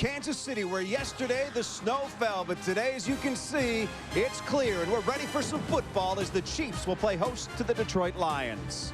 Kansas City, where yesterday the snow fell, but today, as you can see, it's clear, and we're ready for some football as the Chiefs will play host to the Detroit Lions.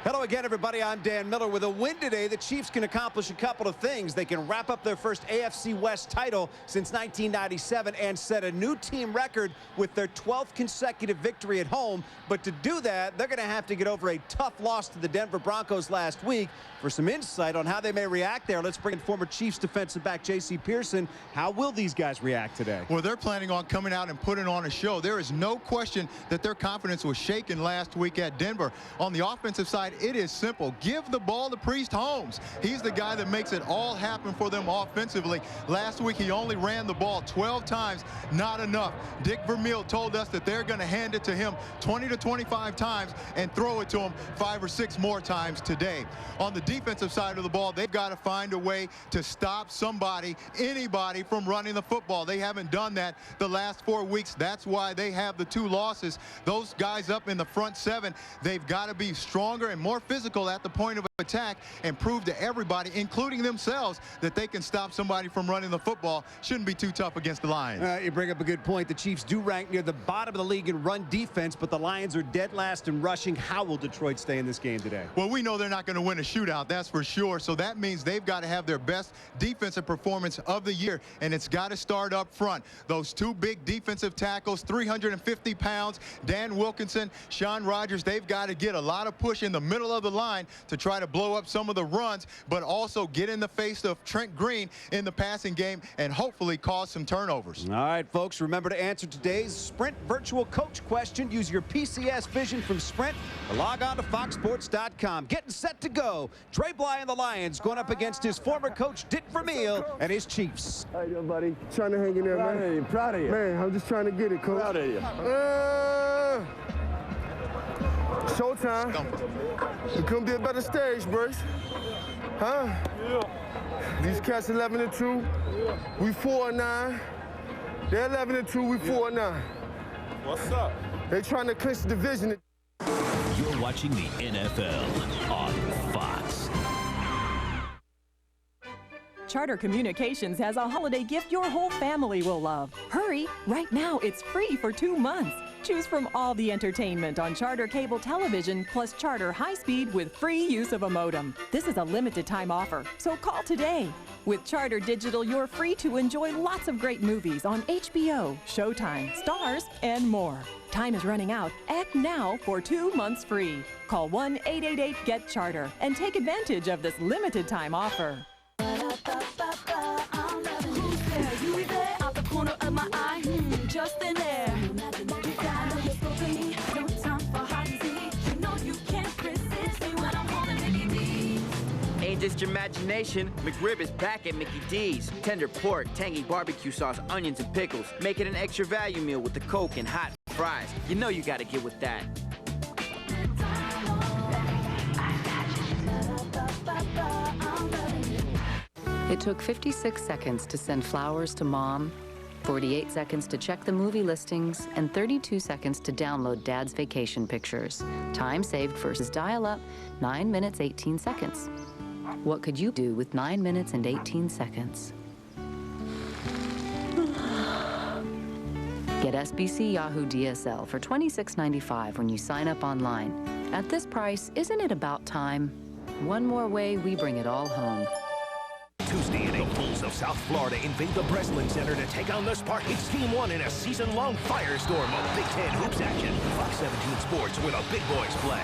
Hello again, everybody. I'm Dan Miller. With a win today, the Chiefs can accomplish a couple of things. They can wrap up their first AFC West title since 1997 and set a new team record with their 12th consecutive victory at home. But to do that, they're going to have to get over a tough loss to the Denver Broncos last week. For some insight on how they may react there, let's bring in former Chiefs defensive back J.C. Pearson. How will these guys react today? Well, they're planning on coming out and putting on a show. There is no question that their confidence was shaken last week at Denver. On the offensive side, it is simple. Give the ball to Priest Holmes. He's the guy that makes it all happen for them offensively. Last week, he only ran the ball 12 times. Not enough. Dick Vermeil told us that they're going to hand it to him 20 to 25 times and throw it to him 5 or 6 more times today. On the defensive side of the ball, they've got to find a way to stop somebody, anybody, from running the football. They haven't done that the last 4 weeks. That's why they have the 2 losses. Those guys up in the front 7, they've got to be stronger and more physical at the point of attack and prove to everybody, including themselves, that they can stop somebody from running the football. Shouldn't be too tough against the Lions. You bring up a good point. The Chiefs do rank near the bottom of the league in run defense, but the Lions are dead last in rushing. How will Detroit stay in this game today? Well, we know they're not going to win a shootout, that's for sure. So that means they've got to have their best defensive performance of the year, and it's got to start up front. Those 2 big defensive tackles, 350 pounds, Dan Wilkinson, Sean Rogers, they've got to get a lot of push in the middle of the line to try to blow up some of the runs, but also get in the face of Trent Green in the passing game and hopefully cause some turnovers. All right, folks, remember to answer today's Sprint virtual coach question. Use your PCS vision from Sprint or log on to foxsports.com. Getting set to go. Trey Bly and the Lions going up against his former coach Dick Vermeil and his Chiefs. How you doing, buddy? Trying to hang in there, man. Proud of you. Man, I'm just trying to get it, coach. Proud of you. Showtime. It couldn't be a better stage, Brace. Huh? Yeah. These cats 11-2. Yeah. We 4-9. They're 11-2. We 4-9. What's up? They trying to clinch the division. You're watching the NFL on Fox. Charter Communications has a holiday gift your whole family will love. Hurry! Right now, it's free for 2 months. Choose from all the entertainment on Charter Cable Television plus Charter High Speed with free use of a modem. This is a limited time offer, so call today. With Charter Digital, you're free to enjoy lots of great movies on HBO, Showtime, Stars, and more. Time is running out. Act now for 2 months free. Call 1-888-GET-CHARTER and take advantage of this limited time offer. Just in there. Ain't just your imagination. McRib is back at Mickey D's. Tender pork, tangy barbecue sauce, onions, and pickles. Make it an extra value meal with the Coke and hot fries. You know you gotta get with that. It took 56 seconds to send flowers to Mom, 48 seconds to check the movie listings, and 32 seconds to download Dad's vacation pictures. Time saved versus dial-up, 9 minutes, 18 seconds. What could you do with 9 minutes and 18 seconds? Get SBC Yahoo DSL for $26.95 when you sign up online. At this price, isn't it about time? One more way we bring it all home. Tuesday, the Bulls of South Florida invade the Breslin Center to take on the Spartans. Game 1 in a season-long firestorm of Big Ten hoops action. Fox 17 Sports, where the big boys play.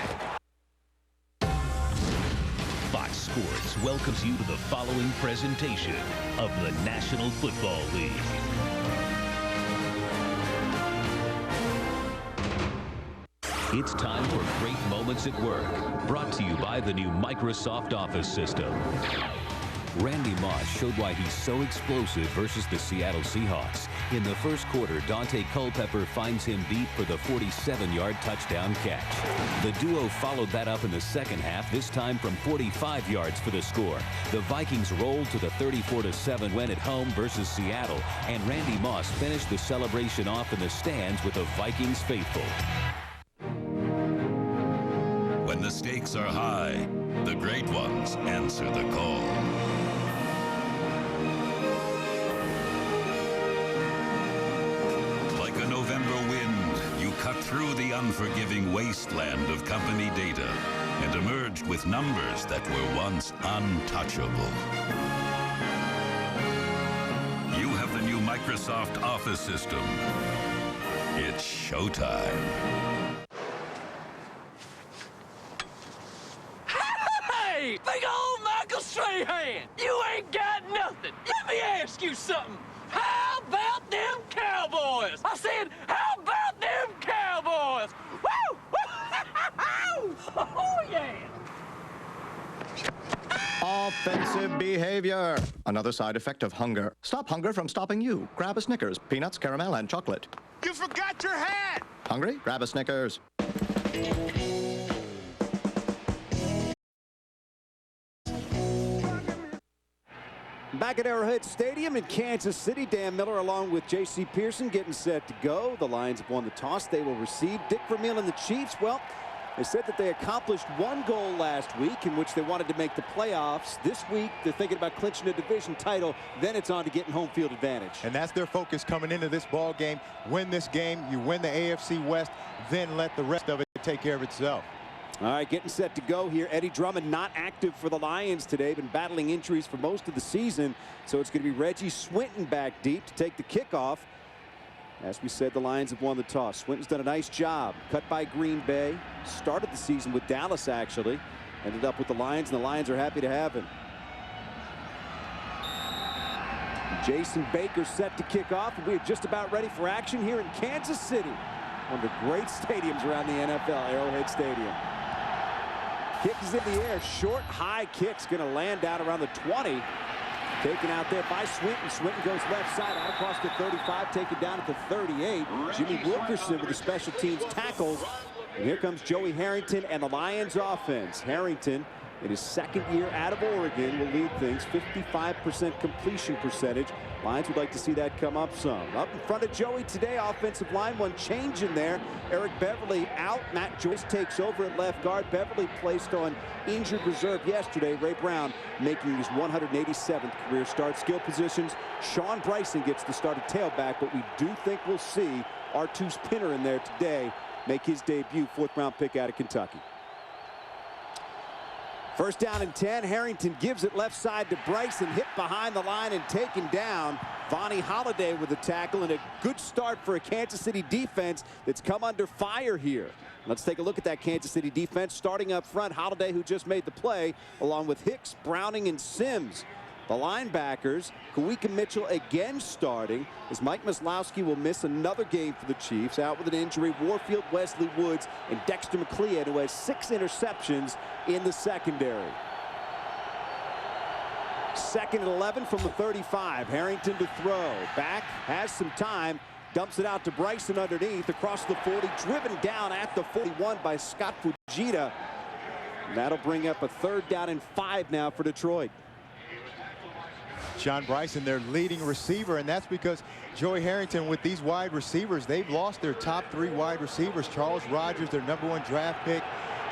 Fox Sports welcomes you to the following presentation of the National Football League. It's time for great moments at work. Brought to you by the new Microsoft Office system. Randy Moss showed why he's so explosive versus the Seattle Seahawks. In the first quarter, Dante Culpepper finds him deep for the 47-yard touchdown catch. The duo followed that up in the second half, this time from 45 yards for the score. The Vikings rolled to the 34-7 win at home versus Seattle, and Randy Moss finished the celebration off in the stands with the Vikings faithful. When the stakes are high, the great ones answer the call. through the unforgiving wasteland of company data and emerged with numbers that were once untouchable. You have the new Microsoft Office system. It's showtime. Hey, big old Michael Strahan, you ain't got nothing. Let me ask you something. How about them Cowboys? I said, how about them Cowboys? Woo! Oh, yeah! Offensive behavior. Another side effect of hunger. Stop hunger from stopping you. Grab a Snickers, peanuts, caramel, and chocolate. You forgot your hat! Hungry? Grab a Snickers. Back at Arrowhead Stadium in Kansas City, Dan Miller along with J.C. Pearson getting set to go. The Lions have won the toss. They will receive. Dick Vermeil and the Chiefs, well, they said that they accomplished one goal last week in which they wanted to make the playoffs. This week, they're thinking about clinching a division title. Then it's on to getting home field advantage. And that's their focus coming into this ball game. Win this game, you win the AFC West, then let the rest of it take care of itself. All right, getting set to go here. Eddie Drummond not active for the Lions today. Been battling injuries for most of the season. So it's going to be Reggie Swinton back deep to take the kickoff. As we said, the Lions have won the toss. Swinton's done a nice job. Cut by Green Bay. Started the season with Dallas, actually. Ended up with the Lions, and the Lions are happy to have him. Jason Baker set to kick off, and we are just about ready for action here in Kansas City. One of the great stadiums around the NFL, Arrowhead Stadium. Kick is in the air. Short, high kick's going to land out around the 20. Taken out there by Swinton. Swinton goes left side out across the 35, taken down at the 38. Jimmy Wilkerson with the special teams tackles. And here comes Joey Harrington and the Lions offense. Harrington, in his second year out of Oregon, will lead things. 55% completion percentage. Lions would like to see that come up some. Up in front of Joey today, offensive line, one change in there. Eric Beverly out. Matt Joyce takes over at left guard. Beverly placed on injured reserve yesterday. Ray Brown making his 187th career start. Skill positions, Sean Bryson gets the start at tailback, but we do think we'll see Artus Pinner in there today make his debut, 4th-round pick out of Kentucky. First down and 10. Harrington gives it left side to Bryson, hit behind the line and taken down. Vonnie Holliday with the tackle, and a good start for a Kansas City defense that's come under fire here. Let's take a look at that Kansas City defense. Starting up front, Holliday, who just made the play, along with Hicks, Browning, and Sims. The linebackers, Kawika Mitchell again starting, as Mike Maslowski will miss another game for the Chiefs. Out with an injury, Warfield, Wesley Woods, and Dexter McLeod, who has 6 interceptions in the secondary. Second and 11 from the 35. Harrington to throw. Back, has some time, dumps it out to Bryson underneath, across the 40, driven down at the 41 by Scott Fujita. And that'll bring up a 3rd down and 5 now for Detroit. John Bryson, their leading receiver, and that's because Joey Harrington, with these wide receivers, they've lost their top 3 wide receivers. Charles Rogers, their #1 draft pick,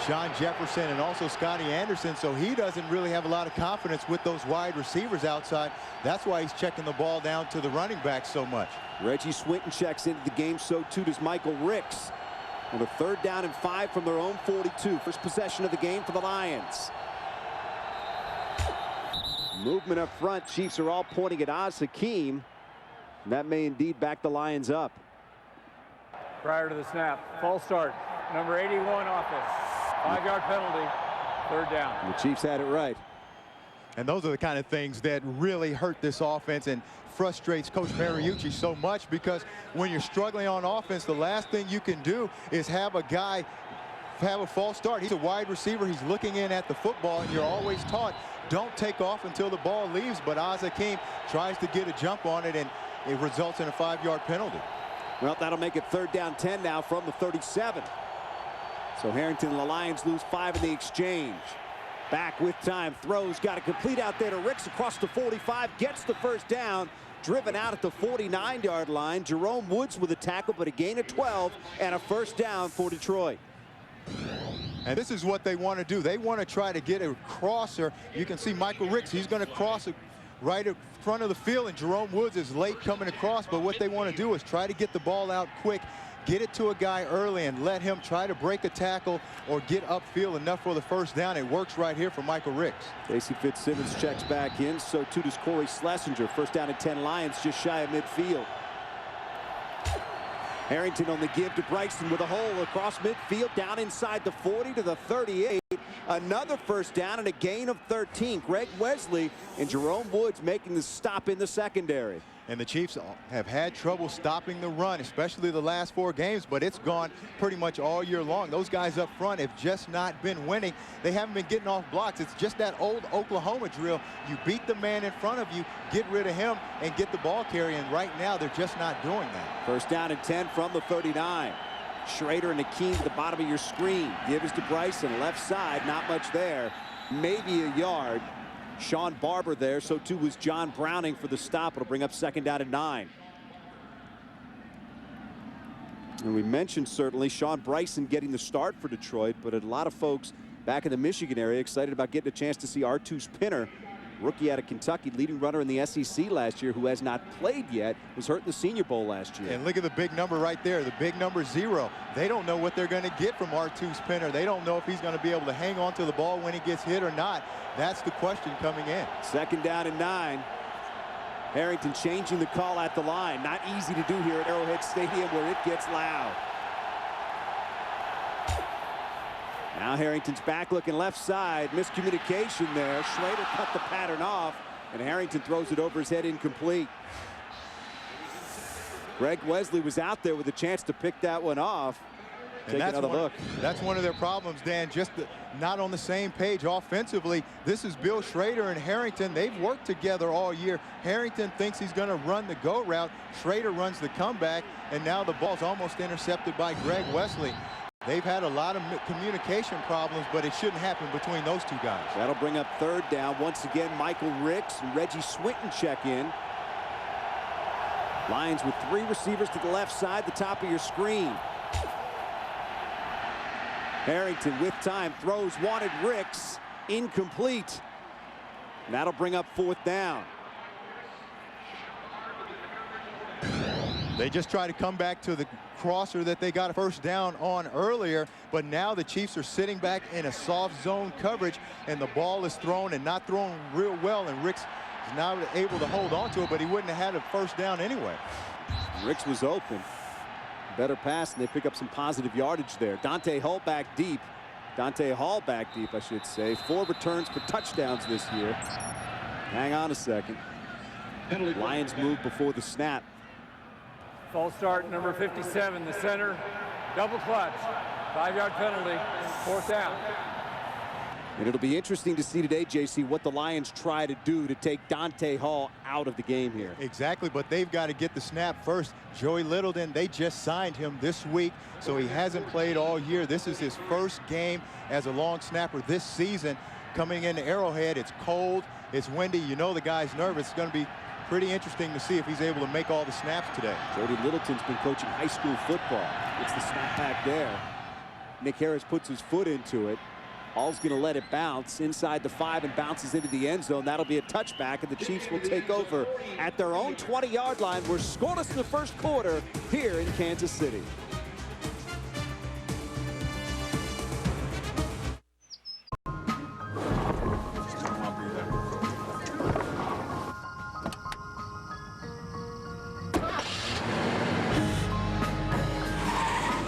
Sean Jefferson, and also Scotty Anderson, so he doesn't really have a lot of confidence with those wide receivers outside. That's why he's checking the ball down to the running back so much. Reggie Swinton checks into the game, so too does Michael Ricks. On a 3rd down and 5 from their own 42. First possession of the game for the Lions. Movement up front. Chiefs are all pointing at Oz Hakeem. That may indeed back the Lions up. Prior to the snap, false start. Number 81 offense. 5-yard penalty. 3rd down. And the Chiefs had it right. And those are the kind of things that really hurt this offense and frustrates Coach Mariucci so much, because when you're struggling on offense, the last thing you can do is have a guy have a false start. He's a wide receiver. He's looking in at the football, and you're always taught, don't take off until the ball leaves. But Oz Hakeem tries to get a jump on it, and it results in a 5-yard penalty. Well, that'll make it 3rd down 10 now from the 37. So Harrington and the Lions lose 5 in the exchange. Back with time, throws, got it complete out there to Ricks across the 45, gets the 1st down, driven out at the 49-yard line. Jerome Woods with a tackle, but a gain of 12 and a 1st down for Detroit. And this is what they want to do. They want to try to get a crosser. You can see Michael Ricks, he's going to cross it right in front of the field, and Jerome Woods is late coming across, but what they want to do is try to get the ball out quick, get it to a guy early and let him try to break a tackle or get upfield enough for the first down. It works right here for Michael Ricks. J.C. Fitzsimmons checks back in, so too does Corey Schlesinger. First down and 10 Lions, just shy of midfield. Harrington on the give to Bryson with a hole across midfield, down inside the 40 to the 38. Another first down and a gain of 13. Greg Wesley and Jerome Woods making the stop in the secondary. And the Chiefs have had trouble stopping the run, especially the last 4 games, but it's gone pretty much all year long. Those guys up front have just not been winning. They haven't been getting off blocks. It's just that old Oklahoma drill. You beat the man in front of you, get rid of him, and get the ball carrying. Right now, they're just not doing that. First down and 10 from the 39. Schrader and Akeem to the bottom of your screen. Give us to Bryson, left side, not much there. Maybe a yard. Sean Barber there, so too was John Browning for the stop. It'll bring up second down and 9. And we mentioned certainly Sean Bryson getting the start for Detroit, but a lot of folks back in the Michigan area excited about getting a chance to see R2 Spinner, rookie out of Kentucky, leading runner in the SEC last year, who has not played yet, was hurt in the Senior Bowl last year. And look at the big number right there, the big number 0. They don't know what they're going to get from R2 Spinner. They don't know if he's going to be able to hang on to the ball when he gets hit or not. That's the question coming in. Second down and 9. Harrington changing the call at the line. Not easy to do here at Arrowhead Stadium where it gets loud. Now Harrington's back looking left side. Miscommunication there. Schrader cut the pattern off, and Harrington throws it over his head incomplete. Greg Wesley was out there with a chance to pick that one off. Take another look. That's one of their problems, Dan, just not on the same page offensively. This is Bill Schrader and Harrington. They've worked together all year. Harrington thinks he's going to run the go route. Schrader runs the comeback, and now the ball's almost intercepted by Greg Wesley. They've had a lot of communication problems, but it shouldn't happen between those two guys. That'll bring up third down. Once again, Michael Ricks and Reggie Swinton check in. Lions with 3 receivers to the left side, the top of your screen. Harrington with time throws, wanted Ricks, incomplete. And that'll bring up fourth down. They just try to come back to the crosser that they got a first down on earlier, but now the Chiefs are sitting back in a soft zone coverage, and the ball is thrown and not thrown real well, and Ricks is now able to hold on to it, but he wouldn't have had a first down anyway. Ricks was open. Better pass, and they pick up some positive yardage there. Dante Hall back deep. Dante Hall back deep, I should say. 4 returns for touchdowns this year. Hang on a second. Lions move before the snap. False start, number 57, the center, double clutch, 5-yard penalty, fourth down. And it'll be interesting to see today, JC, what the Lions try to do to take Dante Hall out of the game here. Exactly, but they've got to get the snap first. Joey Littleton, they just signed him this week, so he hasn't played all year. This is his first game as a long snapper this season. Coming into Arrowhead, it's cold, it's windy. You know the guy's nervous. It's going to be pretty interesting to see if he's able to make all the snaps today. Jody Littleton's been coaching high school football. It's the snap back there. Nick Harris puts his foot into it. Hall's going to let it bounce inside the 5 and bounces into the end zone. That'll be a touchback, and the Chiefs will take over at their own 20-yard line. We're scoreless in the first quarter here in Kansas City.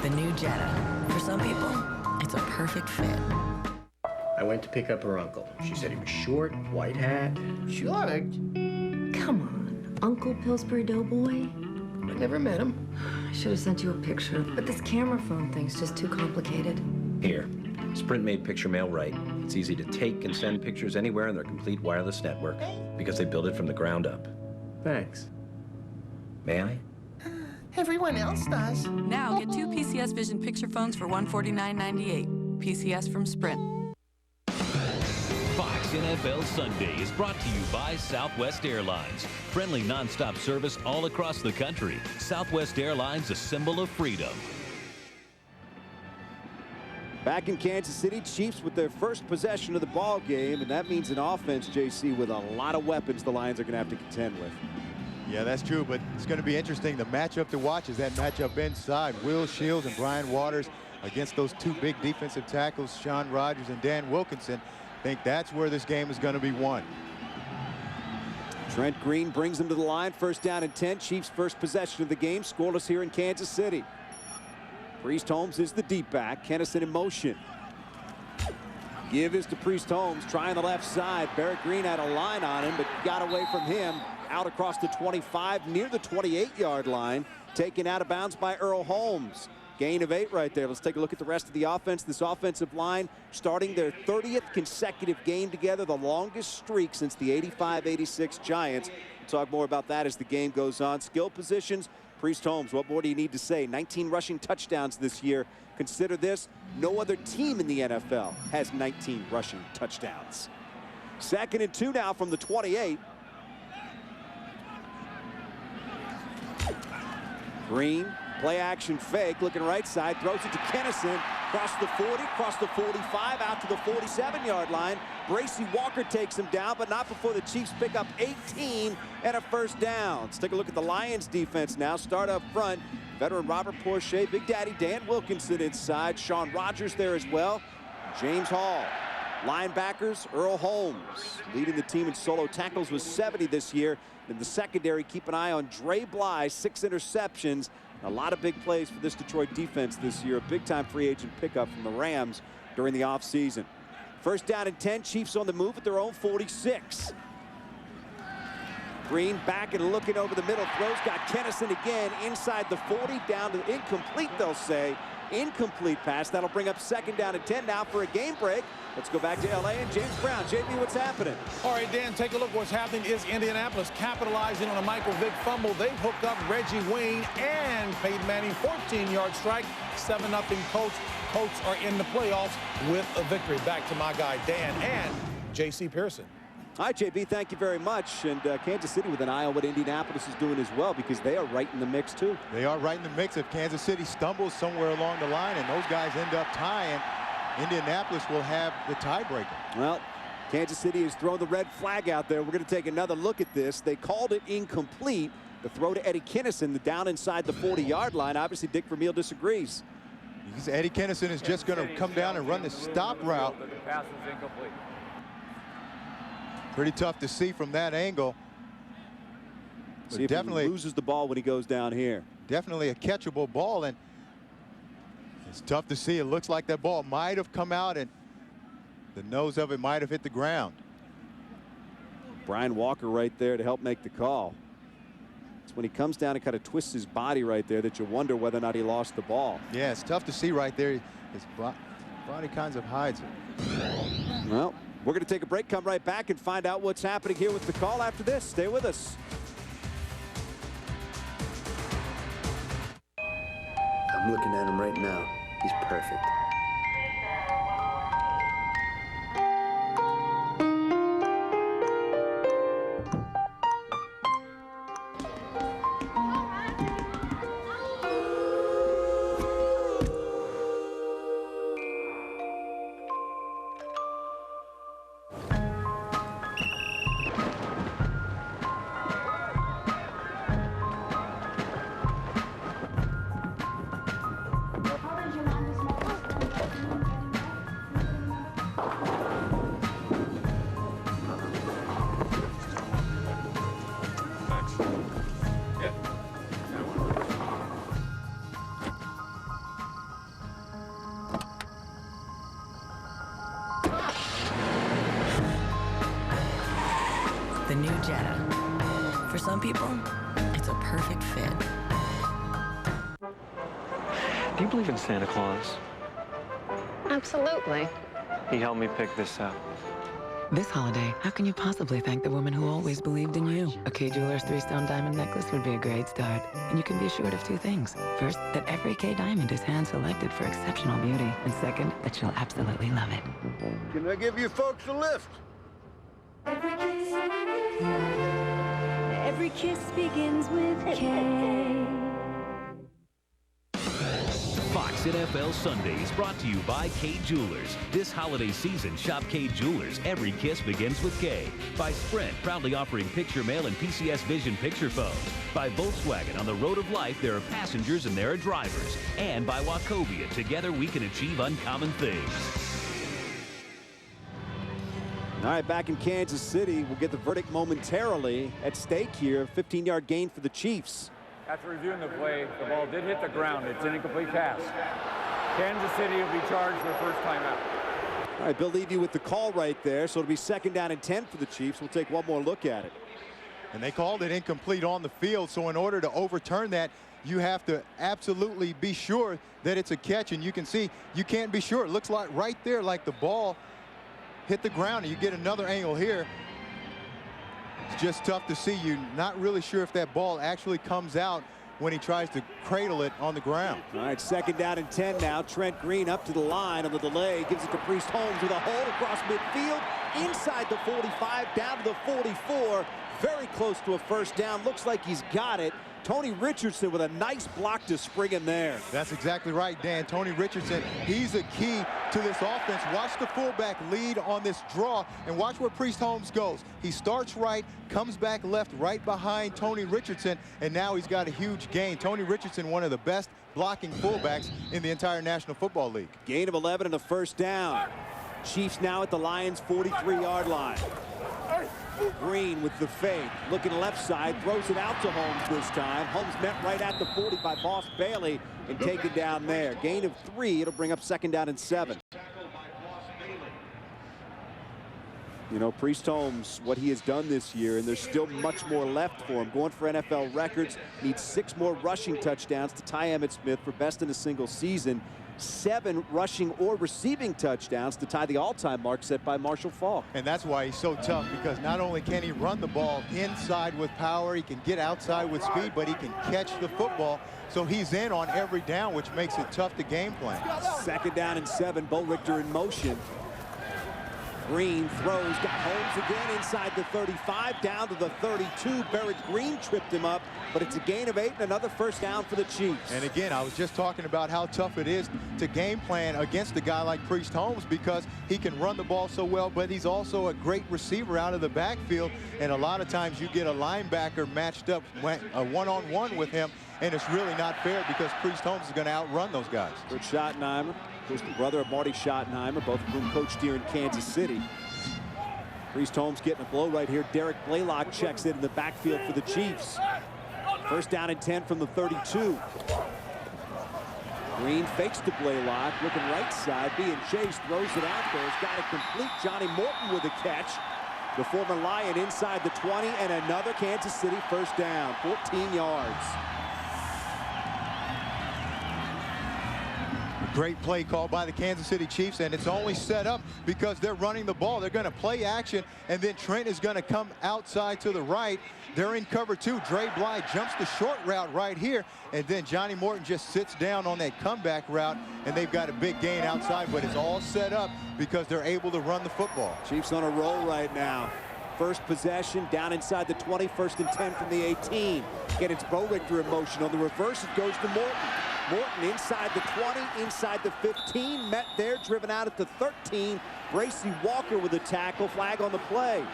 The new Jetta. For some people, it's a perfect fit. I went to pick up her uncle. She said he was short, white hat. Short? Come on, Uncle Pillsbury Doughboy. I never met him. I should have sent you a picture, but this camera phone thing's just too complicated. Here, Sprint made picture mail right. It's easy to take and send pictures anywhere in their complete wireless network because they built it from the ground up. Thanks. May I? Everyone else does. Now get 2 PCS Vision picture phones for $149.98. PCS from Sprint. Fox NFL Sunday is brought to you by Southwest Airlines. Friendly nonstop service all across the country. Southwest Airlines, a symbol of freedom. Back in Kansas City, Chiefs with their first possession of the ball game, and that means an offense, JC, with a lot of weapons the Lions are going to have to contend with. Yeah, that's true, but it's going to be interesting. The matchup to watch is that matchup inside. Will Shields and Brian Waters against those two big defensive tackles, Sean Rogers and Dan Wilkinson. I think that's where this game is going to be won. Trent Green brings them to the line. First down and 10. Chiefs' first possession of the game. Scoreless here in Kansas City. Priest Holmes is the deep back. Kennison in motion. Give is to Priest Holmes. Trying the left side. Barrett Green had a line on him, but got away from him. Out across the 25, near the 28-yard line. Taken out of bounds by Earl Holmes. Gain of 8 right there. Let's take a look at the rest of the offense. This offensive line starting their 30th consecutive game together, the longest streak since the 85-86 Giants. We'll talk more about that as the game goes on. Skill positions, Priest Holmes, what more do you need to say? 19 rushing touchdowns this year. Consider this, no other team in the NFL has 19 rushing touchdowns. 2nd and 2 now from the 28. Green, play action fake, looking right side, throws it to Kennison, across the 40, across the 45, out to the 47-yard line. Bracy Walker takes him down, but not before the Chiefs pick up 18 and a first down. Let's take a look at the Lions defense now. Start up front. Veteran Robert Porcher, Big Daddy Dan Wilkinson inside. Sean Rogers there as well. James Hall. Linebackers, Earl Holmes. Leading the team in solo tackles with 70 this year. In the secondary, keep an eye on Dre Bly, 6 interceptions. A lot of big plays for this Detroit defense this year. A big-time free agent pickup from the Rams during the offseason. First down and 10. Chiefs on the move at their own 46. Green back and looking over the middle. Throws got Kennison again inside the 40. Down to incomplete, they'll say. Incomplete pass. That'll bring up 2nd down and 10 now for a game break. Let's go back to L.A. and James Brown. JB, what's happening? All right, Dan, take a look. What's happening is Indianapolis capitalizing on a Michael Vick fumble. They've hooked up Reggie Wayne and Peyton Manning. 14-yard strike, 7-0 Colts. Colts are in the playoffs with a victory. Back to my guy, Dan, and J.C. Pearson. Hi, JB. Thank you very much. And Kansas City with an eye on what Indianapolis is doing as well, because they are right in the mix, too. They are right in the mix. If Kansas City stumbles somewhere along the line and those guys end up tying, Indianapolis will have the tiebreaker. Well, Kansas City has thrown the red flag out there. We're going to take another look at this. They called it incomplete. The throw to Eddie Kennison, the down inside the 40-yard line. Obviously, Dick Vermeil disagrees. Eddie Kennison is just going to come down and run the stop route. The pass was incomplete. Pretty tough to see from that angle. See if definitely he loses the ball when he goes down here. Definitely a catchable ball, and it's tough to see. It looks like that ball might have come out and the nose of it might have hit the ground. Brian Walker right there to help make the call. It's when he comes down and kind of twists his body right there that you wonder whether or not he lost the ball. Yeah, it's tough to see right there. His body kinds of hides it. Well, we're going to take a break, come right back and find out what's happening here with the call after this. Stay with us. I'm looking at him right now. He's perfect. The new Jetta. For some people, it's a perfect fit. Do you believe in Santa Claus? Absolutely. He helped me pick this out. This holiday, how can you possibly thank the woman who always believed in you? A K Jewelers 3-stone diamond necklace would be a great start. And you can be assured of 2 things. First, that every K diamond is hand-selected for exceptional beauty. And second, that she'll absolutely love it. Can I give you folks a lift? Every kiss begins with K. Fox NFL Sundays, brought to you by K Jewelers. This holiday season, shop K Jewelers. Every kiss begins with K. By Sprint, proudly offering picture mail and PCS Vision picture phones. By Volkswagen, on the road of life, there are passengers and there are drivers. And by Wachovia, together we can achieve uncommon things. All right, back in Kansas City, we'll get the verdict momentarily. At stake here, a 15-yard gain for the Chiefs. After reviewing the play, the ball did hit the ground. It's an incomplete pass. Kansas City will be charged with first timeout. All right, Bill Levy with the call right there, so it'll be 2nd down and 10 for the Chiefs. We'll take one more look at it. And they called it incomplete on the field, so in order to overturn that, you have to absolutely be sure that it's a catch, and you can see you can't be sure. It looks like right there like the ball hit the ground, and you get another angle here. It's just tough to see. You're not really sure if that ball actually comes out when he tries to cradle it on the ground. All right, 2nd down and 10 now. Trent Green up to the line on the delay. Gives it to Priest Holmes with a hole across midfield. Inside the 45, down to the 44. Very close to a first down. Looks like he's got it. Tony Richardson with a nice block to spring him there. That's exactly right, Dan. Tony Richardson, he's a key to this offense. Watch the fullback lead on this draw, and watch where Priest Holmes goes. He starts right, comes back left, right behind Tony Richardson, and now he's got a huge gain. Tony Richardson, one of the best blocking fullbacks in the entire National Football League. Gain of 11 and a first down. Chiefs now at the Lions' 43-yard line. Green with the fake, looking left side, throws it out to Holmes this time. Holmes met right at the 40 by Boss Bailey and taken down there. Gain of 3, it'll bring up 2nd down and 7. You know, Priest Holmes, what he has done this year, and there's still much more left for him. Going for NFL records, needs 6 more rushing touchdowns to tie Emmitt Smith for best in a single season. 7 rushing or receiving touchdowns to tie the all-time mark set by Marshall Faulk. And that's why he's so tough, because not only can he run the ball inside with power, he can get outside with speed, but he can catch the football. So he's in on every down, which makes it tough to game plan. 2nd down and 7, Bo Richter in motion. Green throws, got Holmes again inside the 35, down to the 32. Barrett Green tripped him up, but it's a gain of 8 and another first down for the Chiefs. And again, I was just talking about how tough it is to game plan against a guy like Priest Holmes, because he can run the ball so well, but he's also a great receiver out of the backfield. And a lot of times you get a linebacker matched up a one-on-one with him, and it's really not fair because Priest Holmes is going to outrun those guys. Good Schottenheimer, who's the brother of Marty Schottenheimer, both of whom coached here in Kansas City. Priest Holmes getting a blow right here. Derek Blaylock checks in the backfield for the Chiefs. First down and 10 from the 32. Green fakes to Blaylock, looking right side, being chased, throws it out there. He's got it complete. Johnny Morton with a catch. The former Lion inside the 20, and another Kansas City first down, 14 yards. Great play call by the Kansas City Chiefs, and it's only set up because they're running the ball. They're going to play action, and then Trent is going to come outside to the right. They're in cover 2. Dre Bly jumps the short route right here, and then Johnny Morton just sits down on that comeback route, and they've got a big gain outside, but it's all set up because they're able to run the football. Chiefs on a roll right now. First possession, down inside the 20, 1st and 10 from the 18. Again, it's Bo Richter in motion. On the reverse, it goes to Morton. Morton inside the 20, inside the 15, met there, driven out at the 13. Gracie Walker with a tackle, flag on the play.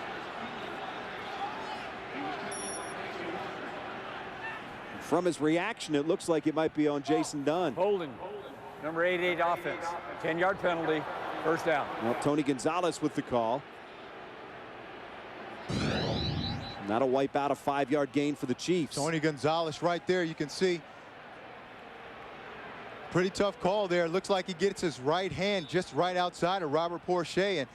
From his reaction, it looks like it might be on Jason Dunn. Holding, number 88 offense, 10-yard penalty, first down. Well, Tony Gonzalez with the call. Not a wipeout, a 5-yard gain for the Chiefs. Tony Gonzalez right there, you can see. Pretty tough call there. Looks like he gets his right hand just right outside of Robert Porcher, and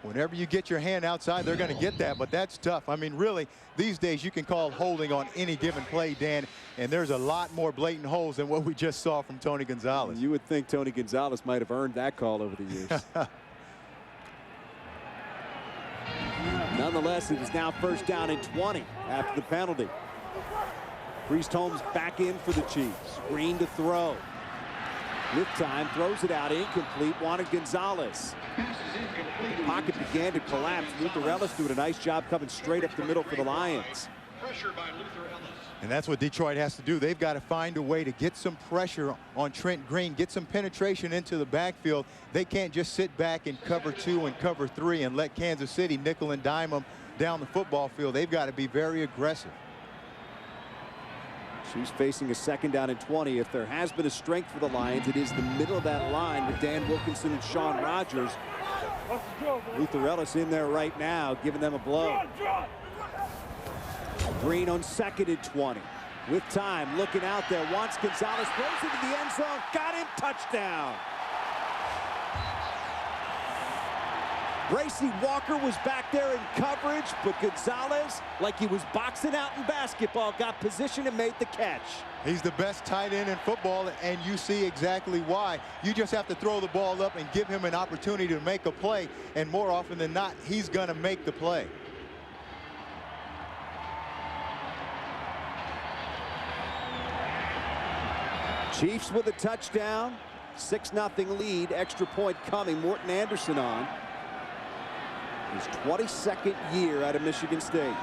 whenever you get your hand outside, they're going to get that, but that's tough. I mean, really, these days you can call holding on any given play, Dan, and there's a lot more blatant holds than what we just saw from Tony Gonzalez. You would think Tony Gonzalez might have earned that call over the years. Nonetheless, it is now first down and 20 after the penalty. Priest Holmes back in for the Chiefs. Green to throw. With time, throws it out, incomplete, wanted Gonzalez. The pocket began to collapse. Lucarellis doing a nice job coming straight up the middle for the Lions. And that's what Detroit has to do. They've got to find a way to get some pressure on Trent Green, get some penetration into the backfield. They can't just sit back in cover 2 and cover 3 and let Kansas City nickel and dime them down the football field. They've got to be very aggressive. She's facing a 2nd down and 20. If there has been a strength for the Lions, it is the middle of that line with Dan Wilkinson and Sean Rogers. Luther Ellis in there right now, giving them a blow. Green on 2nd and 20. With time, looking out there, wants Gonzalez, throws into the end zone, got him, touchdown. Bracy Walker was back there in coverage, but Gonzalez, like he was boxing out in basketball, got position and made the catch. He's the best tight end in football, and you see exactly why. You just have to throw the ball up and give him an opportunity to make a play, and more often than not, he's going to make the play. Chiefs with a touchdown, 6-0 lead, extra point coming. Morton Anderson on. His 22nd year out of Michigan State.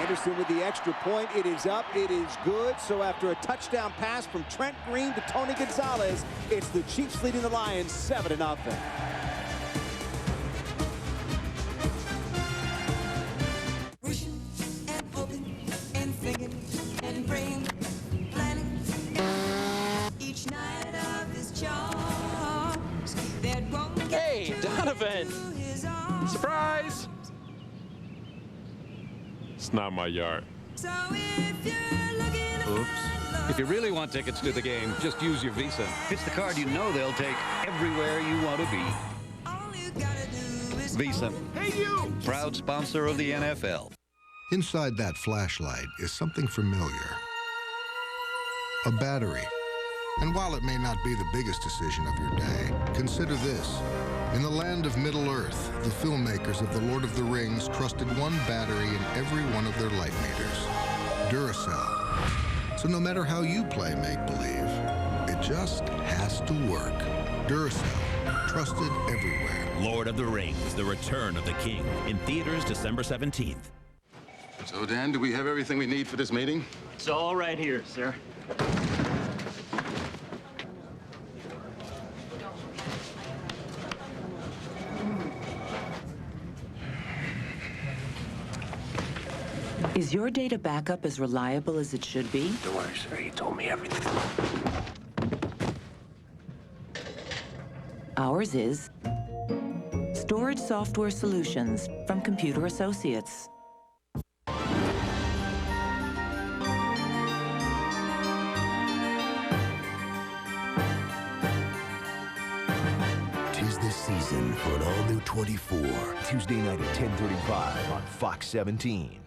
Anderson with the extra point. It is up. It is good. So after a touchdown pass from Trent Green to Tony Gonzalez, it's the Chiefs leading the Lions 7-0. Wishing and hoping and thinking and praying, planning each night of his charms that won't get. Hey, Donovan! Surprise! It's not my yard. So if you're looking Oops. If you really want tickets to the game, just use your Visa. It's the card you know they'll take everywhere you want to be. Visa. Hey, you! Proud sponsor of the NFL. Inside that flashlight is something familiar. A battery. And while it may not be the biggest decision of your day, consider this. In the land of Middle-earth, the filmmakers of The Lord of the Rings trusted one battery in every one of their light meters. Duracell. So no matter how you play make-believe, it just has to work. Duracell. Trusted everywhere. Lord of the Rings, The Return of the King. In theaters December 17th. So, Dan, do we have everything we need for this meeting? It's all right here, sir. Is your data backup as reliable as it should be? Don't worry, sir. He told me everything. Ours is Storage Software Solutions from Computer Associates. 'Tis this season for an all-new 24. Tuesday night at 10:35 on Fox 17.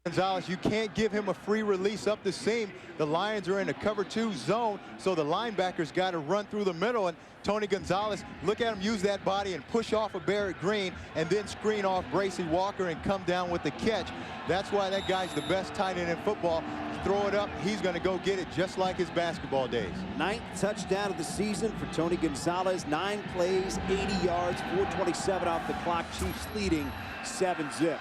Gonzalez, you can't give him a free release up the seam. The Lions are in a cover 2 zone, so the linebackers got to run through the middle. And Tony Gonzalez, look at him use that body and push off of Barrett Green and then screen off Bracy Walker and come down with the catch. That's why that guy's the best tight end in football. Throw it up, he's going to go get it just like his basketball days. 9th touchdown of the season for Tony Gonzalez. 9 plays, 80 yards, 4:27 off the clock. Chiefs leading 7-0.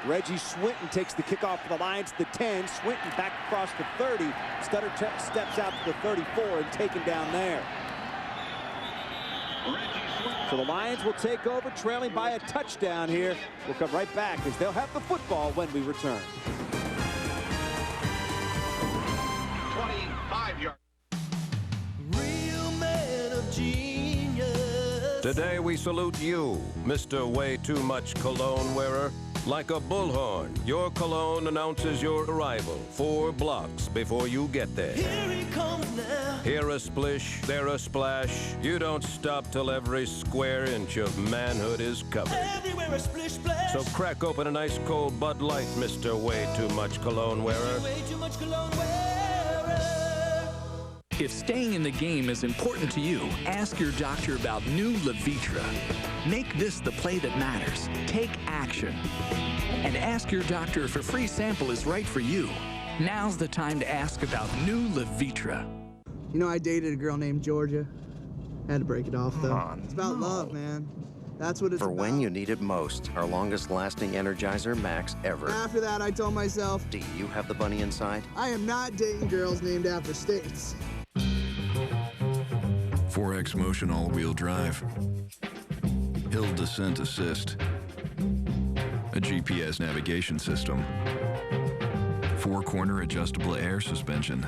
Reggie Swinton takes the kickoff for the Lions to the 10. Swinton back across the 30. Stutter steps out to the 34 and taken down there. So the Lions will take over, trailing by a touchdown here. We'll come right back as they'll have the football when we return. 25 yards. Real man of genius. Today we salute you, Mr. Way Too Much Cologne wearer. Like a bullhorn, your cologne announces your arrival 4 blocks before you get there. Here he comes now. Here a splish, there a splash. You don't stop till every square inch of manhood is covered. Everywhere a splish splash. So crack open an ice cold Bud Light, Mr. Way Too Much Cologne wearer. Way too much cologne wearer. If staying in the game is important to you, ask your doctor about new Levitra. Make this the play that matters. Take action. And ask your doctor if a free sample is right for you. Now's the time to ask about new Levitra. You know, I dated a girl named Georgia. Had to break it off, though. Come on, it's about love, man. That's what it's For about. when you need it most, our longest-lasting Energizer Max ever. After that, I told myself, Do you have the bunny inside? I am not dating girls named after states. 4X Motion all-wheel drive. Hill descent assist. A GPS navigation system. 4-corner adjustable air suspension.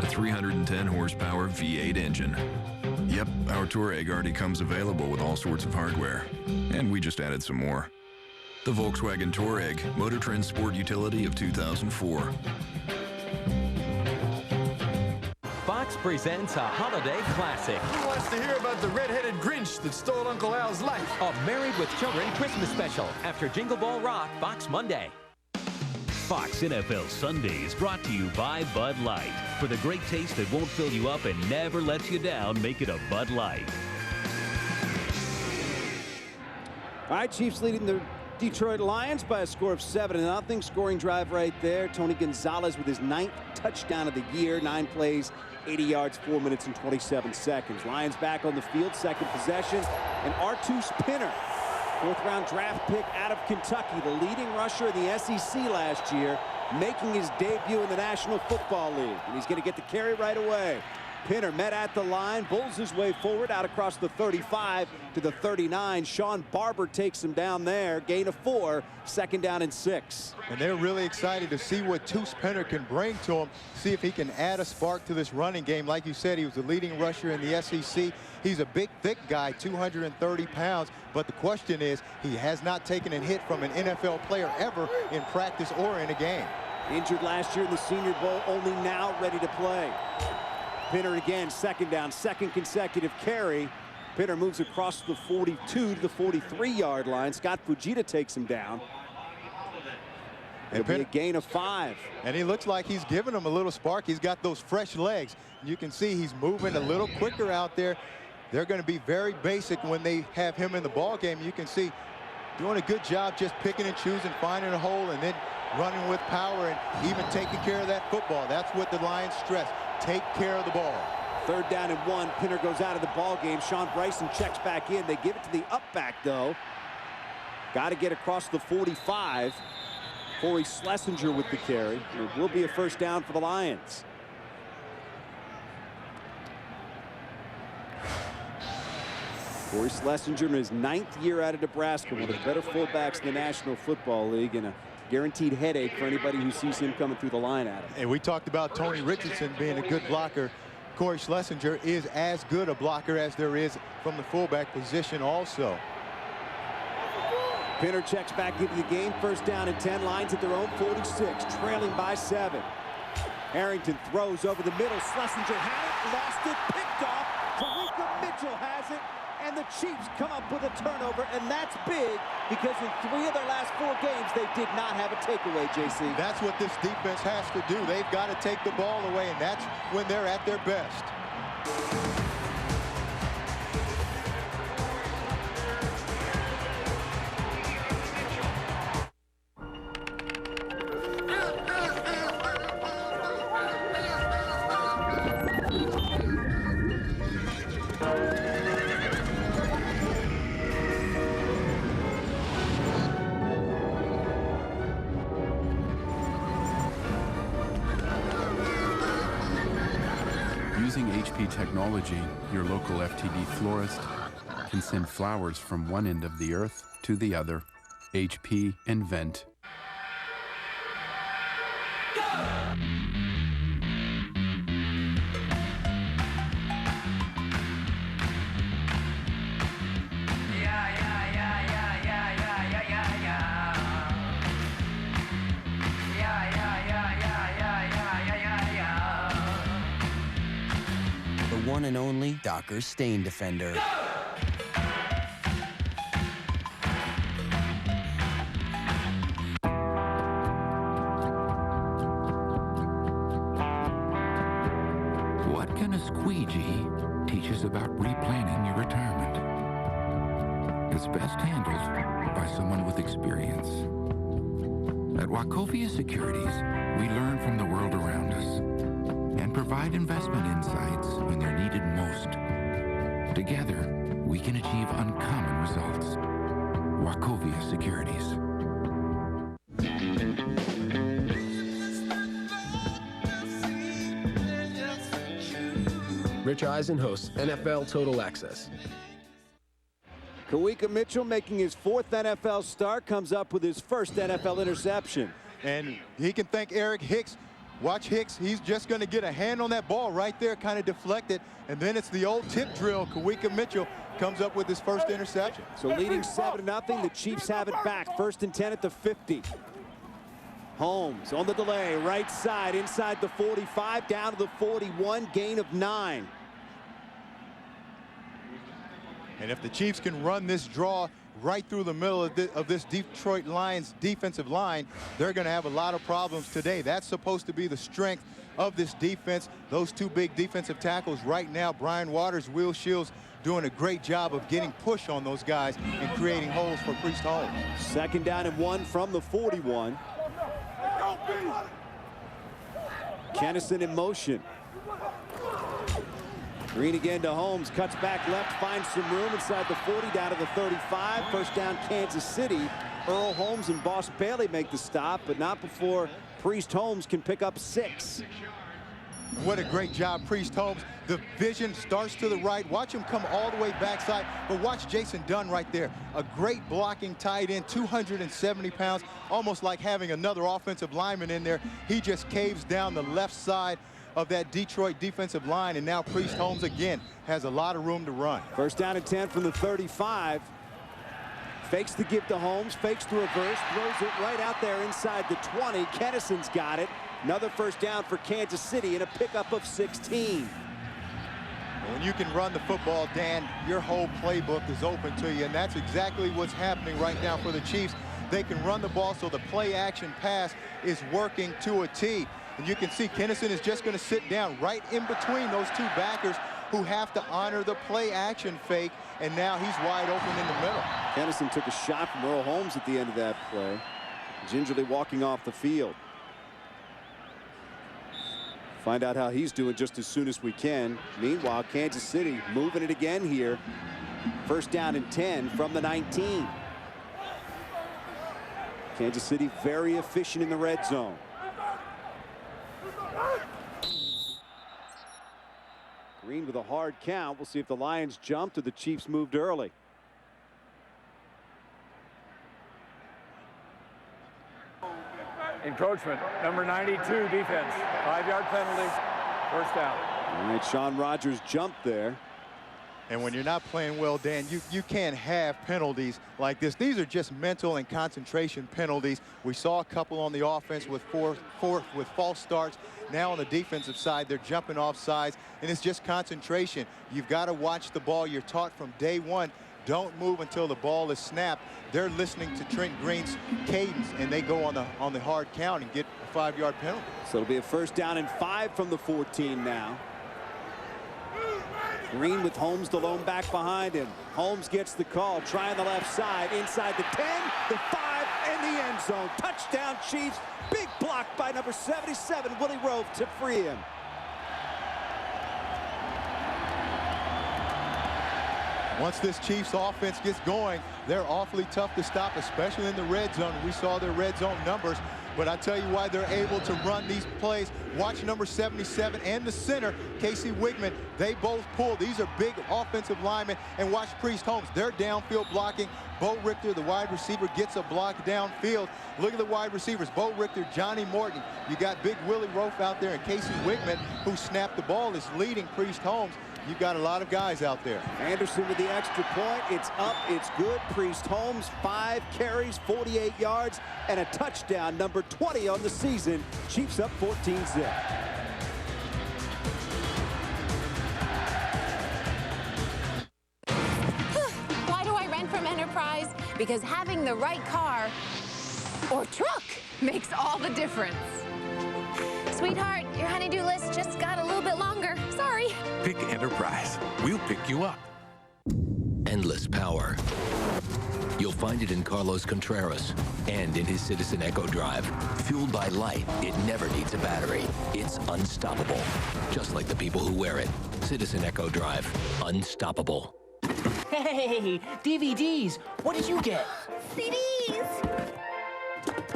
A 310 horsepower V8 engine. Yep, our Touareg already comes available with all sorts of hardware. And we just added some more. The Volkswagen Touareg, Motor Trend Sport Utility of 2004. Fox presents a holiday classic. Who wants to hear about the red-headed Grinch that stole Uncle Al's life? A Married with Children Christmas special after Jingle Ball Rock, Fox Monday. Fox NFL Sunday is brought to you by Bud Light. For the great taste that won't fill you up and never lets you down, make it a Bud Light. All right, Chiefs leading the Detroit Lions by a score of 7-0. Scoring drive right there. Tony Gonzalez with his 9th touchdown of the year. 9 plays, 80 yards, 4 minutes and 27 seconds. Lions back on the field, second possession. And Artus Pinner, 4th-round draft pick out of Kentucky, the leading rusher in the SEC last year, making his debut in the National Football League. And he's going to get the carry right away. Pinner met at the line, bulls his way forward out across the 35 to the 39. Sean Barber takes him down there. Gain of 4, 2nd down and 6. And they're really excited to see what Artus Pinner can bring to him, see if he can add a spark to this running game. Like you said, he was the leading rusher in the SEC. He's a big, thick guy, 230 pounds. But the question is, he has not taken a hit from an NFL player ever in practice or in a game. Injured last year in the Senior Bowl, only now ready to play. Pinner again, 2nd down, 2nd consecutive carry. Pinner moves across the 42 to the 43-yard line. Scott Fujita takes him down. It'll be a gain of 5. And he looks like he's giving him a little spark. He's got those fresh legs. You can see he's moving a little quicker out there. They're going to be very basic when they have him in the ball game. You can see doing a good job just picking and choosing, finding a hole, and then running with power and even taking care of that football. That's what the Lions stress. Take care of the ball. 3rd down and 1. Pinner goes out of the ball game. Sean Bryson checks back in. They give it to the up back, though. Got to get across the 45. Corey Schlesinger with the carry. It will be a 1st down for the Lions. Corey Schlesinger in his 9th year out of Nebraska, one of the better fullbacks in the National Football League, and a guaranteed headache for anybody who sees him coming through the line at him. And we talked about Tony Richardson being a good blocker. Corey Schlesinger is as good a blocker as there is from the fullback position also. Pinner checks back into the game. 1st down and 10. Lions at their own 46, trailing by 7. Harrington throws over the middle. Schlesinger had it, lost it, picked off. Tariqa Mitchell has it. And the Chiefs come up with a turnover, and that's big because in 3 of their last 4 games, they did not have a takeaway, JC. That's what this defense has to do. They've got to take the ball away, and that's when they're at their best. Using HP technology, your local FTD florist can send flowers from one end of the earth to the other. HP Invent. One and only Docker Stain Defender. What can a squeegee teach us about replanning your retirement? It's best handled by someone with experience. At Wachovia Securities, we learn from the world around us and provide investment insights when they're needed most. Together, we can achieve uncommon results. Wachovia Securities. Rich Eisen hosts NFL Total Access. Wk Mitchell making his 4th NFL start, comes up with his first NFL interception. And he can thank Eric Hicks. Watch Hicks, he's just going to get a hand on that ball right there, kind of deflected. And then it's the old tip drill. Wk Mitchell comes up with his first interception. So leading 7-0, the Chiefs have it back. 1st and 10 at the 50. Holmes on the delay, right side, inside the 45, down to the 41, gain of 9. And if the Chiefs can run this draw right through the middle of this Detroit Lions defensive line, they're going to have a lot of problems today. That's supposed to be the strength of this defense. Those 2 big defensive tackles right now, Brian Waters, Will Shields, doing a great job of getting push on those guys and creating holes for Priest Holmes. 2nd down and 1 from the 41. Kennison in motion. Green again to Holmes, cuts back left, finds some room inside the 40, down to the 35. 1st down, Kansas City. Earl Holmes and Boss Bailey make the stop, but not before Priest Holmes can pick up 6. What a great job, Priest Holmes. The vision starts to the right. Watch him come all the way backside, but watch Jason Dunn right there. A great blocking tight end, 270 pounds, almost like having another offensive lineman in there. He just caves down the left side of that Detroit defensive line, and now Priest Holmes again has a lot of room to run. 1st down and 10 from the 35. Fakes the give to Holmes, fakes the reverse, throws it right out there inside the 20. Kennison's got it. Another 1st down for Kansas City and a pickup of 16. When you can run the football, Dan, your whole playbook is open to you, and that's exactly what's happening right now for the Chiefs. They can run the ball, so the play-action pass is working to a T. And you can see Kennison is just going to sit down right in between those 2 backers who have to honor the play-action fake, and now he's wide open in the middle. Kennison took a shot from Earl Holmes at the end of that play, gingerly walking off the field. Find out how he's doing just as soon as we can. Meanwhile, Kansas City moving it again here. 1st down and 10 from the 19. Kansas City very efficient in the red zone. Green with a hard count. We'll see if the Lions jumped or the Chiefs moved early. Encroachment, number 92, defense. 5-yard penalty, 1st down. All right, Sean Rogers jumped there. And when you're not playing well, Dan, you can't have penalties like this. These are just mental and concentration penalties. We saw a couple on the offense with with false starts. Now on the defensive side, they're jumping off sides, and it's just concentration. You've got to watch the ball. You're taught from day one, don't move until the ball is snapped. They're listening to Trent Green's cadence, and they go on the hard count and get a 5-yard penalty. So it'll be a 1st down and 5 from the 14 now. Green with Holmes, the lone back behind him. Holmes gets the call, trying the left side, inside the 10, the 5, and the end zone. Touchdown, Chiefs. Big block by number 77, Willie Roaf, to free him. Once this Chiefs offense gets going, they're awfully tough to stop, especially in the red zone. We saw their red zone numbers, but I tell you why they're able to run these plays. Watch number 77 and the center, Casey Wigman. They both pull. These are big offensive linemen. And watch Priest Holmes. They're downfield blocking. Bo Richter, the wide receiver, gets a block downfield. Look at the wide receivers. Bo Richter, Johnny Morton. You got big Willie Roaf out there, and Casey Wigman, who snapped the ball, is leading Priest Holmes. You've got a lot of guys out there. Anderson with the extra point. It's up. It's good. Priest Holmes, 5 carries, 48 yards, and a touchdown. Number 20 on the season. Chiefs up 14-zip. Why do I rent from Enterprise? Because having the right car or truck makes all the difference. Sweetheart, your honey-do list just got a little bit longer. Sorry. Pick Enterprise. We'll pick you up. Endless power. You'll find it in Carlos Contreras and in his Citizen Echo Drive. Fueled by light, it never needs a battery. It's unstoppable. Just like the people who wear it. Citizen Echo Drive. Unstoppable. Hey, DVDs. What did you get? CDs.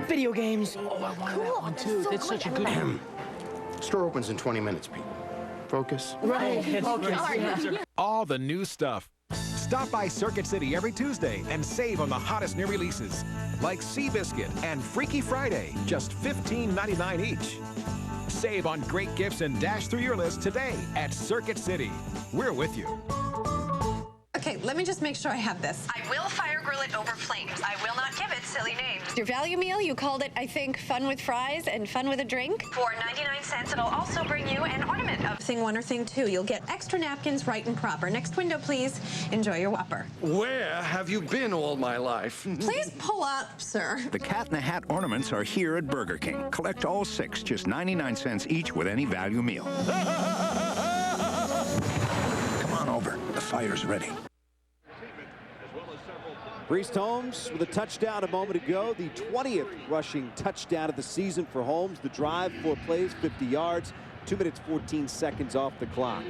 Video games. Oh, I wanted that one too. So That's such a good one. Store opens in 20 minutes, people. Focus. Right. Okay. All the new stuff. Stop by Circuit City every Tuesday and save on the hottest new releases, like Seabiscuit and Freaky Friday, just $15.99 each. Save on great gifts and dash through your list today at Circuit City. We're with you. Okay, let me just make sure I have this. I will fire grill it over flames. I will not give it silly names. Your value meal, you called it, I think, fun with fries and fun with a drink. For 99 cents, it'll also bring you an ornament of Thing 1 or Thing 2, you'll get extra napkins right and proper. Next window, please. Enjoy your Whopper. Where have you been all my life? Please pull up, sir. The Cat in the Hat ornaments are here at Burger King. Collect all 6, just 99 cents each with any value meal. Come on over. The fire's ready. Priest Holmes with a touchdown a moment ago, the 20th rushing touchdown of the season for Holmes. The drive, 4 plays, 50 yards, 2 minutes, 14 seconds off the clock.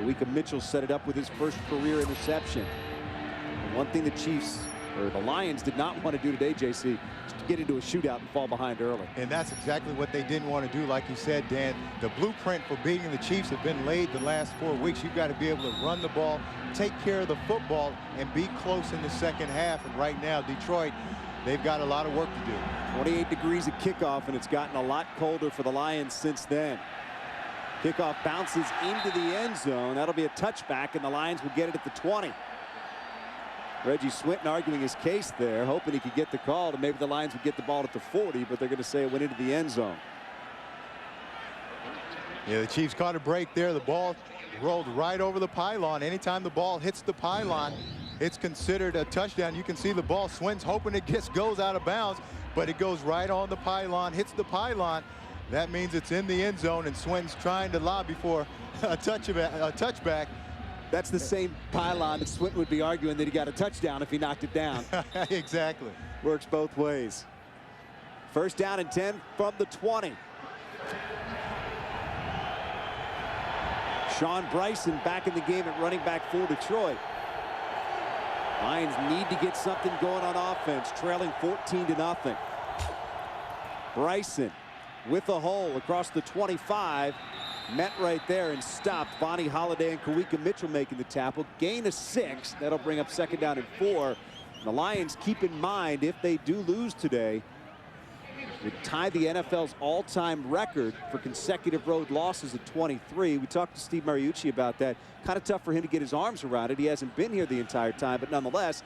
Wk Mitchell set it up with his first career interception. And one thing the the Lions did not want to do today, JC, is to get into a shootout and fall behind early. And that's exactly what they didn't want to do. Like you said, Dan, the blueprint for beating the Chiefs have been laid the last 4 weeks. You've got to be able to run the ball, take care of the football, and be close in the second half. And right now, Detroit, they've got a lot of work to do. 28 degrees at kickoff, and it's gotten a lot colder for the Lions since then. Kickoff bounces into the end zone. That'll be a touchback, and the Lions will get it at the 20. Reggie Swinton arguing his case there, hoping he could get the call, and maybe the Lions would get the ball at the 40, but they're going to say it went into the end zone. Yeah, the Chiefs caught a break there. The ball rolled right over the pylon. Anytime the ball hits the pylon, it's considered a touchdown. You can see the ball. Swinton's hoping it goes out of bounds, but it goes right on the pylon, hits the pylon. That means it's in the end zone, and Swinton's trying to lobby for a touchback. That's the same pylon that Swinton would be arguing that he got a touchdown if he knocked it down. Exactly. Works both ways. First down and 10 from the 20. Sean Bryson back in the game at running back for Detroit. Lions need to get something going on offense, trailing 14-0. Bryson with a hole across the 25. Met right there and stopped. Vonnie Holiday and Wk Mitchell making the tackle. Gain of 6. That'll bring up second down and 4. And the Lions, keep in mind, if they do lose today, would tie the NFL's all-time record for consecutive road losses at 23. We talked to Steve Mariucci about that. Kind of tough for him to get his arms around it. He hasn't been here the entire time, but nonetheless,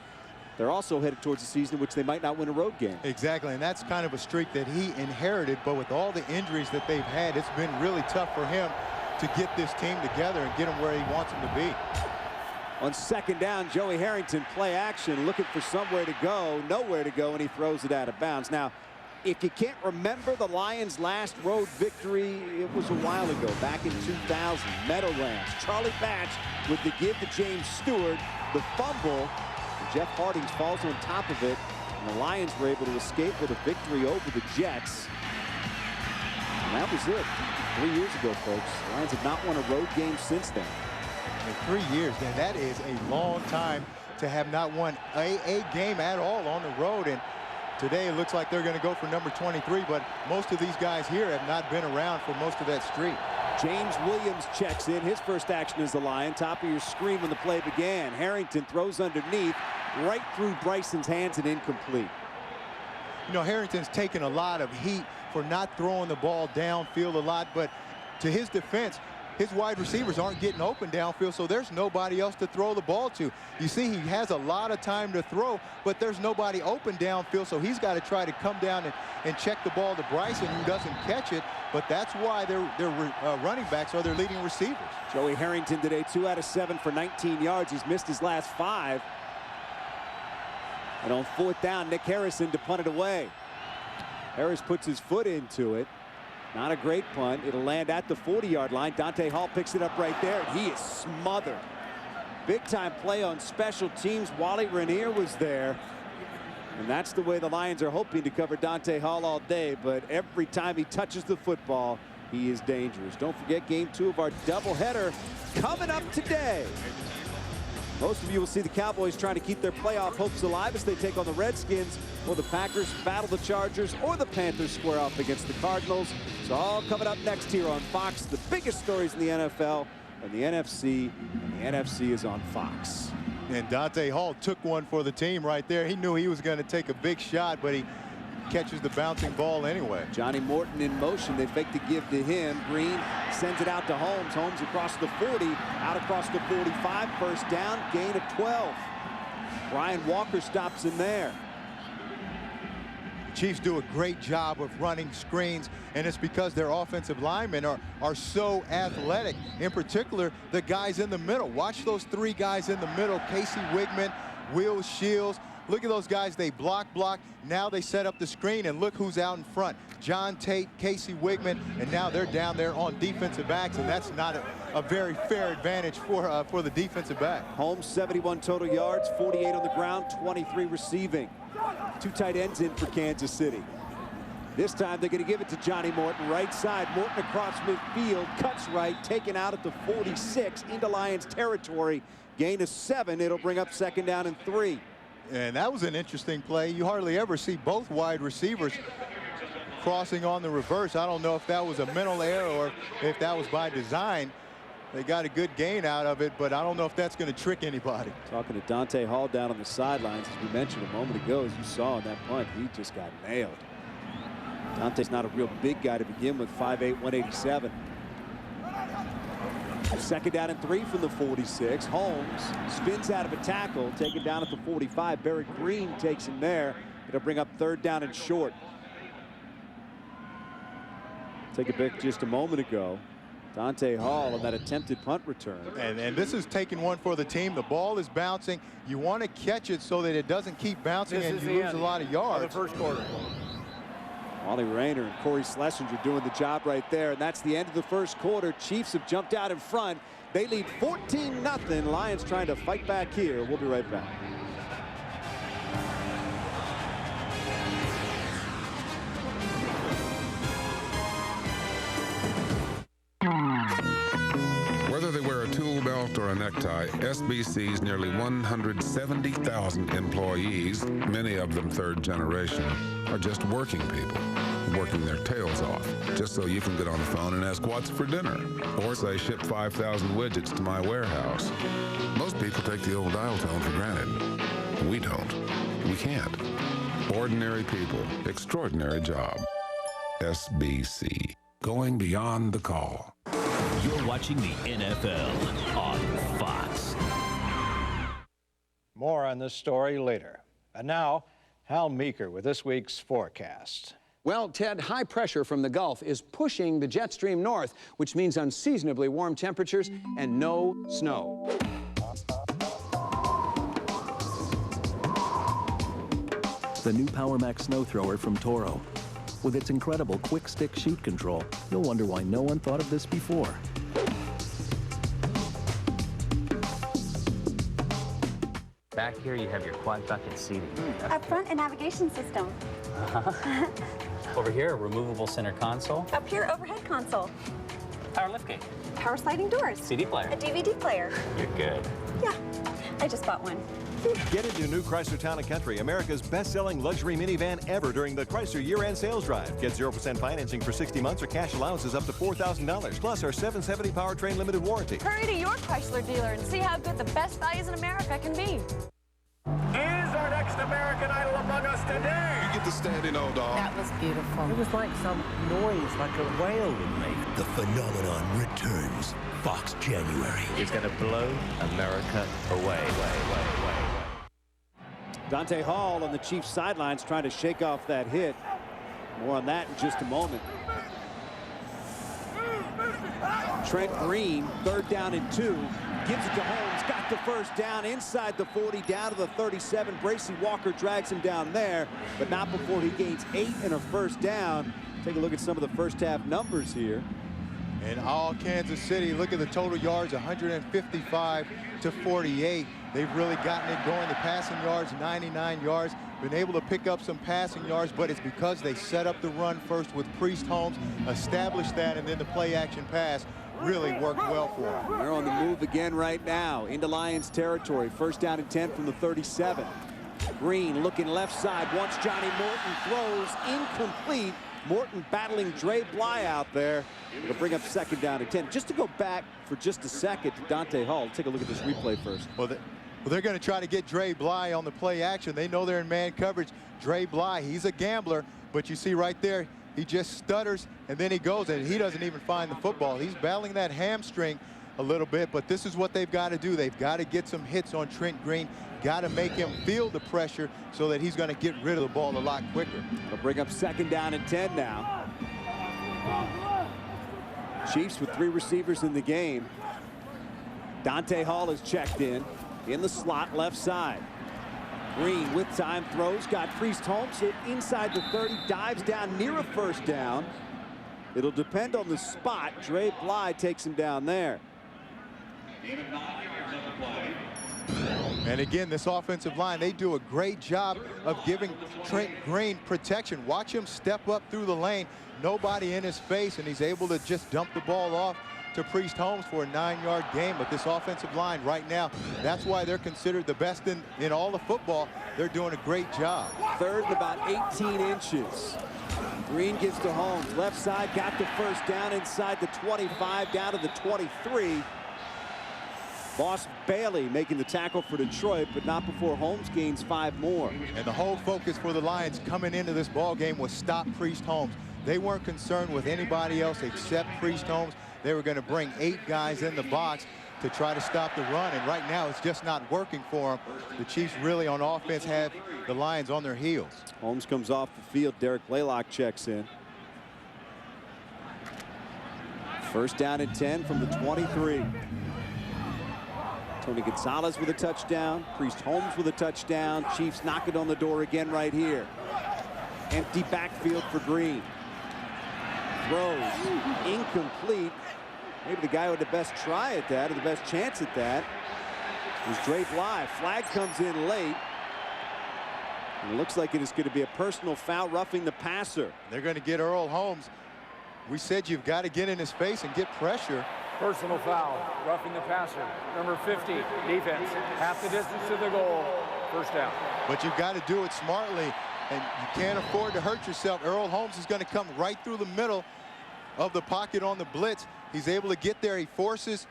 they're also headed towards a season in which they might not win a road game. Exactly, and that's kind of a streak that he inherited, but with all the injuries that they've had, it's been really tough for him to get this team together and get them where he wants them to be. On second down, Joey Harrington, play action, looking for somewhere to go, nowhere to go, and he throws it out of bounds. Now, if you can't remember the Lions' last road victory, it was a while ago, back in 2000, Meadowlands. Charlie Batch with the give to James Stewart, the fumble. Jeff Hardings falls on top of it, and the Lions were able to escape with a victory over the Jets. And that was it. 3 years ago, folks. The Lions have not won a road game since then. In 3 years, then that is a long time to have not won a game at all on the road. And today it looks like they're going to go for number 23, but most of these guys here have not been around for most of that streak. James Williams checks in. His first action as the Lion. Top of your screen when the play began. Harrington throws underneath, right through Bryson's hands and incomplete. You know, Harrington's taken a lot of heat for not throwing the ball downfield a lot, but to his defense, his wide receivers aren't getting open downfield, so there's nobody else to throw the ball to. You see, he has a lot of time to throw, but there's nobody open downfield, so he's got to try to come down and check the ball to Bryson, who doesn't catch it, but that's why their running backs are their leading receivers. Joey Harrington today, 2 out of 7 for 19 yards. He's missed his last 5. And on fourth down, Nick Harrison to punt it away. Harris puts his foot into it. Not a great punt. It'll land at the 40-yard line. Dante Hall picks it up right there. He is smothered. Big-time play on special teams. Wally Rainier was there. And that's the way the Lions are hoping to cover Dante Hall all day. But every time he touches the football, he is dangerous. Don't forget game 2 of our doubleheader coming up today. Most of you will see the Cowboys trying to keep their playoff hopes alive as they take on the Redskins, or the Packers battle the Chargers, or the Panthers square off against the Cardinals. It's all coming up next here on Fox. The biggest stories in the NFL and the NFC, and the NFC is on Fox. And Dante Hall took one for the team right there. He knew he was going to take a big shot, but he catches the bouncing ball anyway. Johnny Morton in motion. They fake the give to him. Green sends it out to Holmes. Holmes across the 40, out across the 45. First down, gain of 12. Brian Walker stops in there. Chiefs do a great job of running screens, and it's because their offensive linemen are so athletic. In particular, the guys in the middle. Watch those three guys in the middle. Casey Wigman, Will Shields. Look at those guys. They block. Now they set up the screen, and look who's out in front. John Tate, Casey Wigman, and now they're down there on defensive backs, and that's not a very fair advantage for the defensive back. Holmes, 71 total yards, 48 on the ground, 23 receiving. Two tight ends in for Kansas City. This time they're going to give it to Johnny Morton, right side. Morton across midfield, cuts right, taken out at the 46 into Lions territory. Gain of 7. It'll bring up second down and 3. And that was an interesting play. You hardly ever see both wide receivers crossing on the reverse. I don't know if that was a mental error or if that was by design. They got a good gain out of it, but I don't know if that's going to trick anybody. Talking to Dante Hall down on the sidelines, as we mentioned a moment ago, as you saw on that punt, he just got nailed. Dante's not a real big guy to begin with, 5'8", 187. Second down and 3 from the 46. Holmes spins out of a tackle, taken down at the 45. Barrett Green takes him there. It'll bring up third down and short. Take a pick just a moment ago. Dante Hall on that attempted punt return. And this is taking one for the team. The ball is bouncing. You want to catch it so that it doesn't keep bouncing and you lose a lot of yards. The first quarter. Wally Rayner and Corey Schlesinger doing the job right there, and that's the end of the first quarter. Chiefs have jumped out in front. They lead 14-0. Lions trying to fight back here. We'll be right back. Whether they wear a tool belt or a necktie, SBC's nearly 170,000 employees, many of them third generation, are just working people, working their tails off, just so you can get on the phone and ask what's for dinner, or say ship 5,000 widgets to my warehouse. Most people take the old dial tone for granted. We don't. We can't. Ordinary people, extraordinary job. SBC, going beyond the call. You're watching the NFL on Fox. More on this story later. And now, Hal Meeker with this week's forecast. Well, Ted, high pressure from the Gulf is pushing the jet stream north, which means unseasonably warm temperatures and no snow. The new PowerMax snow thrower from Toro. With its incredible quick stick shoot control, you'll wonder why no one thought of this before. Back here, you have your quad bucket seating. Up front, a navigation system. Over here, a removable center console. Up here, overhead console. Power liftgate. Power sliding doors. CD player. A DVD player. You're good. Yeah, I just bought one. Get into new Chrysler Town & Country, America's best-selling luxury minivan ever during the Chrysler year-end sales drive. Get 0% financing for 60 months or cash allowances up to $4,000, plus our 770 powertrain limited warranty. Hurry to your Chrysler dealer and see how good the best values in America can be. Is our next American Idol among us today? You get to stand in, old dog. That was beautiful. It was like some noise, like a whale would make. The phenomenon returns. Fox January. It's going to blow America away. Dante Hall on the Chiefs sidelines trying to shake off that hit. More on that in just a moment. Trent Green, third down and 2. Gives it to Holmes, got the first down inside the 40, down to the 37. Bracey Walker drags him down there, but not before he gains 8 and a first down. Take a look at some of the first half numbers here. And all Kansas City, look at the total yards, 155 to 48. They've really gotten it going. The passing yards, 99 yards. Been able to pick up some passing yards, but it's because they set up the run first with Priest Holmes, established that, and then the play-action pass really worked well for them. They're on the move again right now into Lions territory. First down and 10 from the 37. Green looking left side. Once Johnny Morton throws incomplete. Morton battling Dre Bly out there. It'll bring up second down and 10. Just to go back for just a second to Dante Hall. Take a look at this replay first. Well, they're going to try to get Dre Bly on the play action. They know they're in man coverage. Dre Bly, he's a gambler, but you see right there, he just stutters, and then he goes, and he doesn't even find the football. He's battling that hamstring a little bit, but this is what they've got to do. They've got to get some hits on Trent Green. Got to make him feel the pressure so that he's going to get rid of the ball a lot quicker. They'll bring up second down and 10 now. Chiefs with 3 receivers in the game. Dante Hall is checked in the slot left side. Green with time throws, got Priest Holmes hit inside the 30, dives down near a first down. It'll depend on the spot. Dre Bly takes him down there. And again, this offensive line, they do a great job of giving Trent Green protection. Watch him step up through the lane, nobody in his face, and he's able to just dump the ball off to Priest Holmes for a 9-yard gain. But this offensive line right now, that's why they're considered the best in all of football. They're doing a great job. Third and about 18 inches. Green gives to Holmes. Left side, got the first down inside the 25, down to the 23. Boss Bailey making the tackle for Detroit, but not before Holmes gains 5 more. And the whole focus for the Lions coming into this ball game was stop Priest Holmes. They weren't concerned with anybody else except Priest Holmes. They were going to bring 8 guys in the box to try to stop the run, and right now it's just not working for them. The Chiefs really on offense have the Lions on their heels. Holmes comes off the field. Derek Blaylock checks in. First down and 10 from the 23. Tony Gonzalez with a touchdown. Priest Holmes with a touchdown. Chiefs knocking on the door again right here. Empty backfield for Green. Throws incomplete. Maybe the guy with the best try at that, or the best chance at that, was Dre Bly. Flag comes in late. And it looks like it is going to be a personal foul, roughing the passer. They're going to get Earl Holmes. We said you've got to get in his face and get pressure. Personal foul, roughing the passer. Number 50, defense. Half the distance to the goal. First down. But you've got to do it smartly, and you can't afford to hurt yourself. Earl Holmes is going to come right through the middle of the pocket on the blitz. He's able to get there. He forces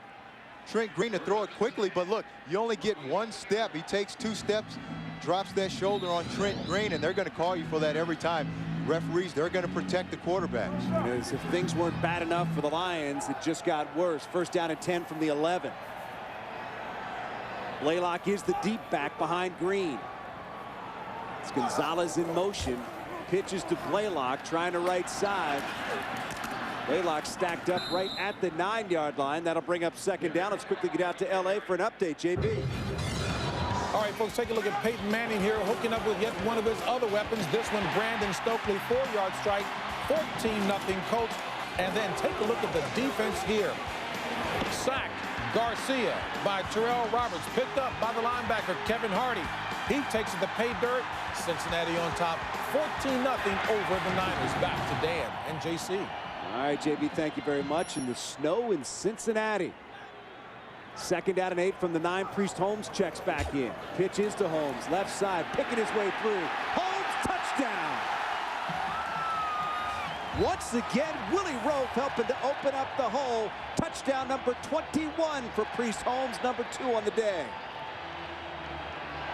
Trent Green to throw it quickly, but look, you only get 1 step. He takes 2 steps, drops that shoulder on Trent Green, and they're going to call you for that every time. Referees, they're going to protect the quarterbacks. As if things weren't bad enough for the Lions, it just got worse. First down and 10 from the 11. Blaylock is the deep back behind Green. It's Gonzalez in motion. Pitches to Blaylock, trying to right side. Blaylock stacked up right at the 9-yard line. That'll bring up second down. Let's quickly get out to L.A. for an update, JB. All right, folks, take a look at Peyton Manning here, hooking up with yet one of his other weapons. This one, Brandon Stokely, 4-yard strike, 14-0 Colts. And then take a look at the defense here. Sack, Garcia by Terrell Roberts, picked up by the linebacker, Kevin Hardy. He takes it to pay dirt. Cincinnati on top, 14-0 over the Niners. Back to Dan and JC. All right, JB, thank you very much. And the snow in Cincinnati. Second down and 8 from the 9. Priest Holmes checks back in. Pitch is to Holmes. Left side, picking his way through. Holmes, touchdown! Once again, Willie Roaf helping to open up the hole. Touchdown number 21 for Priest Holmes, number 2 on the day.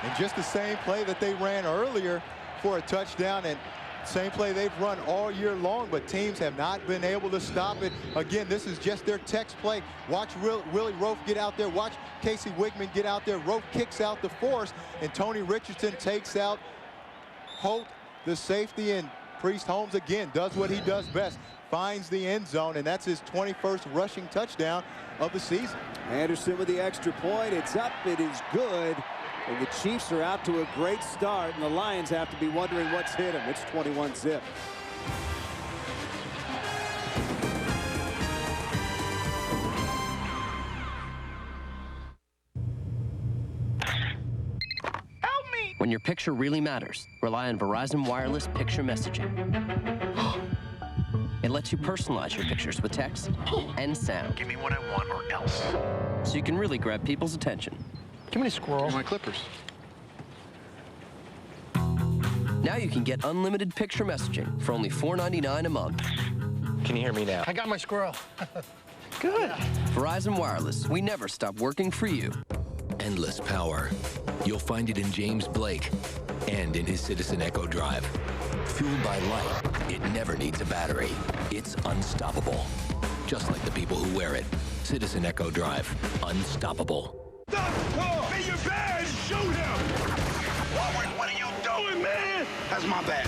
And just the same play that they ran earlier for a touchdown, and same play they've run all year long, but teams have not been able to stop it. Again, this is just their text play. Watch Willie Roaf get out there. Watch Casey Wigman get out there. Roaf kicks out the force, and Tony Richardson takes out Holt, the safety, and Priest Holmes again does what he does best. Finds the end zone, and that's his 21st rushing touchdown of the season. Anderson with the extra point. It's up. It is good. And the Chiefs are out to a great start, and the Lions have to be wondering what's hit them. It's 21-0. When your picture really matters, rely on Verizon Wireless Picture Messaging. It lets you personalize your pictures with text and sound. Give me what I want or else. So you can really grab people's attention. Give me squirrels. My clippers. Now you can get unlimited picture messaging for only $4.99 a month. Can you hear me now? I got my squirrel. Good. Verizon Wireless, we never stop working for you. Endless power. You'll find it in James Blake and in his Citizen Echo Drive. Fueled by light, it never needs a battery. It's unstoppable. Just like the people who wear it. Citizen Echo Drive. Unstoppable. Hey, your badge! Shoot him! What are you doing, man? That's my badge.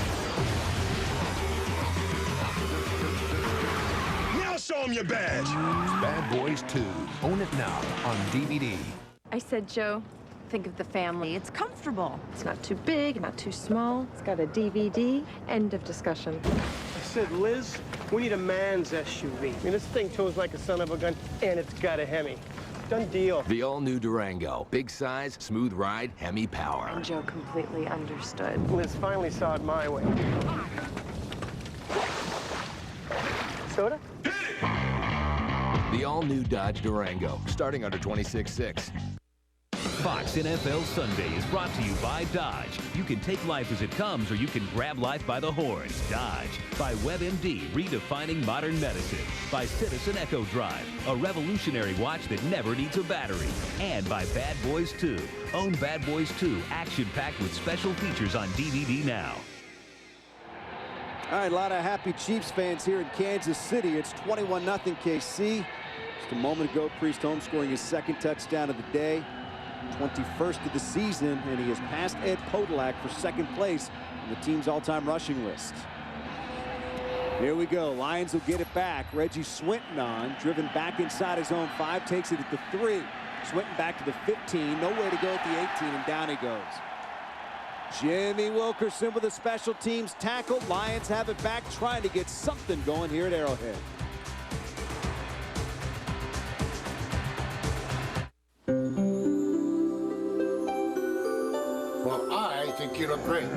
Now show him your badge. Bad Boys 2. Own it now on DVD. I said, Joe, think of the family. It's comfortable. It's not too big, not too small. It's got a DVD. End of discussion. I said, Liz, we need a man's SUV. I mean, this thing tows like a son of a gun, and it's got a Hemi. Done deal. The all-new Durango. Big size, smooth ride, Hemi power. And Joe completely understood. Liz finally saw it my way. Soda? The all-new Dodge Durango, starting under $26,600. Fox NFL Sunday is brought to you by Dodge. You can take life as it comes, or you can grab life by the horns. Dodge. By WebMD, redefining modern medicine. By Citizen Echo Drive, a revolutionary watch that never needs a battery. And by Bad Boys 2. Own Bad Boys 2, action-packed with special features on DVD now. All right, a lot of happy Chiefs fans here in Kansas City. It's 21-0 KC. Just a moment ago, Priest Holmes scoring his second touchdown of the day. 21st of the season, and he has passed Ed Podolak for second place on the team's all-time rushing list. Here we go. Lions will get it back. Reggie Swinton on, driven back inside his own 5, takes it at the 3. Swinton back to the 15, nowhere to go at the 18, and down he goes. Jimmy Wilkerson with a special teams tackle. Lions have it back, trying to get something going here at Arrowhead. Well, I think you look great.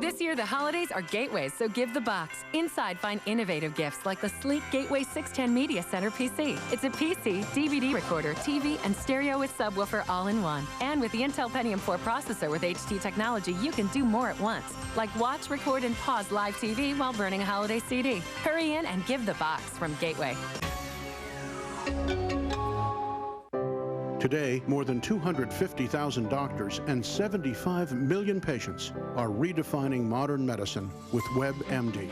This year, the holidays are Gateways, so give the box. Inside, find innovative gifts like the sleek Gateway 610 Media Center PC. It's a PC, DVD recorder, TV, and stereo with subwoofer all in one. And with the Intel Pentium 4 processor with HT technology, you can do more at once. Like watch, record, and pause live TV while burning a holiday CD. Hurry in and give the box from Gateway. Today, more than 250,000 doctors and 75 million patients are redefining modern medicine with WebMD.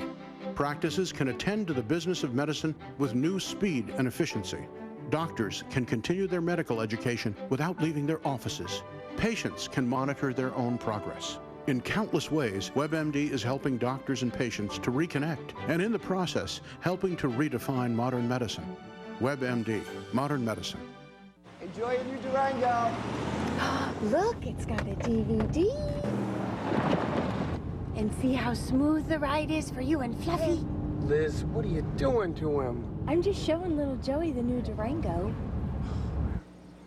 Practices can attend to the business of medicine with new speed and efficiency. Doctors can continue their medical education without leaving their offices. Patients can monitor their own progress. In countless ways, WebMD is helping doctors and patients to reconnect, and in the process, helping to redefine modern medicine. WebMD, modern medicine. Enjoy your new Durango. Look, it's got a DVD. And see how smooth the ride is for you and Fluffy? Liz, what are you doing to him? I'm just showing little Joey the new Durango.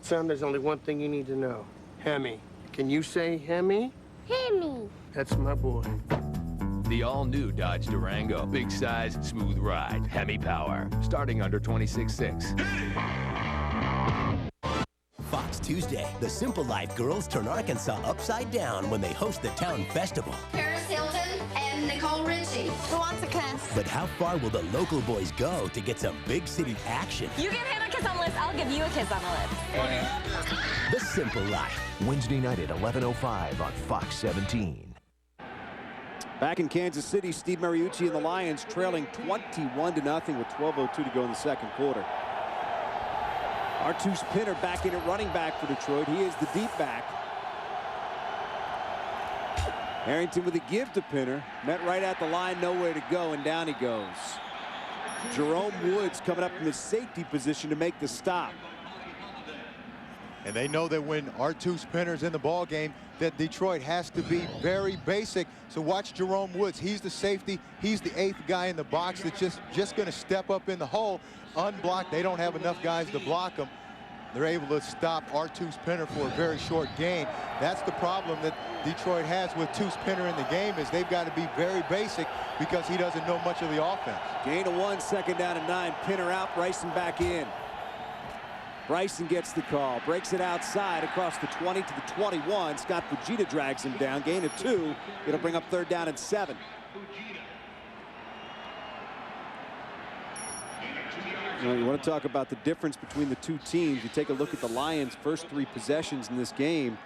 Son, there's only one thing you need to know. Hemi. Can you say Hemi? Hemi. That's my boy. The all-new Dodge Durango. Big size, smooth ride, Hemi power. Starting under $26,600. Fox Tuesday, the Simple Life girls turn Arkansas upside down when they host the town festival. Paris Hilton and Nicole Richie. Who wants a kiss? But how far will the local boys go to get some big city action? You give him a kiss on the lips, I'll give you a kiss on the lips. The Simple Life. Wednesday night at 11:05 on Fox 17. Back in Kansas City, Steve Mariucci and the Lions trailing 21-0 with 12:02 to go in the second quarter. Artus Pinner back in at running back for Detroit. He is the deep back. Harrington with a give to Pinner. Met right at the line, nowhere to go, and down he goes. Jerome Woods coming up from the safety position to make the stop. And they know that when Artus Pinner's in the ball game, that Detroit has to be very basic. So watch Jerome Woods. He's the safety. He's the 8th guy in the box that's just going to step up in the hole, unblocked. They don't have enough guys to block him. they're able to stop Artus Penner for a very short gain. That's the problem that Detroit has with Artus Penner in the game, is they've got to be very basic because he doesn't know much of the offense. Gain of 1, second down and 9. Penner out, Bryson back in. Bryson gets the call, breaks it outside across the 20 to the 21. Scott Fujita drags him down. Gain of 2. It'll bring up third down and 7. You want to talk about the difference between the two teams. You take a look at the Lions' first 3 possessions in this game.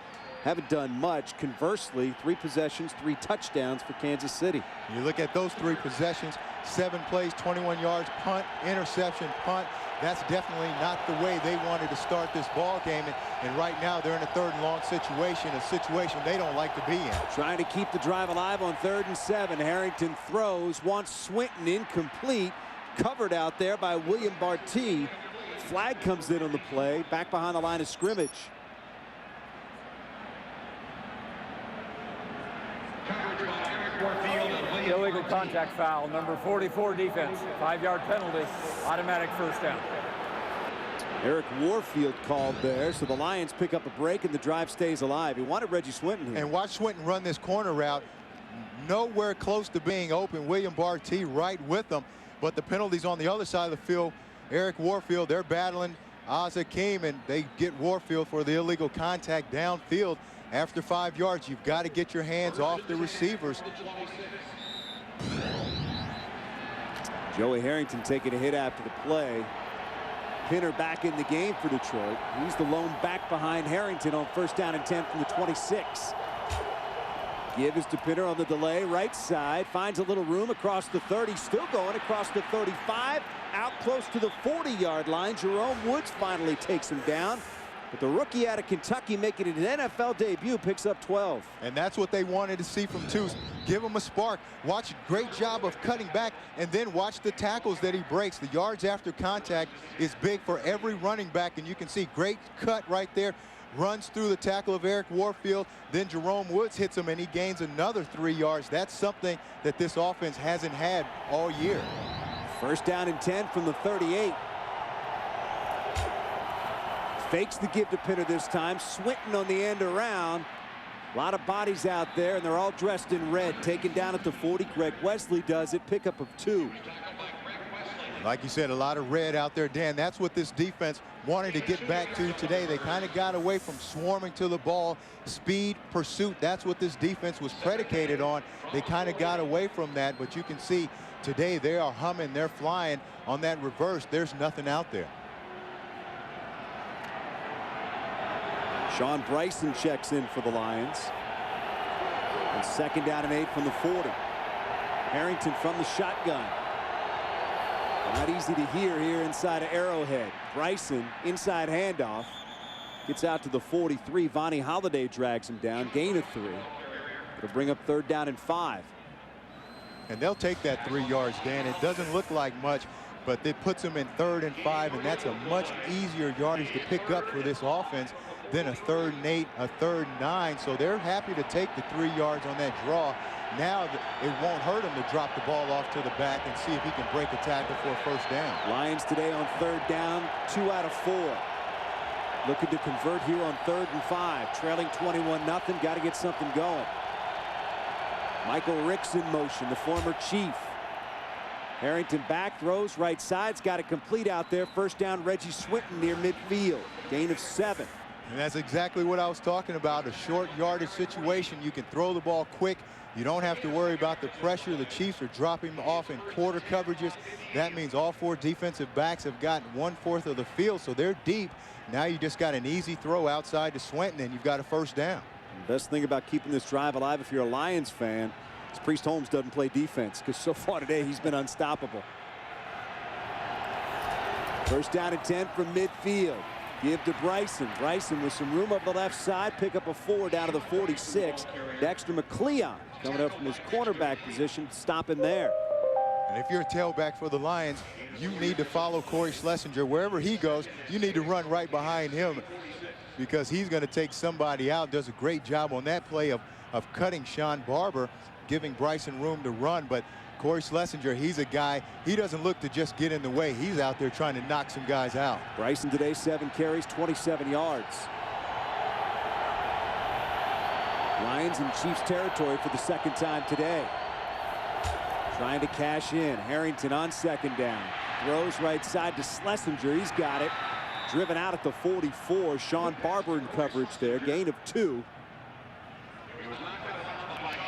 Haven't done much. Conversely, 3 possessions, 3 touchdowns for Kansas City. You look at those 3 possessions, 7 plays, 21 yards, punt, interception, punt. That's definitely not the way they wanted to start this ball game. And right now they're in a 3rd and long situation, a situation they don't like to be in. Trying to keep the drive alive on 3rd and 7. Harrington throws, wants Swinton, incomplete. Covered out there by William Barty. Flag comes in on the play, back behind the line of scrimmage. Illegal contact foul, number 44 defense. 5-yard penalty, automatic first down. Eric Warfield called there, so the Lions pick up a break and the drive stays alive. He wanted Reggie Swinton here. And watch Swinton run this corner route. Nowhere close to being open. William Barty right with them. But the penalties on the other side of the field, Eric Warfield, they're battling Azakim, and they get Warfield for the illegal contact downfield. After 5 yards, you've got to get your hands off the receivers. Joey Harrington taking a hit after the play. Penner back in the game for Detroit. He's the lone back behind Harrington on 1st down and 10 from the 26. Give is to Penner on the delay, right side, finds a little room across the 30, still going across the 35, out close to the 40-yard line. Jerome Woods finally takes him down. But the rookie out of Kentucky, making it an NFL debut, picks up 12. And that's what they wanted to see from Artus. Give him a spark. Watch, great job of cutting back, and then watch the tackles that he breaks. The yards after contact is big for every running back, and you can see great cut right there. Runs through the tackle of Eric Warfield. Then Jerome Woods hits him, and he gains another 3 yards. That's something that this offense hasn't had all year. 1st down and 10 from the 38. Fakes the give to Penner this time. Swinton on the end around. A lot of bodies out there, and they're all dressed in red. Taken down at the 40. Greg Wesley does it. Pickup of 2. Like you said, a lot of red out there, Dan. That's what this defense wanted to get back to today. They kind of got away from swarming to the ball. Speed, pursuit, that's what this defense was predicated on. They kind of got away from that, but you can see today they are humming, they're flying on that reverse. There's nothing out there. Sean Bryson checks in for the Lions. And 2nd down and 8 from the 40. Harrington from the shotgun. Not easy to hear here inside of Arrowhead. Bryson, inside handoff. Gets out to the 43. Vonnie Holliday drags him down. Gain of 3. It'll bring up 3rd down and 5. And they'll take that 3 yards, Dan. It doesn't look like much, but it puts them in 3rd and 5, and that's a much easier yardage to pick up for this offense than a 3rd and 8, a 3rd and 9. So they're happy to take the 3 yards on that draw. Now it won't hurt him to drop the ball off to the back and see if he can break a tackle for a 1st down. Lions today on 3rd down, 2 out of 4. Looking to convert here on 3rd and 5. Trailing 21-0. Got to get something going. Michael Ricks in motion, the former Chief. Harrington back, throws right side's got it complete out there. 1st down, Reggie Swinton near midfield. Gain of 7. And that's exactly what I was talking about, a short yardage situation. You can throw the ball quick. You don't have to worry about the pressure. The Chiefs are dropping off in quarter coverages. That means all 4 defensive backs have gotten 1/4 of the field, so they're deep. Now you just got an easy throw outside to Swinton, and you've got a 1st down. The best thing about keeping this drive alive, if you're a Lions fan, is Priest Holmes doesn't play defense, because so far today he's been unstoppable. 1st down and 10 from midfield. Give to Bryson. Bryson with some room up the left side. Pick up a 4 down to the 46. Dexter McCleon coming up from his cornerback position. Stop him there. And if you're a tailback for the Lions, you need to follow Corey Schlesinger. Wherever he goes, you need to run right behind him because he's going to take somebody out. Does a great job on that play of cutting Sean Barber, giving Bryson room to run. But Corey Schlesinger, he's a guy, he doesn't look to just get in the way. He's out there trying to knock some guys out. Bryson today, 7 carries, 27 yards. Lions in Chiefs territory for the second time today. Trying to cash in. Harrington on second down. Throws right side to Schlesinger. He's got it. Driven out at the 44. Sean Barber in coverage there. Gain of 2.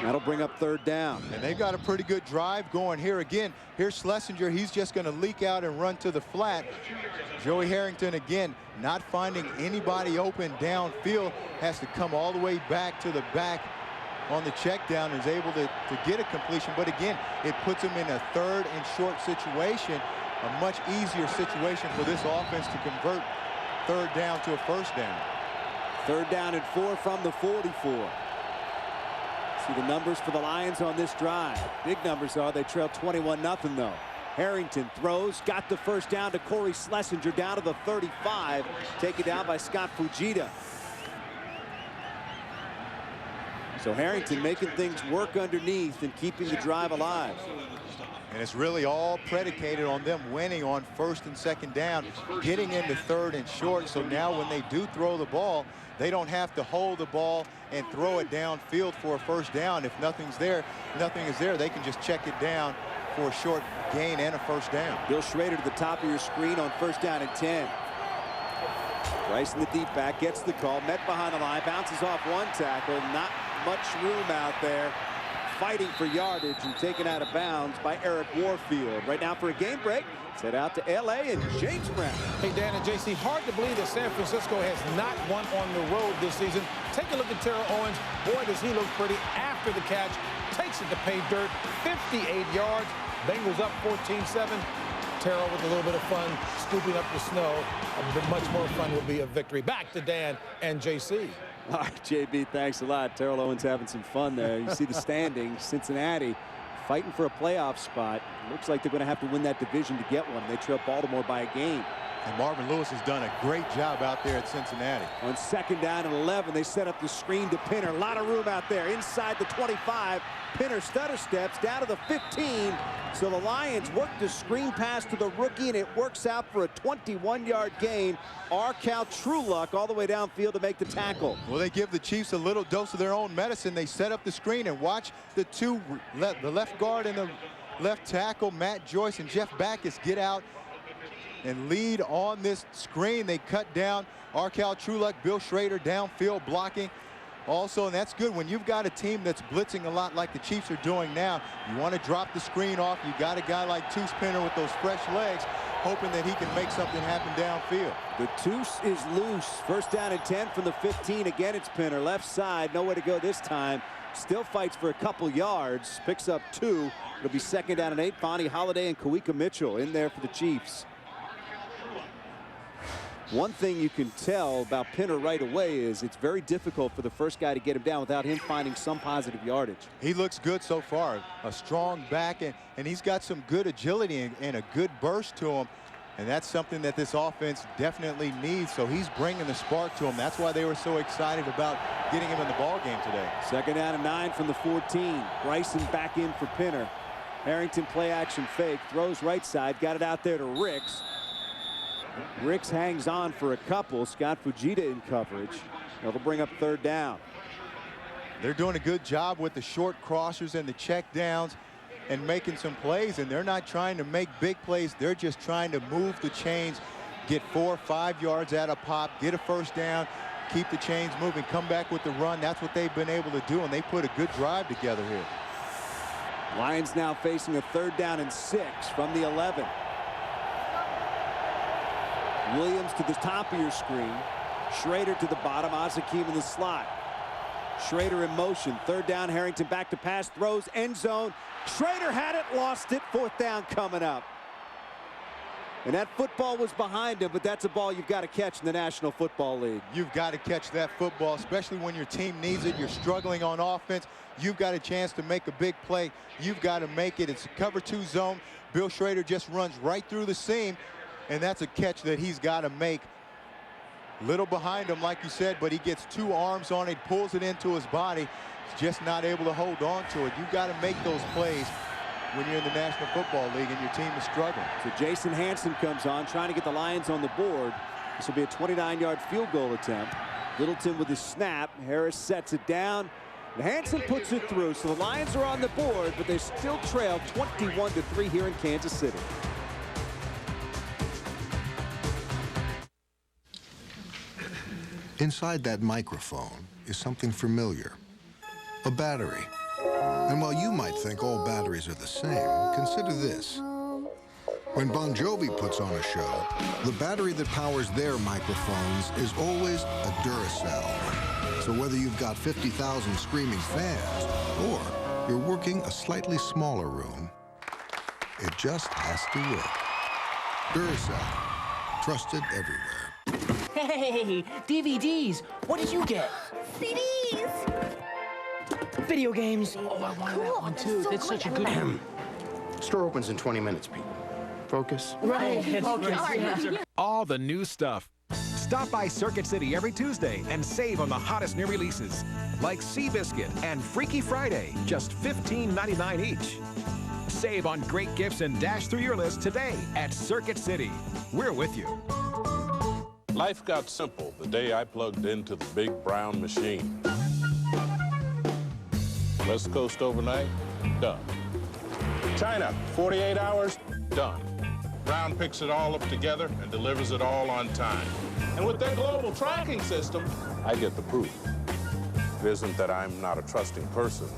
That'll bring up third down. And they've got a pretty good drive going here. Again, here's Schlesinger. He's just going to leak out and run to the flat. Joey Harrington, again, not finding anybody open downfield. Has to come all the way back to the back on the check down and is able to get a completion. But again, it puts him in a 3rd and short situation. A much easier situation for this offense to convert 3rd down to a 1st down. 3rd down and 4 from the 44. See the numbers for the Lions on this drive. Big numbers are they trail 21-0 though. Harrington throws, got the first down to Corey Schlesinger down to the 35. Taken down by Scott Fujita. So Harrington making things work underneath and keeping the drive alive. And it's really all predicated on them winning on 1st and 2nd down, getting into 3rd and short. So now when they do throw the ball, they don't have to hold the ball and throw it downfield for a 1st down. If nothing is there, they can just check it down for a short gain and a 1st down. Bill Schrader to the top of your screen on 1st down and 10. Rice in the deep back, gets the call, met behind the line, bounces off one tackle. Not much room out there. Fighting for yardage and taken out of bounds by Eric Warfield. Right now for a game break, let's head out to L.A. and James Brown. Hey, Dan and JC, hard to believe that San Francisco has not won on the road this season. Take a look at Terrell Owens. Boy, does he look pretty after the catch. Takes it to pay dirt, 58 yards. Bengals up 14-7. Terrell with a little bit of fun, scooping up the snow. But much more fun will be a victory. Back to Dan and JC. All right, JB, thanks a lot. Terrell Owens having some fun there. You see the standings. Cincinnati fighting for a playoff spot. Looks like they're going to have to win that division to get one. They trail Baltimore by a game. And Marvin Lewis has done a great job out there at Cincinnati. On 2nd down and 11, they set up the screen to Pinner. A lot of room out there inside the 25. Pinner stutter steps down to the 15. So the Lions work the screen pass to the rookie, and it works out for a 21-yard gain. Arcal Trueluck all the way downfield to make the tackle. Well, they give the Chiefs a little dose of their own medicine. They set up the screen and watch the the left guard and the left tackle, Matt Joyce and Jeff Backus, get out and lead on this screen. They cut down Arcal Trueluck, Bill Schrader downfield blocking. Also, and that's good when you've got a team that's blitzing a lot like the Chiefs are doing now. You want to drop the screen off. You got a guy like Toos Pinner with those fresh legs, hoping that he can make something happen downfield. The Toos is loose. 1st down and 10 from the 15. Again, it's Pinner. Left side, nowhere to go this time. Still fights for a couple yards. Picks up 2. It'll be 2nd down and 8. Fonnie Holiday and Kawika Mitchell in there for the Chiefs. One thing you can tell about Pinner right away is it's very difficult for the first guy to get him down without him finding some positive yardage. He looks good so far. A strong back, and he's got some good agility and a good burst to him. And that's something that this offense definitely needs. So he's bringing the spark to him. That's why they were so excited about getting him in the ball game today. 2nd down and 9 from the 14. Bryson back in for Pinner. Harrington play action fake. Throws right side. Got it out there to Ricks. Ricks hangs on for a couple. Scott Fujita in coverage. That'll bring up 3rd down. They're doing a good job with the short crossers and the check downs and making some plays, and they're not trying to make big plays. They're just trying to move the chains, get 4 or 5 yards at a pop, get a 1st down, keep the chains moving, come back with the run. That's what they've been able to do, and they put a good drive together here. Lions now facing a 3rd down and 6 from the 11. Williams to the top of your screen. Schrader to the bottom. Azakim in the slot. Schrader in motion. 3rd down. Harrington back to pass. Throws end zone. Schrader had it. Lost it. 4th down coming up. And that football was behind him, but that's a ball you've got to catch in the National Football League. You've got to catch that football, especially when your team needs it. You're struggling on offense. You've got a chance to make a big play. You've got to make it. It's a cover 2 zone. Bill Schrader just runs right through the seam. And that's a catch that he's got to make. Little behind him, like you said, but he gets 2 arms on it, pulls it into his body. He's just not able to hold on to it. You've got to make those plays when you're in the National Football League and your team is struggling. So Jason Hanson comes on, trying to get the Lions on the board. This will be a 29-yard field goal attempt. Littleton with the snap. Harris sets it down. And Hanson puts it through. So the Lions are on the board, but they still trail 21-3 here in Kansas City. Inside that microphone is something familiar, a battery. And while you might think all batteries are the same, consider this. When Bon Jovi puts on a show, the battery that powers their microphones is always a Duracell. So whether you've got 50,000 screaming fans or you're working a slightly smaller room, it just has to work. Duracell, trusted everywhere. Hey, DVDs. What did you get? CDs. Video games. Oh, I wanted that one too. That's such a good one. Store opens in 20 minutes, Pete. Focus. Right. Focus. All the new stuff. Stop by Circuit City every Tuesday and save on the hottest new releases, like Seabiscuit and Freaky Friday, just $15.99 each. Save on great gifts and dash through your list today at Circuit City. We're with you. Life got simple the day I plugged into the big brown machine. West Coast overnight, done. China, 48 hours, done. Brown picks it all up together and delivers it all on time. And with their global tracking system, I get the proof. It isn't that I'm not a trusting person.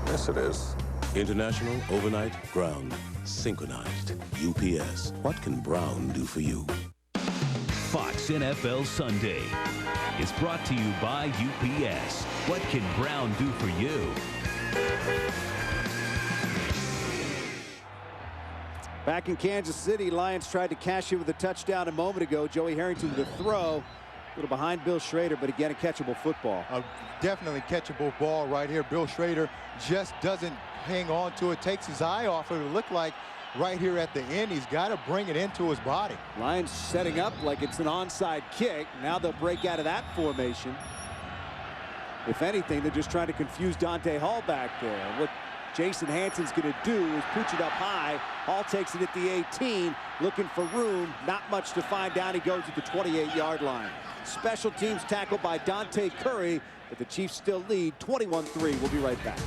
Yes, it is. International Overnight Ground. Synchronized. UPS. What can Brown do for you? Fox NFL Sunday is brought to you by UPS. What can Brown do for you? Back in Kansas City, Lions tried to cash in with a touchdown a moment ago. Joey Harrington with a throw. A little behind Bill Schrader, but again, a catchable football. A definitely catchable ball right here. Bill Schrader just doesn't hang on to it, takes his eye off it. It looked like right here at the end, he's got to bring it into his body. Lions setting up like it's an onside kick. Now they'll break out of that formation. If anything, they're just trying to confuse Dante Hall back there. What Jason Hanson's going to do is pooch it up high. Hall takes it at the 18, looking for room. Not much to find. Down he goes at the 28-yard line. Special teams tackle by Dante Curry, but the Chiefs still lead 21-3. We'll be right back.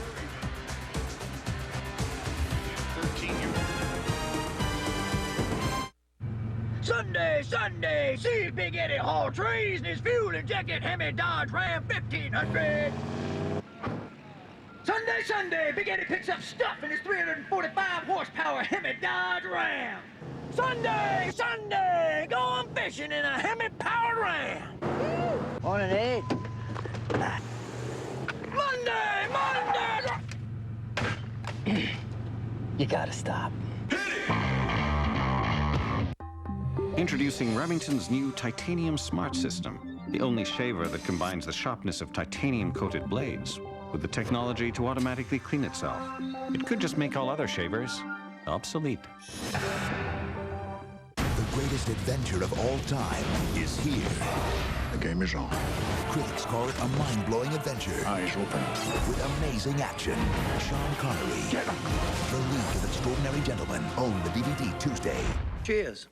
Sunday, Sunday, see Big Eddie haul trees in his fuel-injected Hemi Dodge Ram 1500. Sunday, Sunday, Big Eddie picks up stuff in his 345-horsepower Hemi Dodge Ram. Sunday, Sunday, going fishing in a Hemi-powered Ram. Morning, Ed. Monday, Monday. You gotta stop. Introducing Remington's new Titanium Smart System, the only shaver that combines the sharpness of titanium-coated blades with the technology to automatically clean itself. It could just make all other shavers obsolete. The greatest adventure of all time is here. The game is on. Critics call it a mind-blowing adventure. Eyes open. With amazing action. Sean Connery. Get him. The League of Extraordinary Gentlemen. Own the DVD Tuesday. Cheers.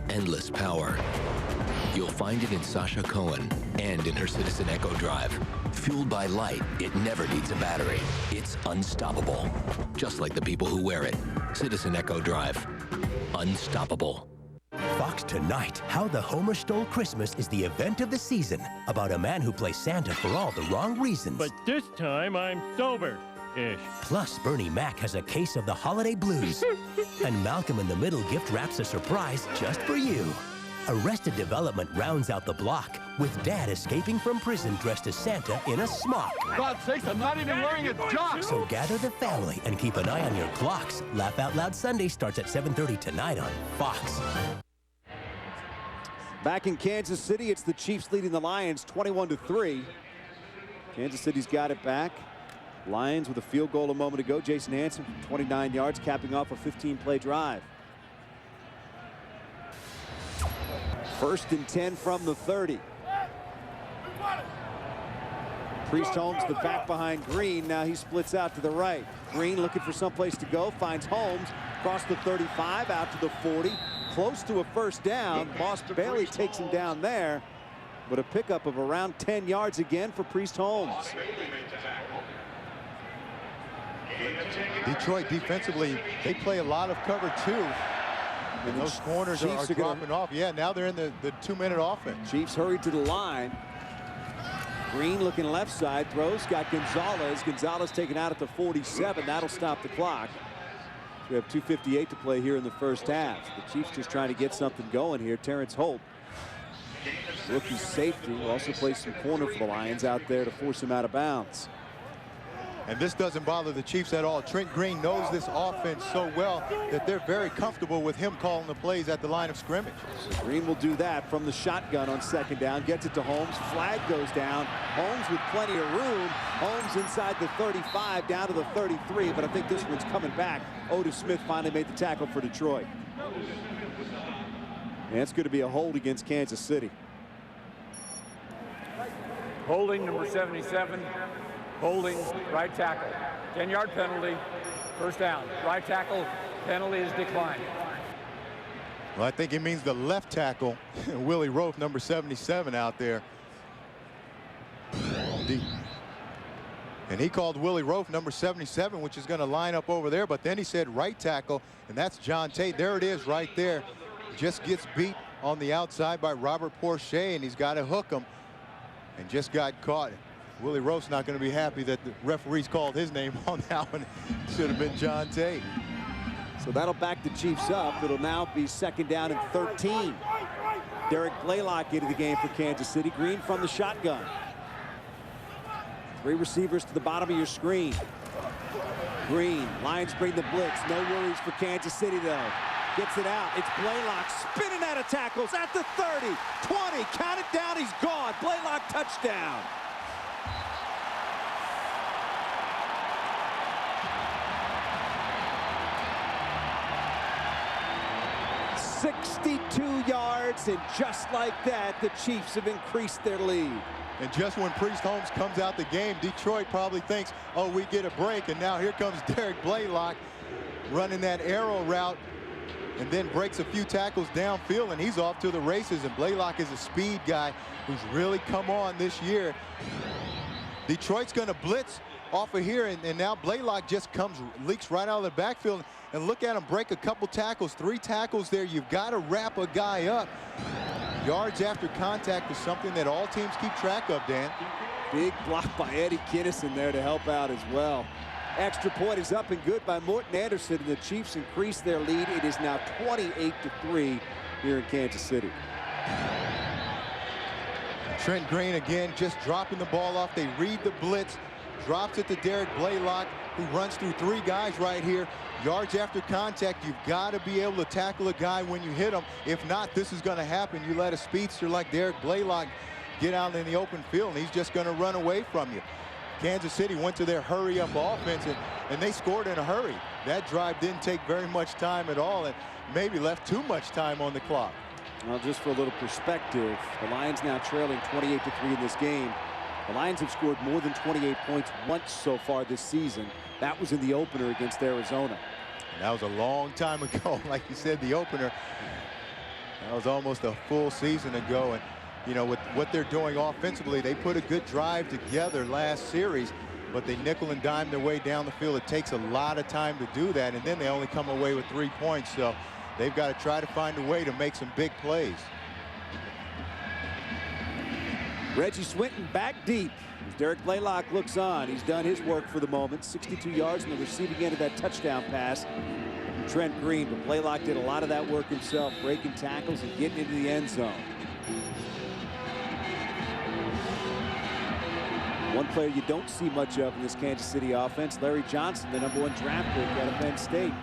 Endless power. You'll find it in Sasha Cohen and in her Citizen Echo Drive. Fueled by light, it never needs a battery. It's unstoppable. Just like the people who wear it. Citizen Echo Drive. Unstoppable. Fox tonight, How the Homer Stole Christmas is the event of the season about a man who plays Santa for all the wrong reasons. But this time I'm sober-ish. Plus, Bernie Mac has a case of the holiday blues. And Malcolm in the Middle gift wraps a surprise just for you. Arrested Development rounds out the block with Dad escaping from prison dressed as Santa in a smock. God's sakes, I'm not even wearing a jock! So gather the family and keep an eye on your clocks. Laugh Out Loud Sunday starts at 7:30 tonight on Fox. Back in Kansas City, it's the Chiefs leading the Lions 21-3. Kansas City's got it back. Lions with a field goal a moment ago. Jason Hanson from 29 yards, capping off a 15-play drive. 1st and 10 from the 30. Priest Holmes, the back behind Green. Now he splits out to the right. Green looking for someplace to go, finds Holmes, across the 35, out to the 40, close to a first down. Moss Bailey takes him down there, but a pickup of around 10 yards again for Priest Holmes. Detroit defensively, they play a lot of cover two. And those corners are dropping off. Yeah, now they're in the 2-minute offense. Chiefs hurried to the line. Green looking left side, throws, got Gonzalez. Gonzalez taken out at the 47. That'll stop the clock. We have 2:58 to play here in the first half. The Chiefs just trying to get something going here. Terrence Holt, rookie safety, will also play some corner for the Lions out there to force him out of bounds. And this doesn't bother the Chiefs at all. Trent Green knows this offense so well that they're very comfortable with him calling the plays at the line of scrimmage. So Green will do that from the shotgun on second down. Gets it to Holmes. Flag goes down. Holmes with plenty of room. Holmes inside the 35, down to the 33. But I think this one's coming back. Otis Smith finally made the tackle for Detroit. And it's going to be a hold against Kansas City. Holding number 77. Holding, right tackle. 10-yard penalty, first down. Right tackle, penalty is declined. Well, I think it means the left tackle, Willie Roaf, number 77 out there. And he called Willie Roaf number 77, which is going to line up over there. But then he said right tackle, and that's John Tate. There it is right there. Just gets beat on the outside by Robert Porcher, and he's got to hook him and just got caught. Willie Roaf's not going to be happy that the referees called his name on that one. Should have been John Tate. So that'll back the Chiefs up. It'll now be second down and 13. Derek Blaylock into the game for Kansas City. Green from the shotgun. 3 receivers to the bottom of your screen. Green, Lions bring the blitz. No worries for Kansas City though. Gets it out. It's Blaylock spinning out of tackles at the 30, 20. Count it down. He's gone. Blaylock touchdown. .62 yards, and just like that, the Chiefs have increased their lead. And just when Priest Holmes comes out the game, Detroit probably thinks, oh, we get a break. And now here comes Derek Blaylock running that arrow route and then breaks a few tackles downfield, and he's off to the races. And Blaylock is a speed guy who's really come on this year. Detroit's going to blitz off of here, and now Blaylock just leaks right out of the backfield. And look at him break a couple tackles, 3 tackles there. You've got to wrap a guy up. Yards after contact is something that all teams keep track of, Dan. Big block by Eddie Kinnison there to help out as well. Extra point is up and good by Morton Anderson, and the Chiefs increase their lead. It is now 28-3 here in Kansas City. Trent Green again just dropping the ball off. They read the blitz, drops it to Derek Blaylock, who runs through 3 guys right here. Yards after contact, you've got to be able to tackle a guy when you hit him. If not, this is going to happen. You let a speedster like Derek Blaylock get out in the open field, and he's just going to run away from you. Kansas City went to their hurry-up offense, and they scored in a hurry. That drive didn't take very much time at all, and maybe left too much time on the clock. Well, just for a little perspective, the Lions now trailing 28-3 in this game. The Lions have scored more than 28 points once so far this season. That was in the opener against Arizona. And that was a long time ago. Like you said, the opener, that was almost a full season ago. And, you know, with what they're doing offensively, they put a good drive together last series, but they nickel and dime their way down the field. It takes a lot of time to do that, and then they only come away with 3 points. So they've got to try to find a way to make some big plays. Reggie Swinton back deep. As Derek Blaylock looks on, he's done his work for the moment. 62 yards on the receiving end of that touchdown pass. Trent Green, but Blaylock did a lot of that work himself, breaking tackles and getting into the end zone. One player you don't see much of in this Kansas City offense, Larry Johnson, the #1 draft pick out of Penn State.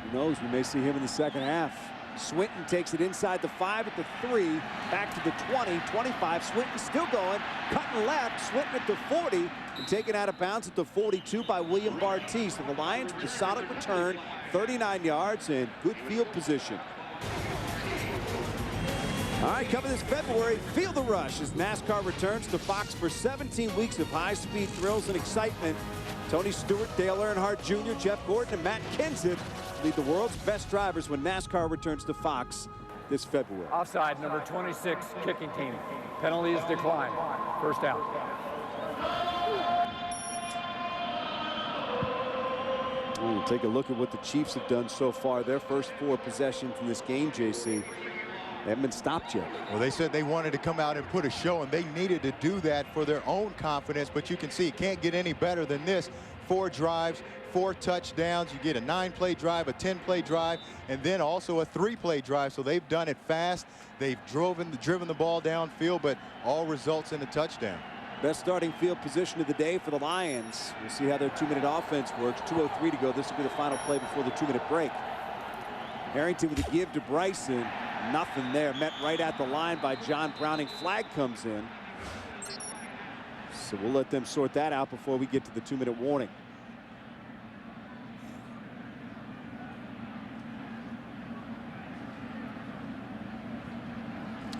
Who knows, we may see him in the second half. Swinton takes it inside the 5 at the 3, back to the 20, 25. Swinton still going, cutting left. Swinton at the 40, and taken out of bounds at the 42 by William Bartee. So the Lions with a solid return, 39 yards and good field position. All right, coming this February, feel the rush as NASCAR returns to Fox for 17 weeks of high-speed thrills and excitement. Tony Stewart, Dale Earnhardt Jr., Jeff Gordon, and Matt Kenseth lead the world's best drivers when NASCAR returns to Fox this February. Offside, number 26, kicking team. Penalty is declined. First down. We'll take a look at what the Chiefs have done so far. Their first 4 possessions in this game, JC. They haven't been stopped yet. Well, they said they wanted to come out and put a show, and they needed to do that for their own confidence. But you can see it can't get any better than this. 4 drives, 4 touchdowns. You get a 9-play drive, a 10-play drive, and then also a 3-play drive. So they've done it fast. They've driven the ball downfield, but all results in a touchdown. Best starting field position of the day for the Lions. We'll see how their 2-minute offense works. 2:03 to go. This will be the final play before the 2-minute break. Harrington with a give to Bryson. Nothing there. Met right at the line by John Browning. Flag comes in. So we'll let them sort that out before we get to the 2-minute warning.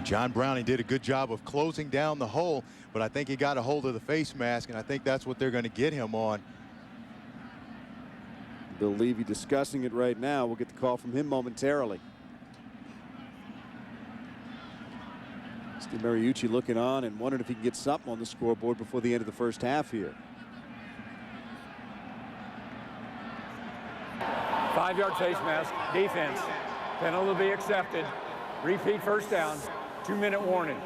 John Browning did a good job of closing down the hole, but I think he got a hold of the face mask, and I think that's what they're going to get him on. Bill Levy discussing it right now. We'll get the call from him momentarily. Steve Mariucci looking on and wondering if he can get something on the scoreboard before the end of the first half here. 5-yard face mask, defense. Penalty will be accepted. Repeat first down. 2-minute warning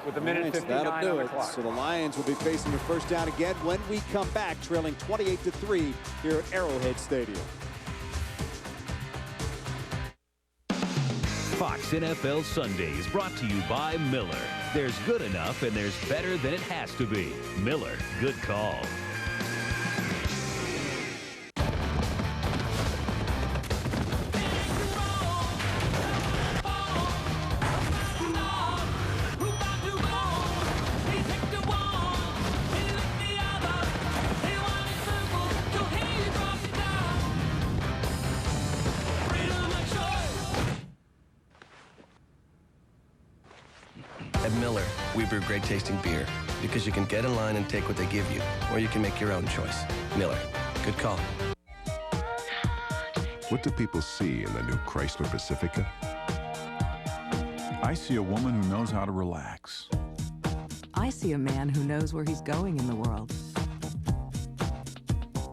with a minute 59 that'll do on the it. clock. So the Lions will be facing a first down again when we come back, trailing 28-3 here at Arrowhead Stadium. Fox NFL Sunday is brought to you by Miller. There's good enough and there's better than it has to be. Miller, good call. At Miller, we brew great tasting beer because you can get in line and take what they give you, or you can make your own choice. Miller, good call. What do people see in the new Chrysler Pacifica? I see a woman who knows how to relax. I see a man who knows where he's going in the world.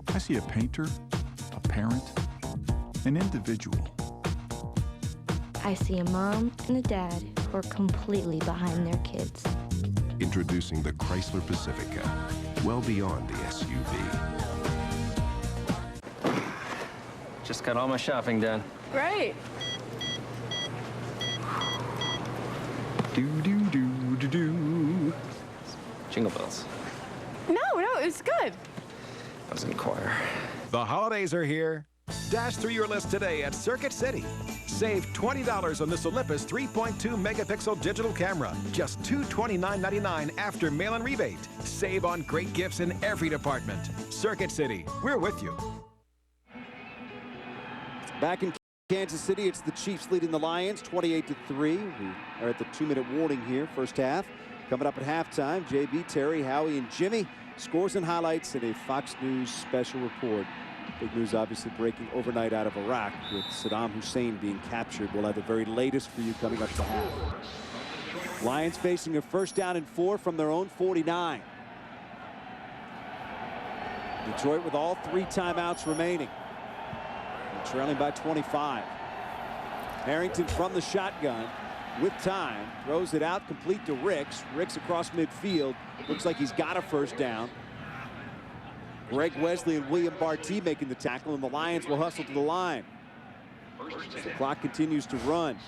I see a painter, a parent, an individual. I see a mom and a dad who are completely behind their kids. Introducing the Chrysler Pacifica, well beyond the SUV. Just got all my shopping done. Great. Do. Jingle bells. No, it was good. I was in choir. The holidays are here. Dash through your list today at Circuit City. Save $20 on this Olympus 3.2 megapixel digital camera. Just $229.99 after mail-in rebate. Save on great gifts in every department. Circuit City, we're with you. Back in Kansas City, it's the Chiefs leading the Lions 28-3. We are at the 2-minute warning here, first half. Coming up at halftime, JB, Terry, Howie, and Jimmy. Scores and highlights in a Fox News special report. Big news obviously breaking overnight out of Iraq with Saddam Hussein being captured. We'll have the very latest for you coming up to half. Lions facing a first down and 4 from their own 49. Detroit with all 3 timeouts remaining. And trailing by 25. Harrington from the shotgun with time. Throws it out complete to Ricks. Ricks across midfield. Looks like he's got a first down. Greg Wesley and William Barty making the tackle, and the Lions will hustle to the line. The clock continues to run.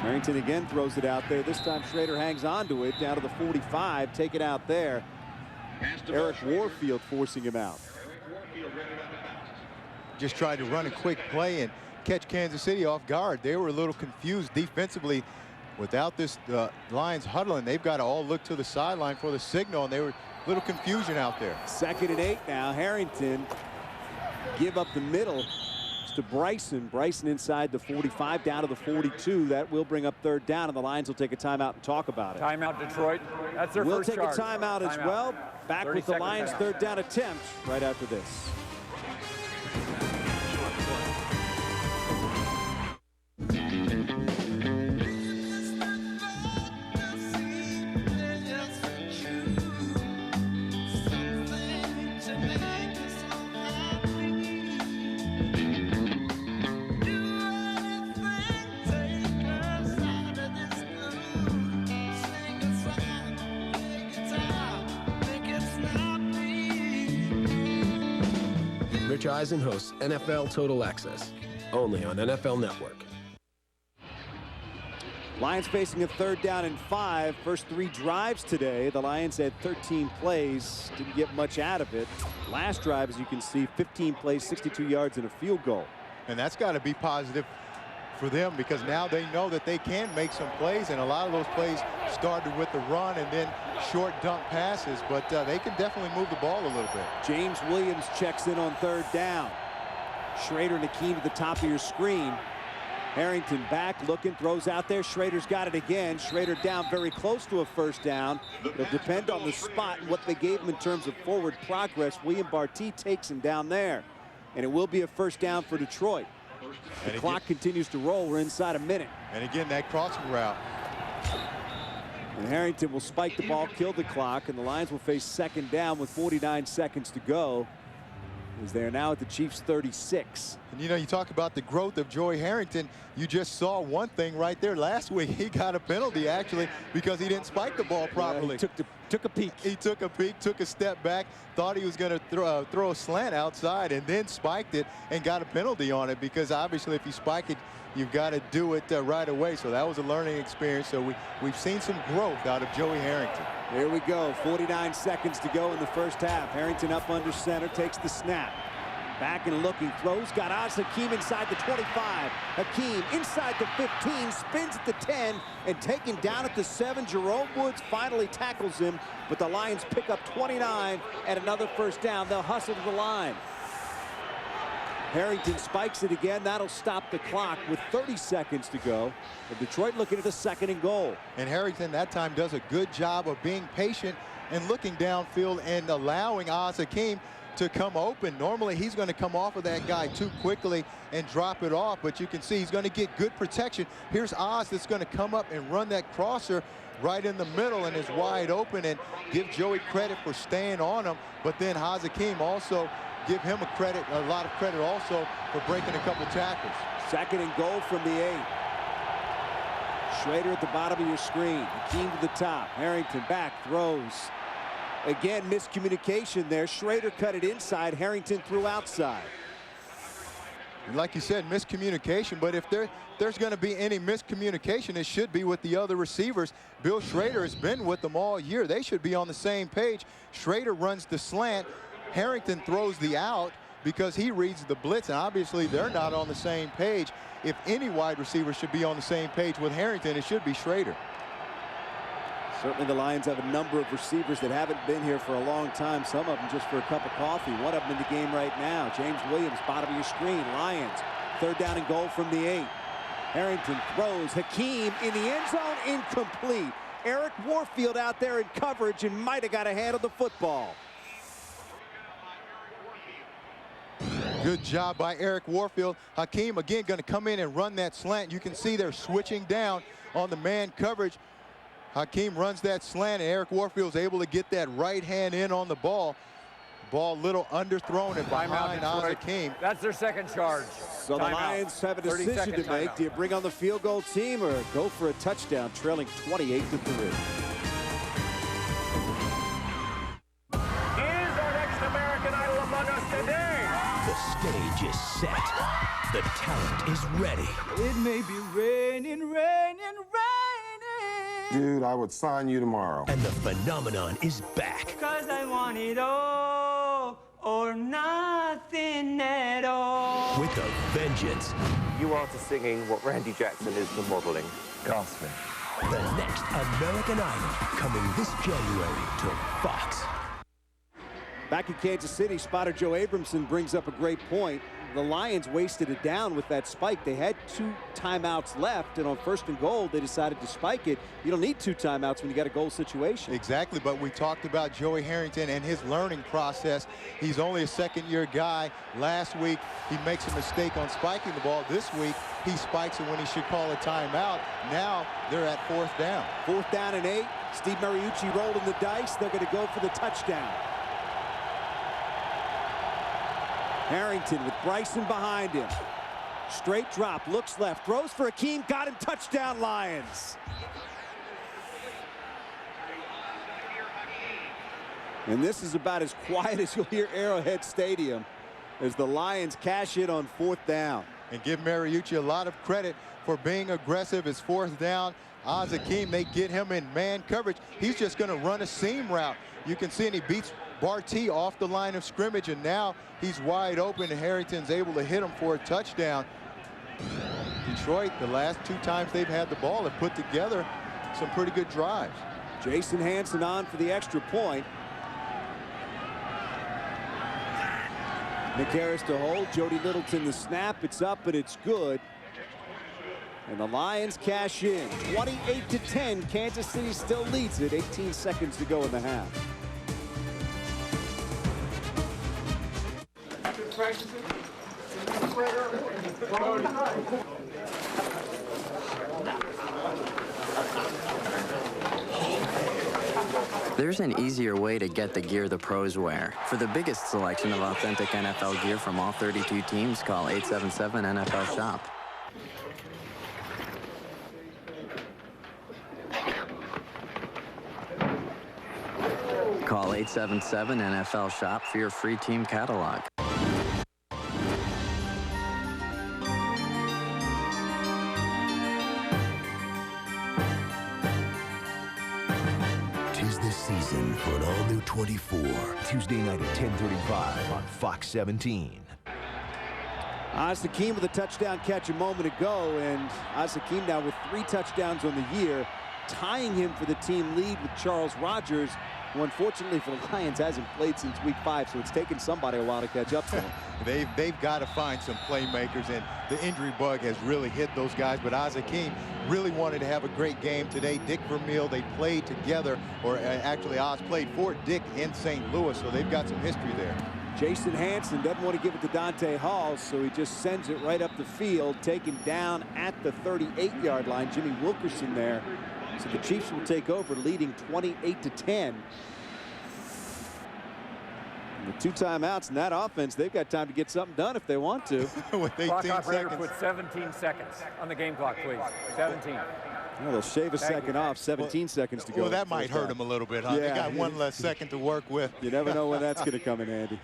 Harrington again throws it out there. This time Schrader hangs on to it down to the 45. Take it out there. Eric Warfield forcing him out. Just tried to run a quick play and catch Kansas City off guard. They were a little confused defensively. Without this Lions huddling, they've got to all look to the sideline for the signal, and they were a little confusion out there. 2nd and 8 now. Harrington give up the middle. It's to Bryson. Bryson inside the 45, down to the 42. That will bring up third down, and the Lions will take a timeout and talk about it. Timeout, Detroit. That's their first charge. We'll take a timeout as well. Back with the Lions' third down attempt right after this. Rich Eisen hosts NFL Total Access, only on NFL Network. Lions facing a third down and 5. First 3 drives today. The Lions had 13 plays. Didn't get much out of it. Last drive, as you can see, 15 plays, 62 yards, and a field goal. And that's got to be positive for them, because now they know that they can make some plays, and a lot of those plays started with the run and then short dump passes, but they can definitely move the ball a little bit. James Williams checks in on third down. Schrader and Hakeem to the top of your screen. Harrington back, looking, throws out there. Schrader's got it again. Schrader down very close to a first down. It'll depend on the spot and what they gave him in terms of forward progress. William Barty takes him down there, and it will be a first down for Detroit. The clock continues to roll. We're inside a minute. And again, that crossing route. And Harrington will spike the ball, kill the clock, and the Lions will face second down with 49 seconds to go, as they are now at the Chiefs' 36. And you know, you talk about the growth of Joey Harrington. You just saw one thing right there. Last week, he got a penalty, actually, because he didn't spike the ball properly. He took a peek. He took a peek, took a step back, thought he was going to throw a slant outside, and then spiked it and got a penalty on it, because obviously if you spike it, you've got to do it right away. So that was a learning experience. So we've seen some growth out of Joey Harrington. Here we go. 49 seconds to go in the first half. Harrington up under center, takes the snap. Back and looking, throws, got Oz Hakeem inside the 25. Hakeem inside the 15, spins at the 10, and taken down at the 7. Jerome Woods finally tackles him, but the Lions pick up 29 and another first down. They'll hustle to the line. Harrington spikes it again. That'll stop the clock with 30 seconds to go. And Detroit looking at a 2nd and goal. And Harrington that time does a good job of being patient and looking downfield and allowing Oz Hakeem to come open. Normally he's going to come off of that guy too quickly and drop it off, but you can see he's going to get good protection. Here's Oz that's going to come up and run that crosser right in the middle and is wide open, and give Joey credit for staying on him, but then Oz Hakeem also give him a lot of credit also for breaking a couple tackles. 2nd and goal from the 8. Schrader at the bottom of your screen. Hakeem to the top. Harrington back, throws. Again, miscommunication there. Schrader cut it inside. Harrington threw outside. And like you said, miscommunication, but if there's going to be any miscommunication, it should be with the other receivers. Bill Schrader has been with them all year. They should be on the same page. Schrader runs the slant. Harrington throws the out because he reads the blitz, and obviously they're not on the same page. If any wide receiver should be on the same page with Harrington, it should be Schrader. Certainly the Lions have a number of receivers that haven't been here for a long time, some of them just for a cup of coffee. One of them in the game right now. James Williams, bottom of your screen. Lions, 3rd down and goal from the 8. Harrington throws. Hakeem in the end zone, incomplete. Eric Warfield out there in coverage and might have got a hand on the football. Good job by Eric Warfield. Hakeem again going to come in and run that slant. You can see they're switching down on the man coverage. Hakeem runs that slant, and Eric Warfield's able to get that right hand in on the ball. Ball a little underthrown and behind Oz Hakeem. That's their 2nd charge. So the Lions have a decision to make. Do you bring on the field goal team or go for a touchdown, trailing 28-3? Here's our next American Idol among us today. The stage is set. The talent is ready. It may be raining, raining, raining. Dude, I would sign you tomorrow. And the phenomenon is back. 'Cause I want it all or nothing at all. With a vengeance. You are to singing what Randy Jackson is to modeling. Gasping. The next American Idol coming this January to Fox. Back in Kansas City, spotter Joe Abramson brings up a great point. The Lions wasted it down with that spike. They had 2 timeouts left, and on 1st and goal, they decided to spike it. You don't need 2 timeouts when you got a goal situation. Exactly, but we talked about Joey Harrington and his learning process. He's only a second-year guy. Last week, he makes a mistake on spiking the ball. This week, he spikes it when he should call a timeout. Now, they're at 4th down. 4th down and 8. Steve Mariucci rolling the dice. They're going to go for the touchdown. Harrington with Bryson behind him. Straight drop, looks left, throws for Akeem, got him, touchdown Lions. And this is about as quiet as you'll hear Arrowhead Stadium as the Lions cash in on 4th down. And give Mariucci a lot of credit for being aggressive. It's 4th down. Oz Akeem, they get him in man coverage. He's just going to run a seam route. You can see, and he beats Barty off the line of scrimmage, and now he's wide open, and Harrington's able to hit him for a touchdown. Detroit, the last 2 times they've had the ball, have put together some pretty good drives. Jason Hanson on for the extra point. McHarris to hold, Jody Littleton the snap. It's up, but it's good. And the Lions cash in. 28-10. Kansas City still leads it. 18 seconds to go in the half. There's an easier way to get the gear the pros wear. For the biggest selection of authentic NFL gear from all 32 teams, call 877-NFL-SHOP. Call 877-NFL-SHOP for your free team catalog. Tis the season for an all-new 24. Tuesday night at 10:35 on Fox 17. Oz Hakeem with a touchdown catch a moment ago, and Oz Hakeem now with 3 touchdowns on the year, tying him for the team lead with Charles Rogers, who unfortunately for the Lions hasn't played since week 5, so it's taken somebody a while to catch up to him. They've got to find some playmakers, and the injury bug has really hit those guys. But Oz Hakeem really wanted to have a great game today. Dick Vermeil, they played together, or actually Oz played for Dick in St. Louis, so they've got some history there. Jason Hanson doesn't want to give it to Dante Hall, so he just sends it right up the field, taken down at the 38-yard line. Jimmy Wilkerson there. So the Chiefs will take over, leading 28-10. And the 2 timeouts in that offense, they've got time to get something done if they want to. With 18 clock operator, put 17 seconds on the game clock, please. 17. Well, they'll shave a second off, 17 seconds to go. Well, that might hurt them a little bit, huh? Yeah, they got one less second to work with. You never know when that's going to come in handy.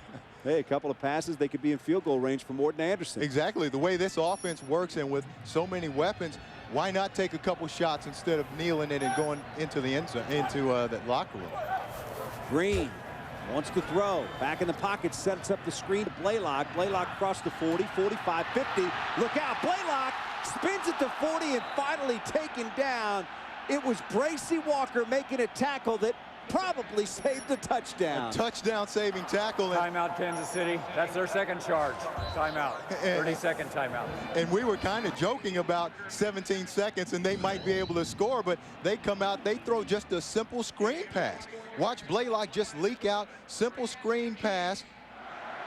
Hey, a couple of passes, they could be in field goal range for Morton Anderson. Exactly. The way this offense works, and with so many weapons, why not take a couple shots instead of kneeling it and going into the end zone, into the locker room? Green wants to throw. Back in the pocket, sets up the screen to Blaylock. Blaylock across the 40, 45, 50. Look out, Blaylock spins it to 40 and finally taken down. It was Bracy Walker making a tackle that probably saved the touchdown. A touchdown-saving tackle. Timeout, Kansas City. That's their second charge. Timeout. 30-second timeout. And we were kind of joking about 17 seconds and they might be able to score, but they come out, they throw just a simple screen pass. Watch Blaylock just leak out, simple screen pass.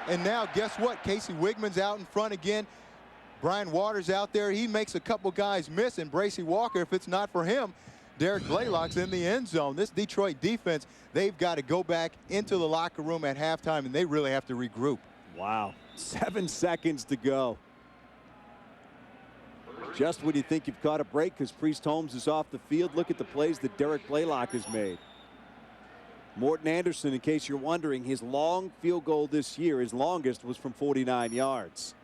And now guess what? Casey Wigman's out in front again. Brian Waters out there. He makes a couple guys miss, and Bracy Walker, if it's not for him, Derek Blaylock's in the end zone. This Detroit defense, they've got to go back into the locker room at halftime, and they really have to regroup. Wow. 7 seconds to go. Just when you think you've caught a break because Priest Holmes is off the field, look at the plays that Derek Blaylock has made. Morton Anderson, in case you're wondering, his long field goal this year, his longest, was from 49 yards.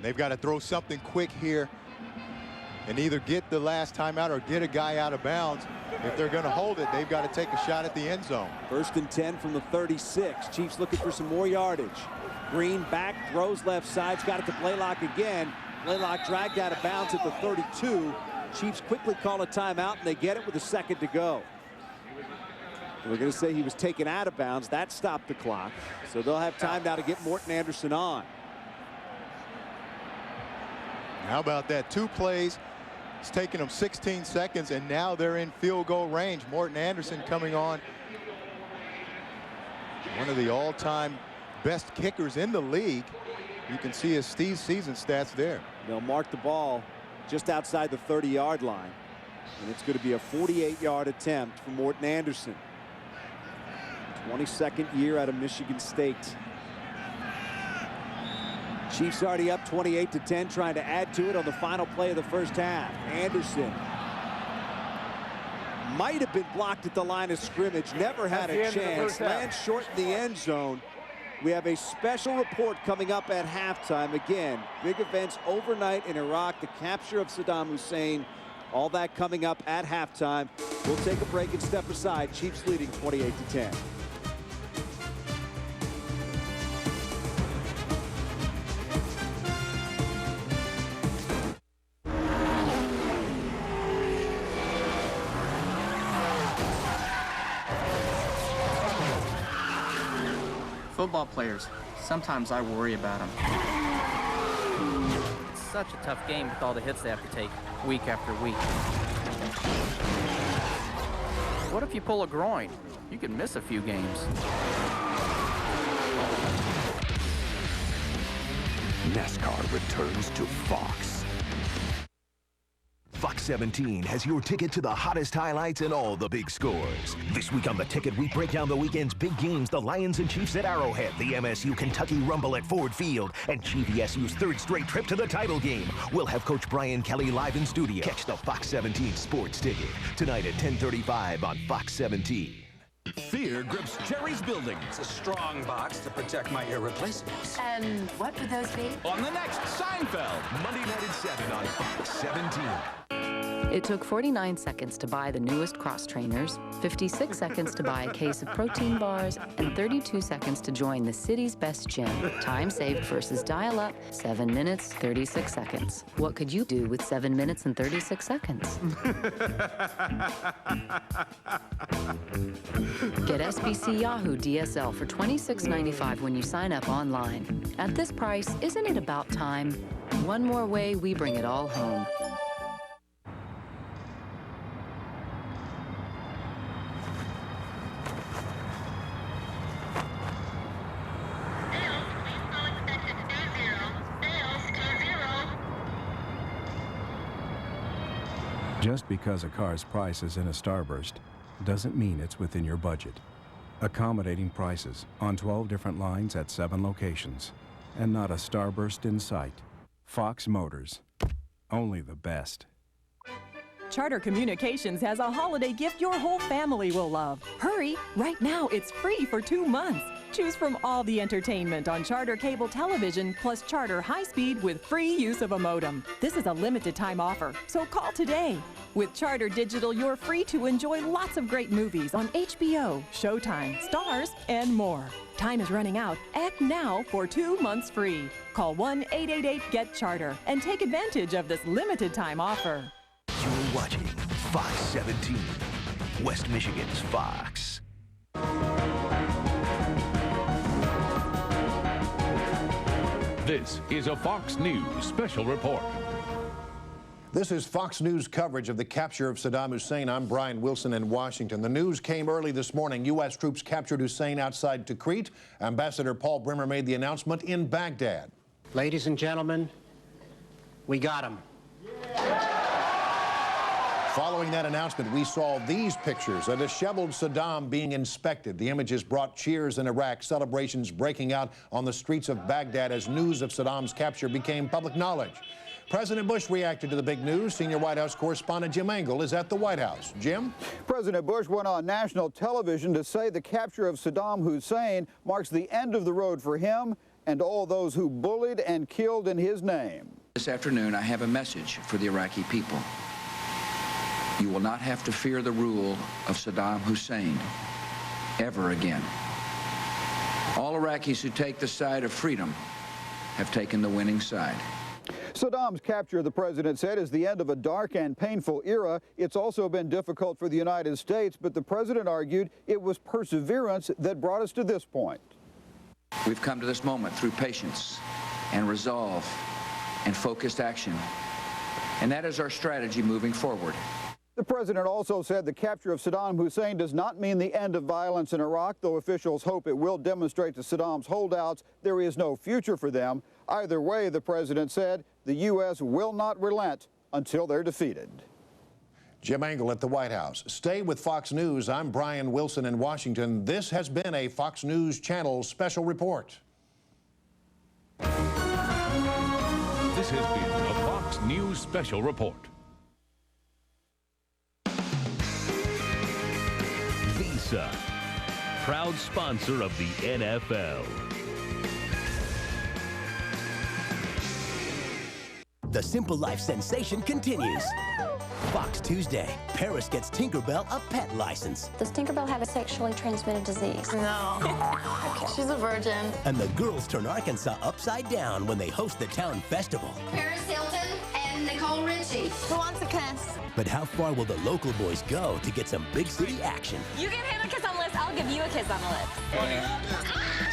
They've got to throw something quick here and either get the last timeout or get a guy out of bounds. If they're going to hold it, they've got to take a shot at the end zone. 1st and 10 from the 36. Chiefs looking for some more yardage. Green back, throws left side, got it to Blaylock again. Blaylock dragged out of bounds at the 32. Chiefs quickly call a timeout, and they get it with a second to go. We're going to say he was taken out of bounds. That stopped the clock. So they'll have time now to get Morton Anderson on. How about that? 2 plays. It's taken them 16 seconds, and now they're in field goal range. Morton Anderson coming on. One of the all-time best kickers in the league. You can see his season stats there. They'll mark the ball just outside the 30-yard line. And it's going to be a 48-yard attempt for Morton Anderson. 22nd year out of Michigan State. Chiefs already up 28-10, trying to add to it on the final play of the first half. Anderson might have been blocked at the line of scrimmage, never had a chance. Lands short in the end zone. We have a special report coming up at halftime. Again, big events overnight in Iraq, the capture of Saddam Hussein, all that coming up at halftime. We'll take a break and step aside. Chiefs leading 28-10. Football players, sometimes I worry about them. It's such a tough game with all the hits they have to take week after week. What if you pull a groin? You could miss a few games. NASCAR returns to Fox. Fox 17 has your ticket to the hottest highlights and all the big scores. This week on The Ticket, we break down the weekend's big games, the Lions and Chiefs at Arrowhead, the MSU-Kentucky Rumble at Ford Field, and GVSU's 3rd straight trip to the title game. We'll have Coach Brian Kelly live in studio. Catch the Fox 17 Sports Ticket tonight at 10:35 on Fox 17. Fear grips Jerry's building. It's a strong box to protect my irreplaceables. And what would those be? On the next Seinfeld, Monday night at 7 on Fox 17. It took 49 seconds to buy the newest cross trainers, 56 seconds to buy a case of protein bars, and 32 seconds to join the city's best gym. Time saved versus dial-up, 7 minutes, 36 seconds. What could you do with 7 minutes and 36 seconds? Get SBC Yahoo DSL for $26.95 when you sign up online. At this price, isn't it about time? One more way we bring it all home. Just because a car's price is in a starburst doesn't mean it's within your budget. Accommodating prices on 12 different lines at 7 locations, and not a starburst in sight. Fox Motors. Only the best. Charter Communications has a holiday gift your whole family will love. Hurry! Right now, it's free for 2 months. Choose from all the entertainment on Charter Cable Television plus Charter High Speed with free use of a modem. This is a limited time offer, so call today. With Charter Digital, you're free to enjoy lots of great movies on HBO, Showtime, Stars, and more. Time is running out. Act now for 2 months free. Call 1-888-GET-CHARTER and take advantage of this limited time offer. You're watching Fox 17, West Michigan's Fox. This is a Fox News special report. This is Fox News coverage of the capture of Saddam Hussein. I'm Brian Wilson in Washington. The news came early this morning. U.S. troops captured Hussein outside Tikrit. Ambassador Paul Bremer made the announcement in Baghdad. Ladies and gentlemen, we got him. Following that announcement, we saw these pictures, a disheveled Saddam being inspected. The images brought cheers in Iraq, celebrations breaking out on the streets of Baghdad as news of Saddam's capture became public knowledge. President Bush reacted to the big news. Senior White House correspondent Jim Engel is at the White House. Jim? President Bush went on national television to say the capture of Saddam Hussein marks the end of the road for him and all those who bullied and killed in his name. This afternoon, I have a message for the Iraqi people. You will not have to fear the rule of Saddam Hussein ever again. All Iraqis who take the side of freedom have taken the winning side. Saddam's capture, the president said, is the end of a dark and painful era. It's also been difficult for the United States, but the president argued it was perseverance that brought us to this point. We've come to this moment through patience and resolve and focused action. And that is our strategy moving forward. The president also said the capture of Saddam Hussein does not mean the end of violence in Iraq, though officials hope it will demonstrate to Saddam's holdouts there is no future for them. Either way, the president said, the U.S. will not relent until they're defeated. Jim Engel at the White House. Stay with Fox News. I'm Brian Wilson in Washington. This has been a Fox News Channel special report. This has been a Fox News special report. Visa, proud sponsor of the NFL. The Simple Life sensation continues. Fox Tuesday, Paris gets Tinkerbell a pet license. Does Tinkerbell have a sexually transmitted disease? No. Okay. She's a virgin. And the girls turn Arkansas upside down when they host the town festival. Paris Hilton and Nicole Richie. Who wants a kiss? But how far will the local boys go to get some big city action? You give him a kiss on the lips, I'll give you a kiss on the lips.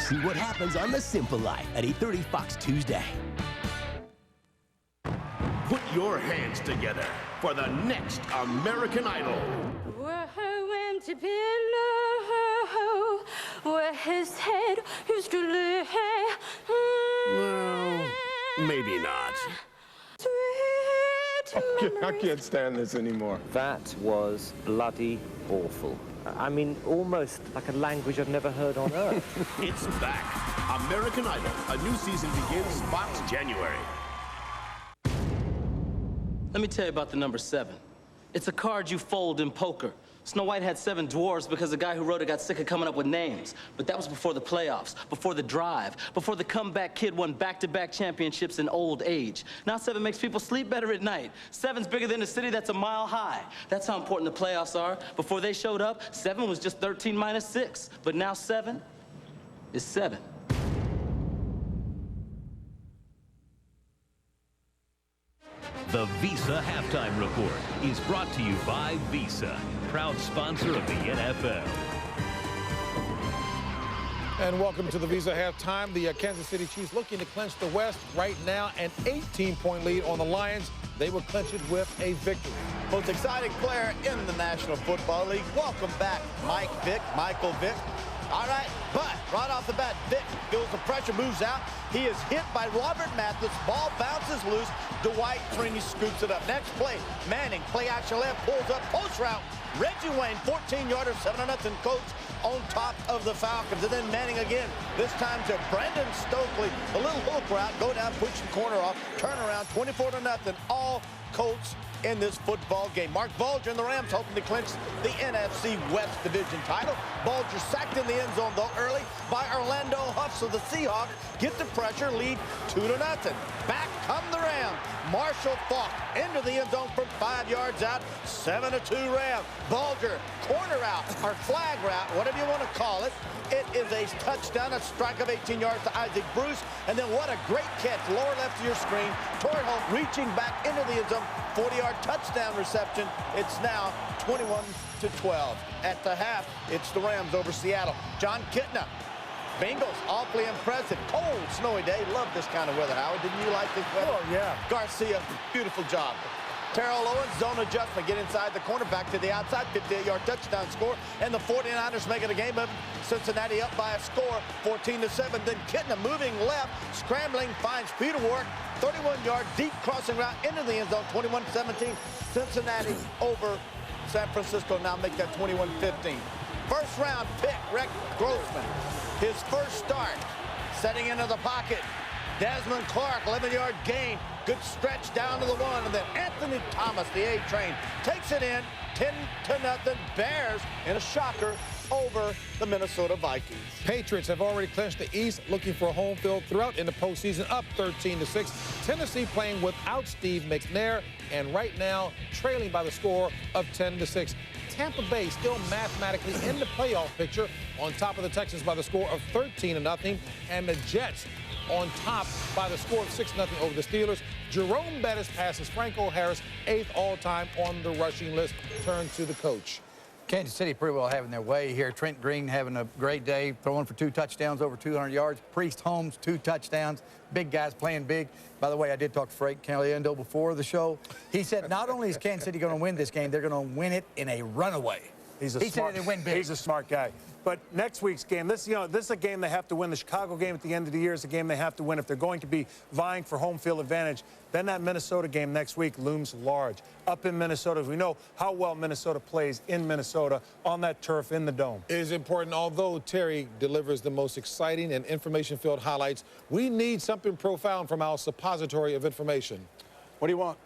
See what happens on The Simple Life at 8:30 Fox Tuesday. Put your hands together for the next American Idol. Where empty pillow, where his head used to lay. Well, maybe not. I can't stand this anymore. That was bloody awful. I mean, almost like a language I've never heard on earth. It's back. American Idol. A new season begins Fox January. Let me tell you about the number 7. It's a card you fold in poker. Snow White had 7 dwarves because the guy who wrote it got sick of coming up with names. But that was before the playoffs, before the drive, before the comeback kid won back-to-back championships in old age. Now 7 makes people sleep better at night. 7's bigger than a city that's a mile high. That's how important the playoffs are. Before they showed up, 7 was just 13 minus 6. But now 7 is 7. The Visa Halftime Report is brought to you by Visa, proud sponsor of the NFL. And welcome to the Visa Halftime. The Kansas City Chiefs looking to clinch the West right now. An 18-point lead on the Lions. They will clinch it with a victory. Most exciting player in the National Football League. Welcome back, Michael Vick. All right, but right off the bat, Vick feels the pressure, moves out. He is hit by Robert Mathis. Ball bounces loose. Dwight Freeney scoops it up. Next play, Manning, play action left, pulls up, post route. Reggie Wayne, 14-yarder, 7-0 Colts on top of the Falcons. And then Manning again, this time to Brandon Stokely. A little hook route, go down, push the corner off, turn around, 24-0, all Colts in this football game. Mark Bulger and the Rams hoping to clinch the NFC West Division title. Bulger sacked in the end zone, though, early by Orlando Huff, so the Seahawks get the pressure, lead 2-0. Back come the Rams. Marshall Faulk into the end zone from 5 yards out, 7-2 Rams. Bulger, corner route, or flag route, whatever you want to call it. It is a touchdown, a strike of 18 yards to Isaac Bruce. And then what a great catch, lower left of your screen. Torrey Holt reaching back into the end zone, 40-yard touchdown reception. It's now 21-12. At the half, it's the Rams over Seattle. John Kitna. Bengals awfully impressive. Cold, snowy day. Love this kind of weather, Howard. Didn't you like this weather? Oh, yeah. Garcia, beautiful job. Terrell Owens, zone adjustment, get inside the corner, back to the outside, 58-yard touchdown score, and the 49ers make it a game of Cincinnati up by a score, 14-7. Then Kitna moving left, scrambling, finds Peter Warrick, 31-yard deep crossing route into the end zone, 21-17. Cincinnati over San Francisco, now make that 21-15. First round pick, Rex Grossman, his first start, setting into the pocket. Desmond Clark, 11-yard gain. Good stretch down to the 1. And then Anthony Thomas, the A-train, takes it in. 10-0. Bears in a shocker over the Minnesota Vikings. Patriots have already clinched the East, looking for a home field throughout in the postseason, up 13-6. Tennessee playing without Steve McNair, and right now trailing by the score of 10-6. Tampa Bay still mathematically in the playoff picture, on top of the Texans by the score of 13-0, and the Jets on top by the score of 6-0 over the Steelers. Jerome Bettis passes Franco Harris, 8th all-time on the rushing list. Turn to the coach. Kansas City pretty well having their way here. Trent Green having a great day, throwing for 2 touchdowns, over 200 yards. Priest Holmes, 2 touchdowns. Big guys playing big. By the way, I did talk to Frank Caliendo before the show. He said not only is Kansas City going to win this game, they're going to win it in a runaway. He said they win big. He's a smart guy. But next week's game, this is a game they have to win. The Chicago game at the end of the year is a game they have to win if they're going to be vying for home field advantage. Then that Minnesota game next week looms large. Up in Minnesota, we know how well Minnesota plays in Minnesota on that turf in the Dome. It is important, although Terry delivers the most exciting and information-filled highlights, we need something profound from our suppository of information. What do you want?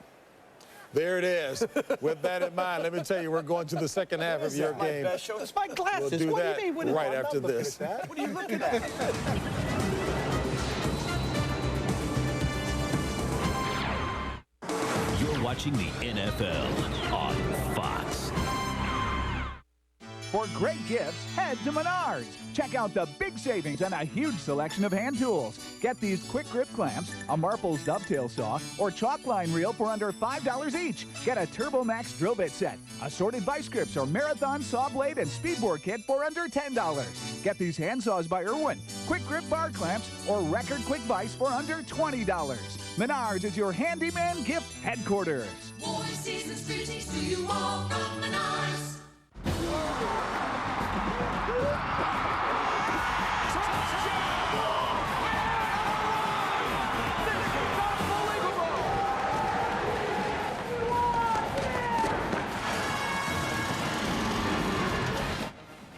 There it is. With that in mind, let me tell you, we're going to the second half of your game. It's my glasses. We'll do what that do you mean? right after this. What are you looking at? You're watching the NFL on Fox. For great gifts, head to Menards. Check out the big savings and a huge selection of hand tools. Get these quick grip clamps, a Marples dovetail saw, or chalk line reel for under $5 each. Get a Turbo Max drill bit set, assorted vice grips or marathon saw blade and speedboard kit for under $10. Get these hand saws by Irwin, quick grip bar clamps, or record quick vise for under $20. Menards is your handyman gift headquarters. Boy, season's greetings to you all from Menards.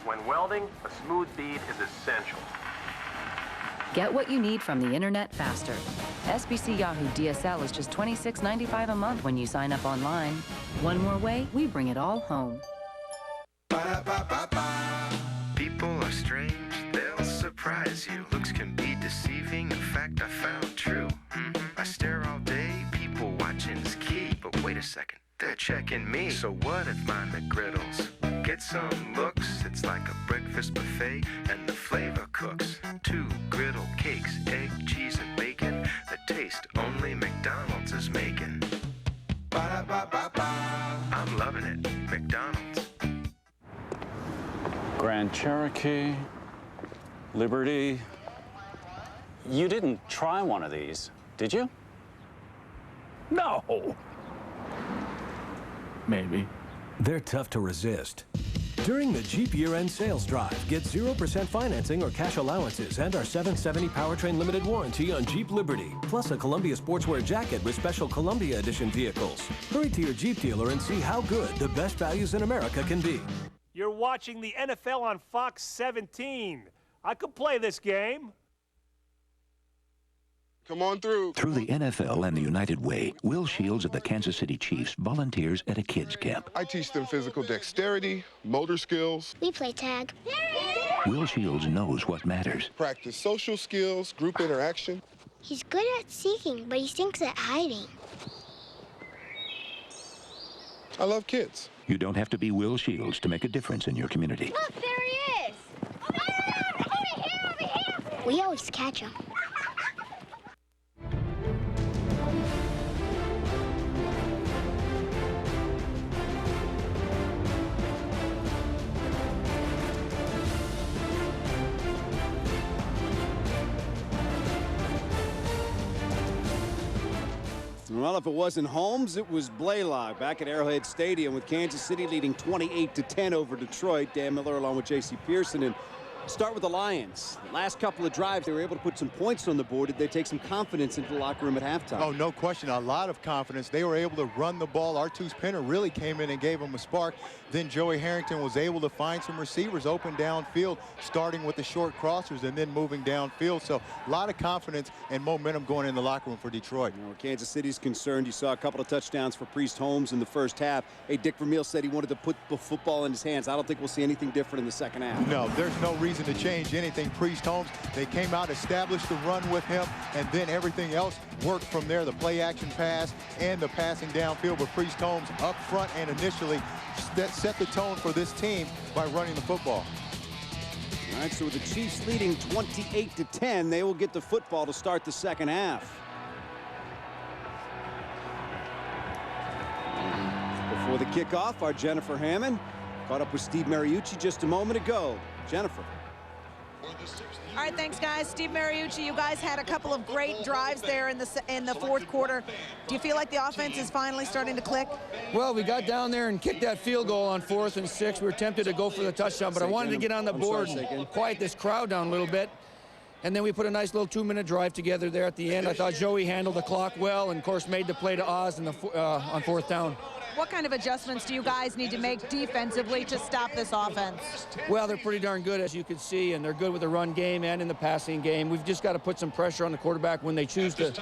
When welding, a smooth bead is essential. Get what you need from the internet faster. SBC Yahoo DSL is just $26.95 a month when you sign up online. One more way, we bring it all home. People are strange, they'll surprise you. Looks can be deceiving, a fact I found true. I stare all day, people watching's key. But wait a second, they're checking me. So what if my McGriddles get some looks? It's like a breakfast buffet, and the flavor cooks. 2 griddle cakes, egg, cheese, and bacon. The taste only McDonald's is making. I'm loving it, McDonald's. Grand Cherokee, Liberty. You didn't try one of these, did you? No. Maybe. They're tough to resist. During the Jeep year-end sales drive, get 0% financing or cash allowances and our 770 powertrain limited warranty on Jeep Liberty, plus a Columbia sportswear jacket with special Columbia edition vehicles. Hurry to your Jeep dealer and see how good the best values in America can be. You're watching the NFL on Fox 17. I could play this game. Come on through. Through the NFL and the United Way, Will Shields of the Kansas City Chiefs volunteers at a kids camp. I teach them physical dexterity, motor skills. We play tag. Will Shields knows what matters. Practice social skills, group interaction. He's good at seeking, but he stinks at hiding. I love kids. You don't have to be Will Shields to make a difference in your community. Look, there he is. Over here. We always catch him. Well, if it wasn't Holmes, it was Blaylock back at Arrowhead Stadium with Kansas City leading 28-10 over Detroit. Dan Miller along with J.C. Pearson. And start with the Lions. The last couple of drives, they were able to put some points on the board. Did they take some confidence into the locker room at halftime? Oh, no question. A lot of confidence. They were able to run the ball. Artuz Penner really came in and gave them a spark. Then Joey Harrington was able to find some receivers open downfield, starting with the short crossers and then moving downfield. So a lot of confidence and momentum going in the locker room for Detroit. You know, Kansas City's concerned. You saw a couple of touchdowns for Priest Holmes in the first half. Hey, Dick Vermeil said he wanted to put the football in his hands. I don't think we'll see anything different in the second half. No, there's no reason to change anything. Priest Holmes, they came out, established the run with him, and then everything else worked from there. The play action pass and the passing downfield with Priest Holmes up front and initially set the tone for this team by running the football. All right, so with the Chiefs leading 28-10, they will get the football to start the second half. Before the kickoff, our Jennifer Hammond caught up with Steve Mariucci just a moment ago. Jennifer. All right, thanks, guys. Steve Mariucci, you guys had a couple of great drives there in the fourth quarter. Do you feel like the offense is finally starting to click? Well, we got down there and kicked that field goal on 4th and 6. We were tempted to go for the touchdown, but I wanted to get on the board and quiet this crowd down a little bit. And then we put a nice little 2-minute drive together there at the end. I thought Joey handled the clock well and, of course, made the play to Oz on 4th down. What kind of adjustments do you guys need to make defensively to stop this offense? Well, they're pretty darn good, as you can see, and they're good with the run game and in the passing game. We've just got to put some pressure on the quarterback when they choose to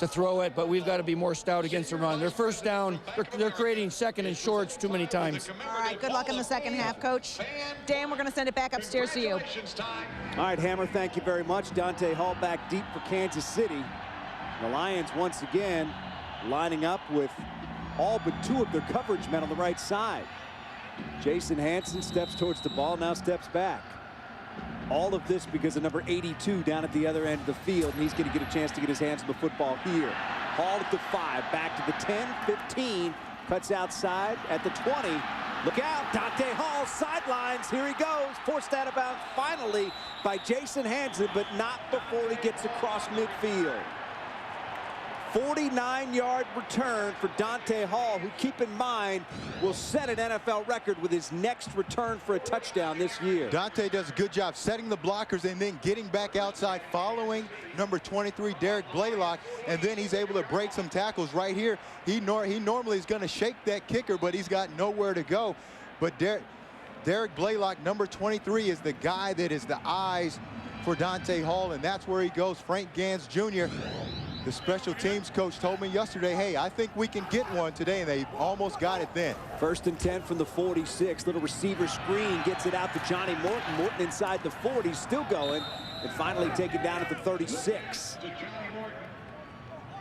throw it, but we've got to be more stout against the run. Their first down, they're creating second and shorts too many times. All right, good luck in the second half, Coach. Dan, we're going to send it back upstairs to you. All right, Hammer, thank you very much. Dante Hall back deep for Kansas City. The Lions once again lining up with all but 2 of their coverage men on the right side. Jason Hanson steps towards the ball, now steps back. All of this because of number 82 down at the other end of the field, and he's going to get a chance to get his hands on the football here. Hall at the 5, back to the 10, 15, cuts outside at the 20. Look out, Dante Hall, sidelines, here he goes. Forced out of bounds finally by Jason Hanson, but not before he gets across midfield. 49-yard return for Dante Hall, who, keep in mind, will set an NFL record with his next return for a touchdown this year. Dante does a good job setting the blockers and then getting back outside, following number 23, Derek Blaylock, and then he's able to break some tackles right here. He normally is going to shake that kicker, but he's got nowhere to go. But Derek Blaylock, number 23, is the guy that is the eyes for Dante Hall, and that's where he goes. Frank Gans Jr., the special teams coach, told me yesterday, hey, I think we can get one today, and they almost got it then. 1st and 10 from the 46. Little receiver screen gets it out to Johnny Morton. Morton inside the 40, still going, and finally taken down at the 36.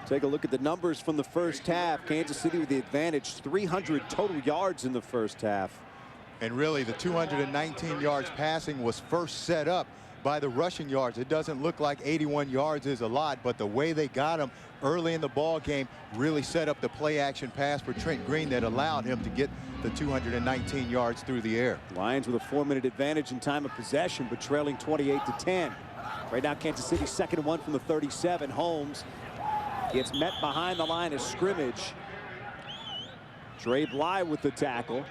Take a look at the numbers from the first half. Kansas City with the advantage, 300 total yards in the first half. And really, the 219 yards passing was first set up by the rushing yards. It doesn't look like 81 yards is a lot, but the way they got him early in the ball game really set up the play action pass for Trent Green that allowed him to get the 219 yards through the air. Lions with a 4-minute advantage in time of possession, but trailing 28-10. Right now, Kansas City 2nd and 1 from the 37. Holmes gets met behind the line of scrimmage. Dre Bly with the tackle,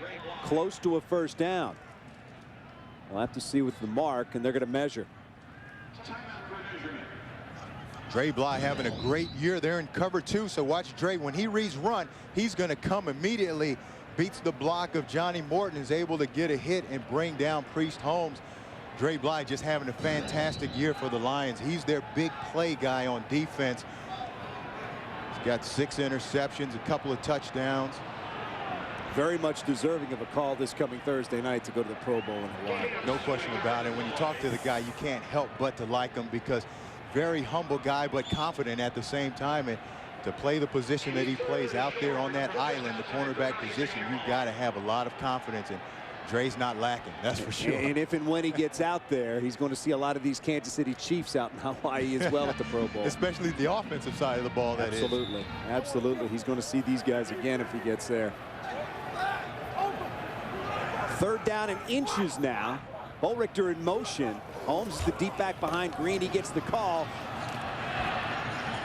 close to a first down. We'll have to see with the mark, and they're going to measure. Dre Bly having a great year there in cover 2, so watch Dre. When he reads run, he's going to come immediately, beats the block of Johnny Morton, is able to get a hit and bring down Priest Holmes. Dre Bly just having a fantastic year for the Lions. He's their big play guy on defense. He's got 6 interceptions, a couple of touchdowns. Very much deserving of a call this coming Thursday night to go to the Pro Bowl in Hawaii. No question about it. When you talk to the guy, you can't help but to like him, because very humble guy, but confident at the same time. And to play the position that he plays out there on that island, the cornerback position, you've got to have a lot of confidence. And Dre's not lacking, that's for sure. And if and when he gets out there, he's going to see a lot of these Kansas City Chiefs out in Hawaii as well at the Pro Bowl. Especially the offensive side of the ball, that Absolutely. Absolutely. He's going to see these guys again if he gets there. 3rd down and inches now. Bullrichter in motion. Holmes is the deep back behind Green. He gets the call.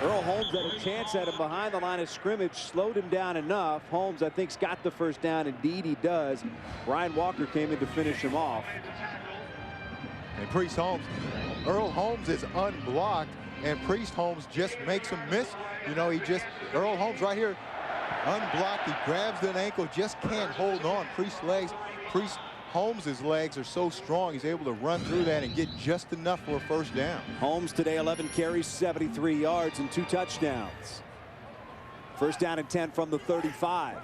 Earl Holmes had a chance at him behind the line of scrimmage, slowed him down enough. Holmes, I think, has got the first down. Indeed, he does. Brian Walker came in to finish him off. And Priest Holmes, Earl Holmes is unblocked, and Priest Holmes just makes him miss. You know, Earl Holmes right here, unblocked. He grabs the ankle, just can't hold on. Priest Holmes' legs are so strong, he's able to run through that and get just enough for a first down. Holmes today 11 carries, 73 yards, and 2 touchdowns. 1st down and 10 from the 35.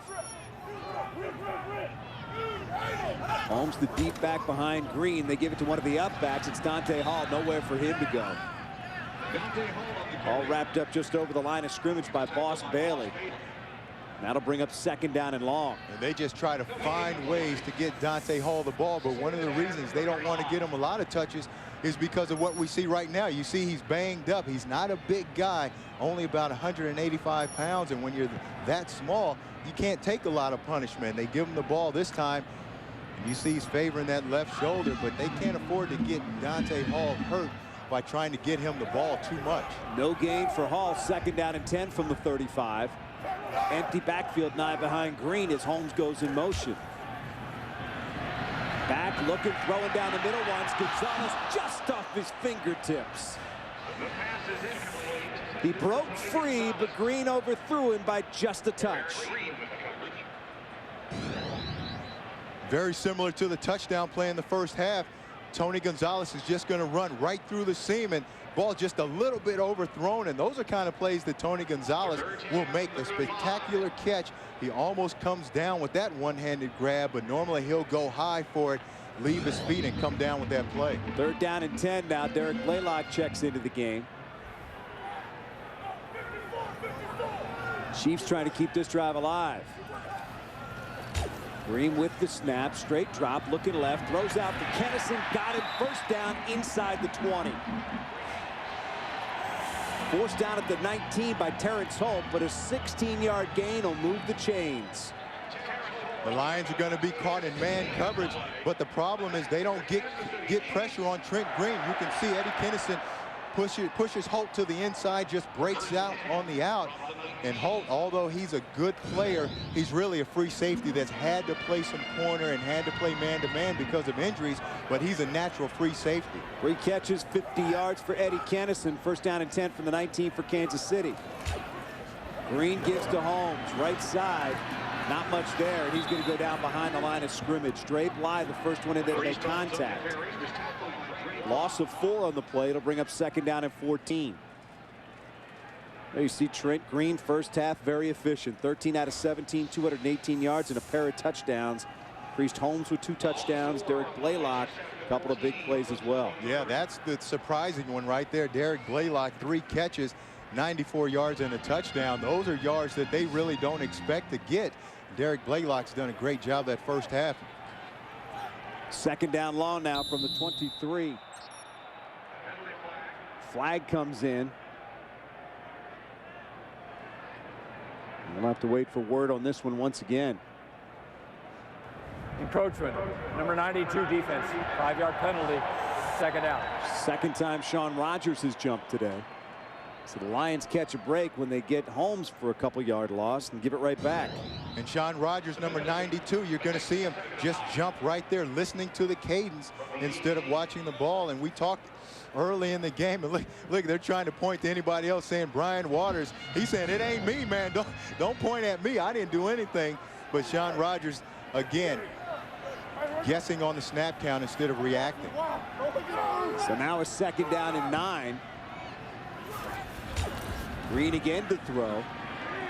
Holmes the deep back behind Green. They give it to one of the up backs. It's Dante Hall. Nowhere for him to go. All wrapped up just over the line of scrimmage by Boss Bailey. That'll bring up 2nd down and long. And they just try to find ways to get Dante Hall the ball, but one of the reasons they don't want to get him a lot of touches is because of what we see right now. You see he's banged up. He's not a big guy, only about 185 pounds, and when you're that small, you can't take a lot of punishment. They give him the ball this time, and you see he's favoring that left shoulder, but they can't afford to get Dante Hall hurt by trying to get him the ball too much. No gain for Hall. 2nd down and 10 from the 35. Empty backfield now behind Green as Holmes goes in motion. Back looking, throwing down the middle once. Gonzalez just off his fingertips. He broke free, but Green overthrew him by just a touch. Very similar to the touchdown play in the first half. Tony Gonzalez is just going to run right through the seam, and ball just a little bit overthrown, and those are kind of plays that Tony Gonzalez will make. A spectacular catch. He almost comes down with that one-handed grab, but normally he'll go high for it, leave his feet, and come down with that play. 3rd down and 10 now. Derek Blaylock checks into the game. Chiefs trying to keep this drive alive. Green with the snap, straight drop, looking left, throws out to Kennison, got him, 1st down inside the 20. Forced down at the 19 by Terrence Holt, but a 16-yard gain will move the chains. The Lions are going to be caught in man coverage, but the problem is they don't get pressure on Trent Green. You can see Eddie Kennison pushes Holt to the inside, just breaks out on the out. And Holt, although he's a good player, he's really a free safety that's had to play some corner and had to play man-to-man because of injuries, but he's a natural free safety. 3 catches, 50 yards for Eddie Kennison. 1st down and 10 from the 19 for Kansas City. Green gives to Holmes, right side. Not much there, and he's going to go down behind the line of scrimmage. Dre Bly, the first one in there to make contact. Loss of 4 on the play. It'll bring up 2nd down and 14. There you see Trent Green, first half, very efficient. 13 out of 17, 218 yards and a pair of touchdowns. Priest Holmes with 2 touchdowns. Derek Blaylock, a couple of big plays as well. Yeah, that's the surprising one right there. Derek Blaylock, 3 catches, 94 yards and a touchdown. Those are yards that they really don't expect to get. Derek Blaylock's done a great job that first half. 2nd down long now from the 23. Flag comes in. We'll have to wait for word on this one once again. Encroachment, number 92 defense, 5-yard penalty, 2nd down. 2nd time Sean Rogers has jumped today. So the Lions catch a break when they get Holmes for a couple-yard loss and give it right back. And Sean Rogers, number 92, you're going to see him just jump right there, listening to the cadence instead of watching the ball. And we talked early in the game, and look, they're trying to point to anybody else, saying Brian Waters. He's saying, it ain't me, man. Don't point at me. I didn't do anything. But Sean Rogers, again, guessing on the snap count instead of reacting. So now a 2nd down and 9. Green again to throw.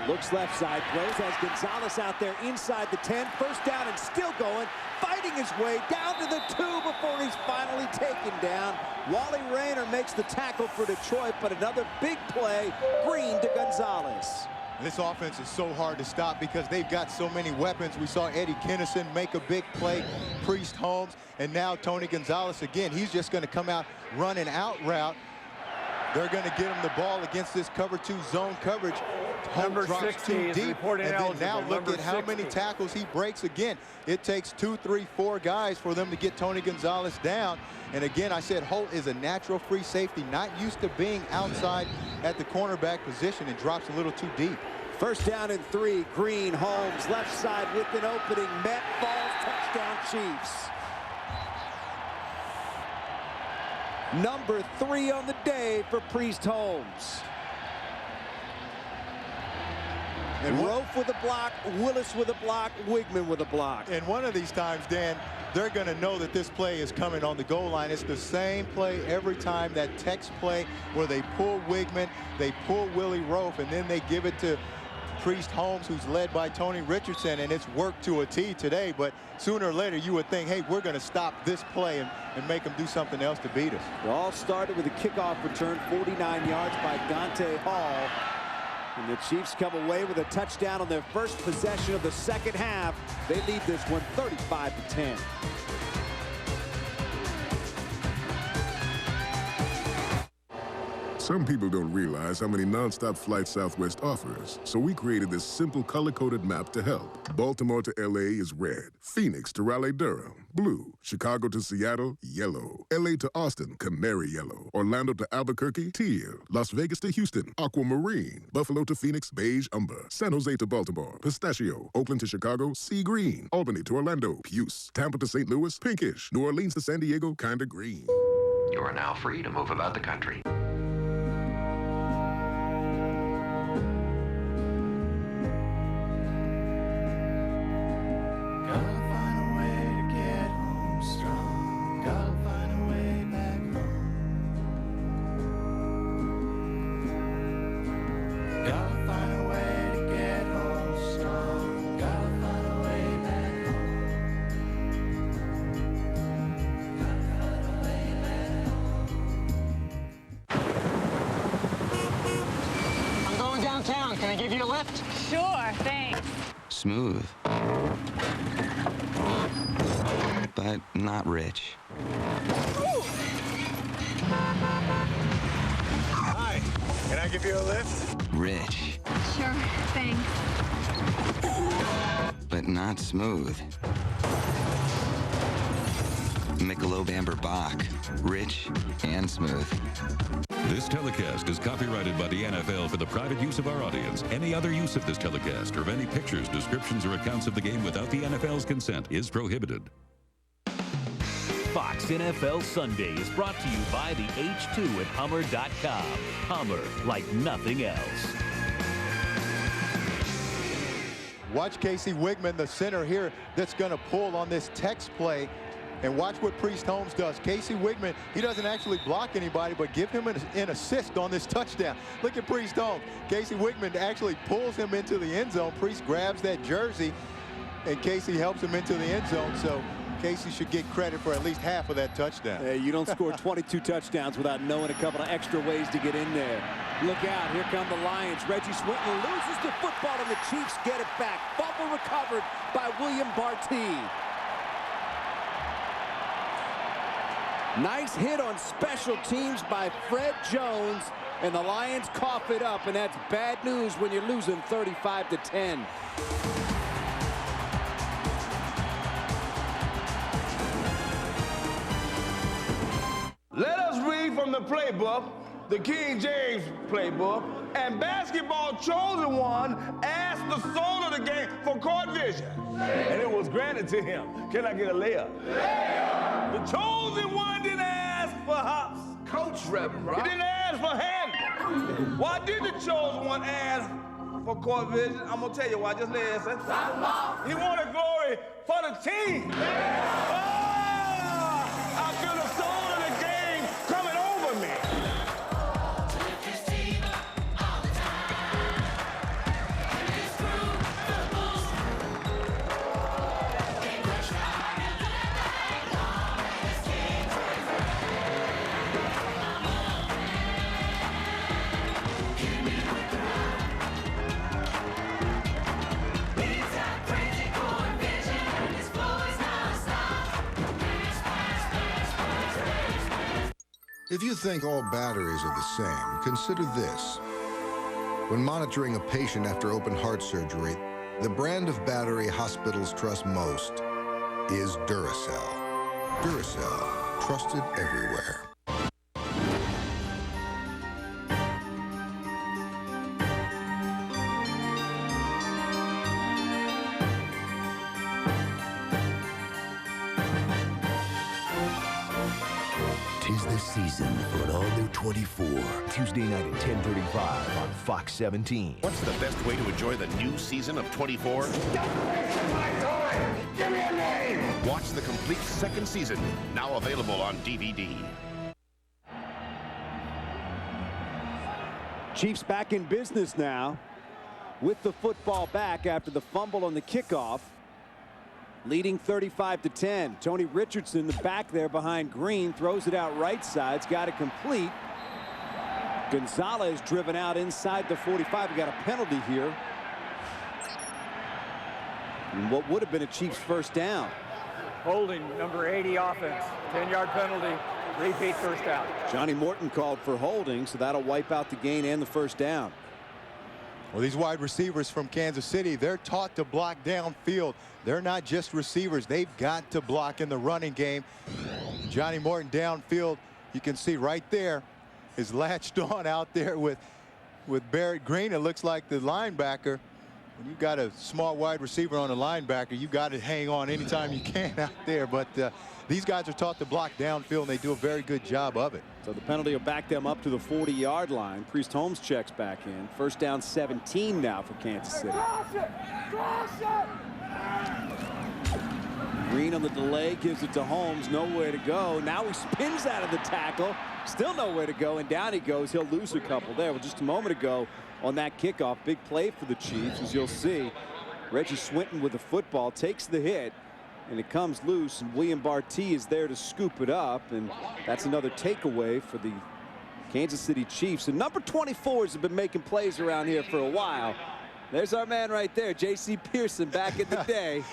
Looks left side, throws, has Gonzalez out there inside the 10. 1st down and still going, fighting his way down to the 2 before he's finally taken down. Wally Rayner makes the tackle for Detroit, but another big play, Green to Gonzalez. This offense is so hard to stop because they've got so many weapons. We saw Eddie Kennison make a big play, Priest Holmes, and now Tony Gonzalez again. He's just going to come out, run an out route. They're going to get him the ball against this cover 2 zone coverage. Number drops 60 too is deep, reporting and then eligible. now look Number at how 60. many tackles he breaks again. It takes 2, 3, 4 guys for them to get Tony Gonzalez down. And again, I said Holt is a natural free safety, not used to being outside at the cornerback position, and drops a little too deep. 1st down and 3. Green, Holmes, left side with an opening. Met, falls, touchdown Chiefs. Number 3 on the day for Priest Holmes. And Rofe with a block, Willis with a block, Wigman with a block. And one of these times, Dan, they're going to know that this play is coming on the goal line. It's the same play every time, that Tex play where they pull Wigman, they pull Willie Rofe, and then they give it to Priest Holmes, who's led by Tony Richardson, and it's worked to a T today. But sooner or later, you would think, hey, we're going to stop this play and make them do something else to beat us. It all started with a kickoff return, 49 yards by Dante Hall. And the Chiefs come away with a touchdown on their first possession of the second half. They lead this one 35-10. Some people don't realize how many nonstop flights Southwest offers, so we created this simple color-coded map to help. Baltimore to LA is red, Phoenix to Raleigh-Durham, blue, Chicago to Seattle, yellow, LA to Austin, canary yellow, Orlando to Albuquerque, teal, Las Vegas to Houston, aquamarine, Buffalo to Phoenix, beige umber, San Jose to Baltimore, pistachio, Oakland to Chicago, sea green, Albany to Orlando, puce, Tampa to St. Louis, pinkish, New Orleans to San Diego, kinda green. You are now free to move about the country. Can I give you a lift? Sure, thanks. Smooth. But not rich. Hi, can I give you a lift? Rich. Sure, thanks. But not smooth. Michelob Amber Bach. Rich and smooth. This telecast is copyrighted by the NFL for the private use of our audience. Any other use of this telecast or of any pictures, descriptions, or accounts of the game without the NFL's consent is prohibited. Fox NFL Sunday is brought to you by the H2 at Hummer.com. Hummer, like nothing else. Watch Casey Wigman, the center here, that's going to pull on this text play. And watch what Priest Holmes does. Casey Wigman, he doesn't actually block anybody, but give him an assist on this touchdown. Look at Priest Holmes. Casey Wigman actually pulls him into the end zone. Priest grabs that jersey, and Casey helps him into the end zone. So Casey should get credit for at least half of that touchdown. Hey, you don't score 22 touchdowns without knowing a couple of extra ways to get in there. Look out, here come the Lions. Reggie Swinton loses the football, and the Chiefs get it back. Fumble recovered by William Barty. Nice hit on special teams by Fred Jones, and the Lions cough it up, and that's bad news when you're losing 35-10. Let us read from the playbook, the King James playbook, and Basketball Chosen One asked the soul of the game for court vision, and it was granted to him. Can I get a layup? Layup! The Chosen One didn't ask for hops. Coach Reverend Rob. He didn't ask for handles. Why did the Chosen One ask for court vision? I'm gonna tell you why. Just listen. He wanted glory for the team. I feel the soul of the game coming over me. If you think all batteries are the same, consider this. When monitoring a patient after open heart surgery, the brand of battery hospitals trust most is Duracell. Duracell, trusted everywhere. Tis the season for an all-new 24. Tuesday night at 10:35 on Fox 17. What's the best way to enjoy the new season of 24? Don't waste my time! Give me a name! Watch the complete second season, now available on DVD. Chiefs back in business now with the football back after the fumble on the kickoff. Leading 35-10. Tony Richardson, the back there behind Green, throws it out right side. Got it complete. Gonzalez driven out inside the 45. We got a penalty here. And what would have been a Chiefs first down. Holding number 80 offense. 10-yard penalty. Repeat first down. Johnny Morton called for holding, so that'll wipe out the gain and the first down. Well, these wide receivers from Kansas City, they're taught to block downfield. They're not just receivers. They've got to block in the running game. Johnny Morton downfield, you can see right there, is latched on out there with Barrett Green. It looks like the linebacker. When you've got a small wide receiver on a linebacker, you've got to hang on anytime you can out there. But these guys are taught to block downfield, and they do a very good job of it. So the penalty will back them up to the 40-yard line. Priest Holmes checks back in. First down 17 now for Kansas City. Green on the delay, gives it to Holmes. Nowhere to go. Now he spins out of the tackle. Still nowhere to go, and down he goes. He'll lose a couple there. Well, just a moment ago on that kickoff, big play for the Chiefs, as you'll see. Reggie Swinton with the football takes the hit, and it comes loose, and William Barty is there to scoop it up, and that's another takeaway for the Kansas City Chiefs. And number 24s have been making plays around here for a while. There's our man right there, J.C. Pearson, back in the day.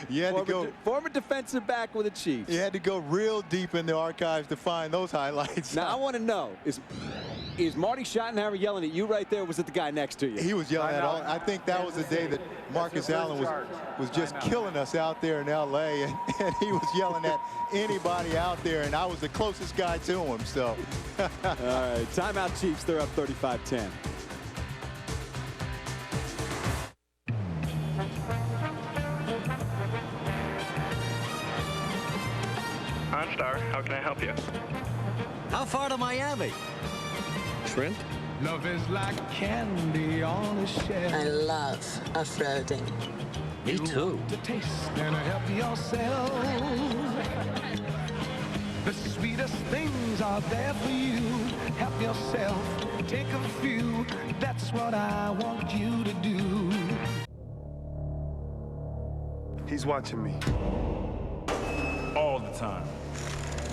Former defensive back with the Chiefs. You had to go real deep in the archives to find those highlights. Now, I want to know, is Marty Schottenheimer yelling at you right there, or was it the guy next to you? He was yelling at all. I think that was the day that Marcus Allen was just killing us out there in L.A., and he was yelling at anybody out there, and I was the closest guy to him. So, all right, timeout Chiefs. They're up 35-10. OnStar, how can I help you? How far to Miami? Trent? Love is like candy on a shelf. I love off-roading. Me too. To taste and help yourself. The sweetest things are there for you. Help yourself. Take a few. That's what I want you to do. He's watching me. All the time.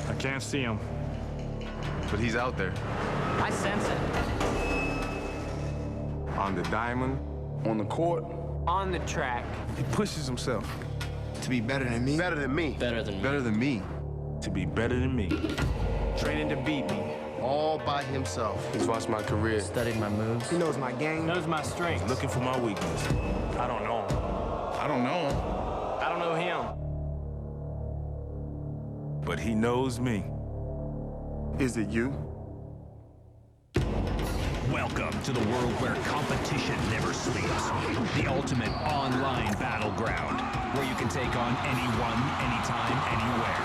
I can't see him, but he's out there. I sense it. On the diamond, on the court, On the track. he pushes himself to be better than me. better than me. Better than me. Better than me. To be better than me. Training to beat me. All by himself. He's watched my career. Studied my moves. He knows my game. Knows my strengths. Looking for my weakness. I don't know him. I don't know him. I don't know him. But he knows me. Is it you? Welcome to the world where competition never sleeps. The ultimate online battleground, where you can take on anyone, anytime, anywhere.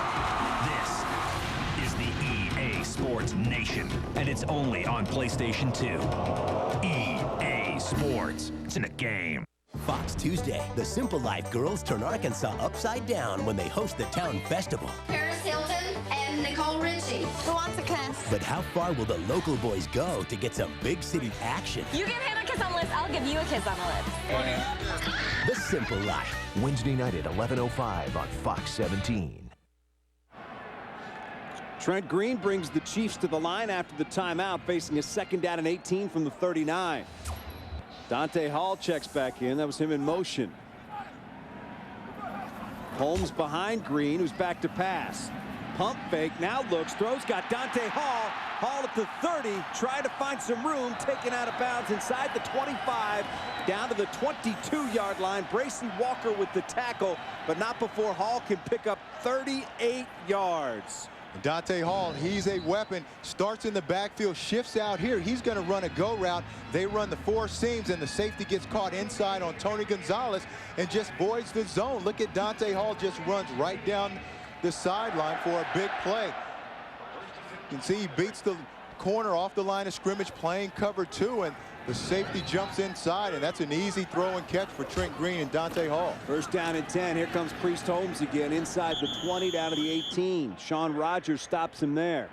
This is the EA Sports Nation, and it's only on PlayStation 2. EA Sports. It's in a game. Fox Tuesday, the Simple Life girls turn Arkansas upside down when they host the town festival. Paris Hilton and Nicole Richie. Who wants a kiss? But how far will the local boys go to get some big city action? You give him a kiss on the lips, I'll give you a kiss on the lips. The Simple Life. Wednesday night at 11:05 on Fox 17. Trent Green brings the Chiefs to the line after the timeout, facing a 2nd down and 18 from the 39. Dante Hall checks back in. That was him in motion. Holmes behind Green, who's back to pass. Pump fake, now looks, throws, got Dante Hall. Hall at the 30, trying to find some room, taken out of bounds inside the 25, down to the 22-yard line. Bracy Walker with the tackle, but not before Hall can pick up 38 yards. Dante Hall, he's a weapon, starts in the backfield, shifts out here. He's going to run a go route. They run the 4 seams, and the safety gets caught inside on Tony Gonzalez and just voids the zone. Look at Dante Hall, just runs right down the sideline for a big play. You can see he beats the corner off the line of scrimmage, playing cover 2, and the safety jumps inside, and that's an easy throw and catch for Trent Green and Dante Hall. First down and 10. Here comes Priest Holmes again, inside the 20 down to the 18. Sean Rogers stops him there.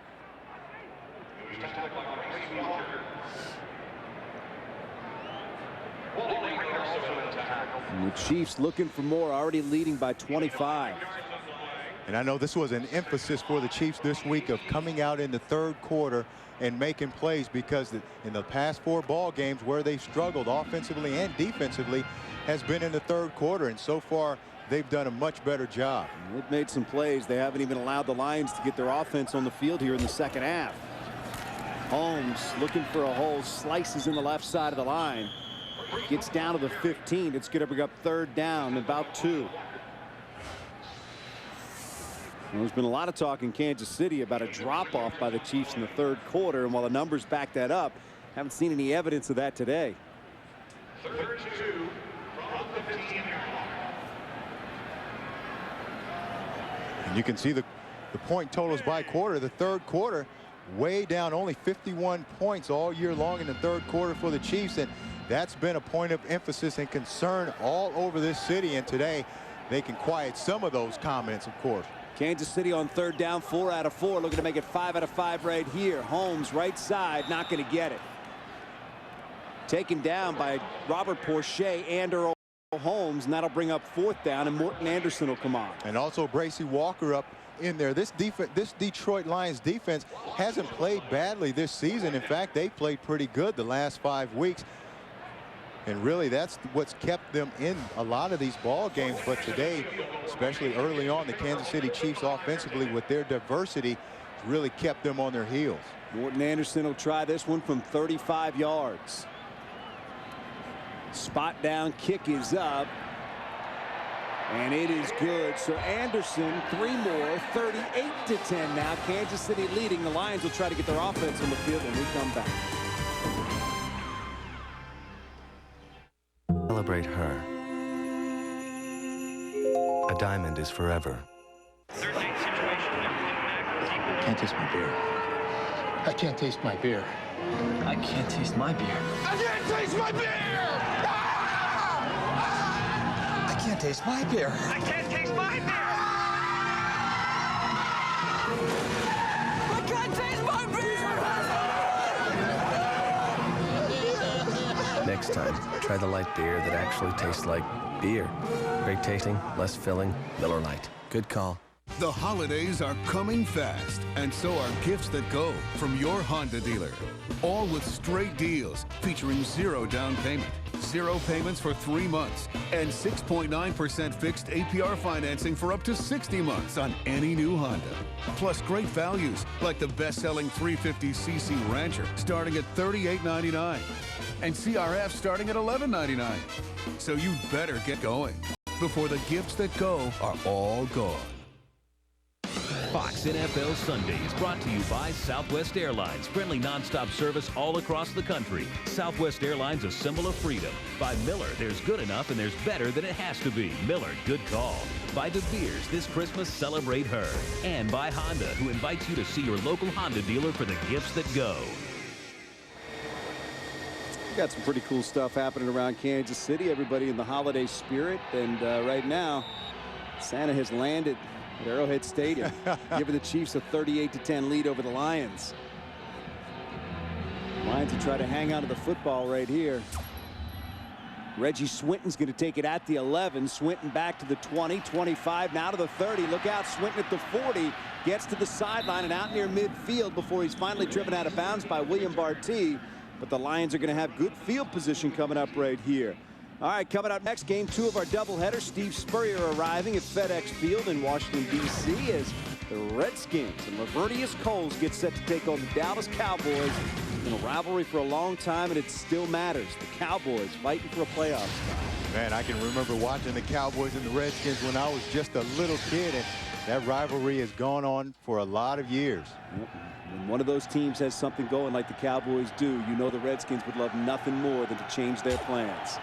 And the Chiefs looking for more, already leading by 25. And I know this was an emphasis for the Chiefs this week of coming out in the third quarter and making plays, because in the past 4 ball games where they've struggled offensively and defensively has been in the third quarter, and so far they've done a much better job. They've made some plays. They haven't even allowed the Lions to get their offense on the field here in the second half. Holmes looking for a hole, slices in the left side of the line, gets down to the 15. It's going to bring up third down, about 2. Well, there's been a lot of talk in Kansas City about a drop-off by the Chiefs in the third quarter, and while the numbers back that up, haven't seen any evidence of that today. Third and 2 from the 15. And you can see the point totals by quarter. The third quarter way down, only 51 points all year long in the third quarter for the Chiefs, and that's been a point of emphasis and concern all over this city, and today they can quiet some of those comments, of course. Kansas City on third down, 4 out of 4, looking to make it 5 out of 5 right here. Holmes right side, not going to get it. Taken down by Robert Porcher and Earl Holmes, and that'll bring up 4th down, and Morton Anderson will come on. And also Bracy Walker up in there. This Detroit Lions defense hasn't played badly this season. In fact, they played pretty good the last 5 weeks. And really, that's what's kept them in a lot of these ball games. But today, especially early on, the Kansas City Chiefs offensively with their diversity really kept them on their heels. Morton Anderson will try this one from 35 yards. Spot down kick is up. And it is good. So Anderson, 3 more, 38-10 now. Kansas City leading. The Lions will try to get their offense on the field when we come back. Celebrate her. A diamond is forever. Can't taste my beer. I can't taste my beer. I can't taste my beer. I can't taste my beer! I can't taste my beer. I can't taste my beer! I can't taste my beer! Next time, try the light beer that actually tastes like beer. Great tasting, less filling, Miller Lite. Good call. The holidays are coming fast, and so are gifts that go from your Honda dealer. All with straight deals featuring 0 down payment, 0 payments for 3 months, and 6.9% fixed APR financing for up to 60 months on any new Honda. Plus great values like the best-selling 350cc Rancher starting at $38.99 and CRF starting at $11.99. So you better get going before the gifts that go are all gone. Fox NFL Sunday is brought to you by Southwest Airlines. Friendly nonstop service all across the country. Southwest Airlines, a symbol of freedom. By Miller, there's good enough and there's better than it has to be. Miller, good call. By De Beers, this Christmas celebrate her. And by Honda, who invites you to see your local Honda dealer for the gifts that go. Got some pretty cool stuff happening around Kansas City. Everybody in the holiday spirit, and right now Santa has landed at Arrowhead Stadium, giving the Chiefs a 38-10 lead over the Lions. Lions will try to hang on to the football right here. Reggie Swinton's going to take it at the 11. Swinton back to the 20, 25, now to the 30. Look out, Swinton at the 40, gets to the sideline and out near midfield before he's finally driven out of bounds by William Barty. But the Lions are going to have good field position coming up right here. All right, coming up next, game 2 of our doubleheader. Steve Spurrier arriving at FedEx Field in Washington, D.C. as the Redskins and Lavernius Coles get set to take on the Dallas Cowboys in a rivalry for a long time, and it still matters. The Cowboys fighting for a playoff spot. Man, I can remember watching the Cowboys and the Redskins when I was just a little kid, and that rivalry has gone on for a lot of years. When one of those teams has something going like the Cowboys do, you know the Redskins would love nothing more than to change their plans.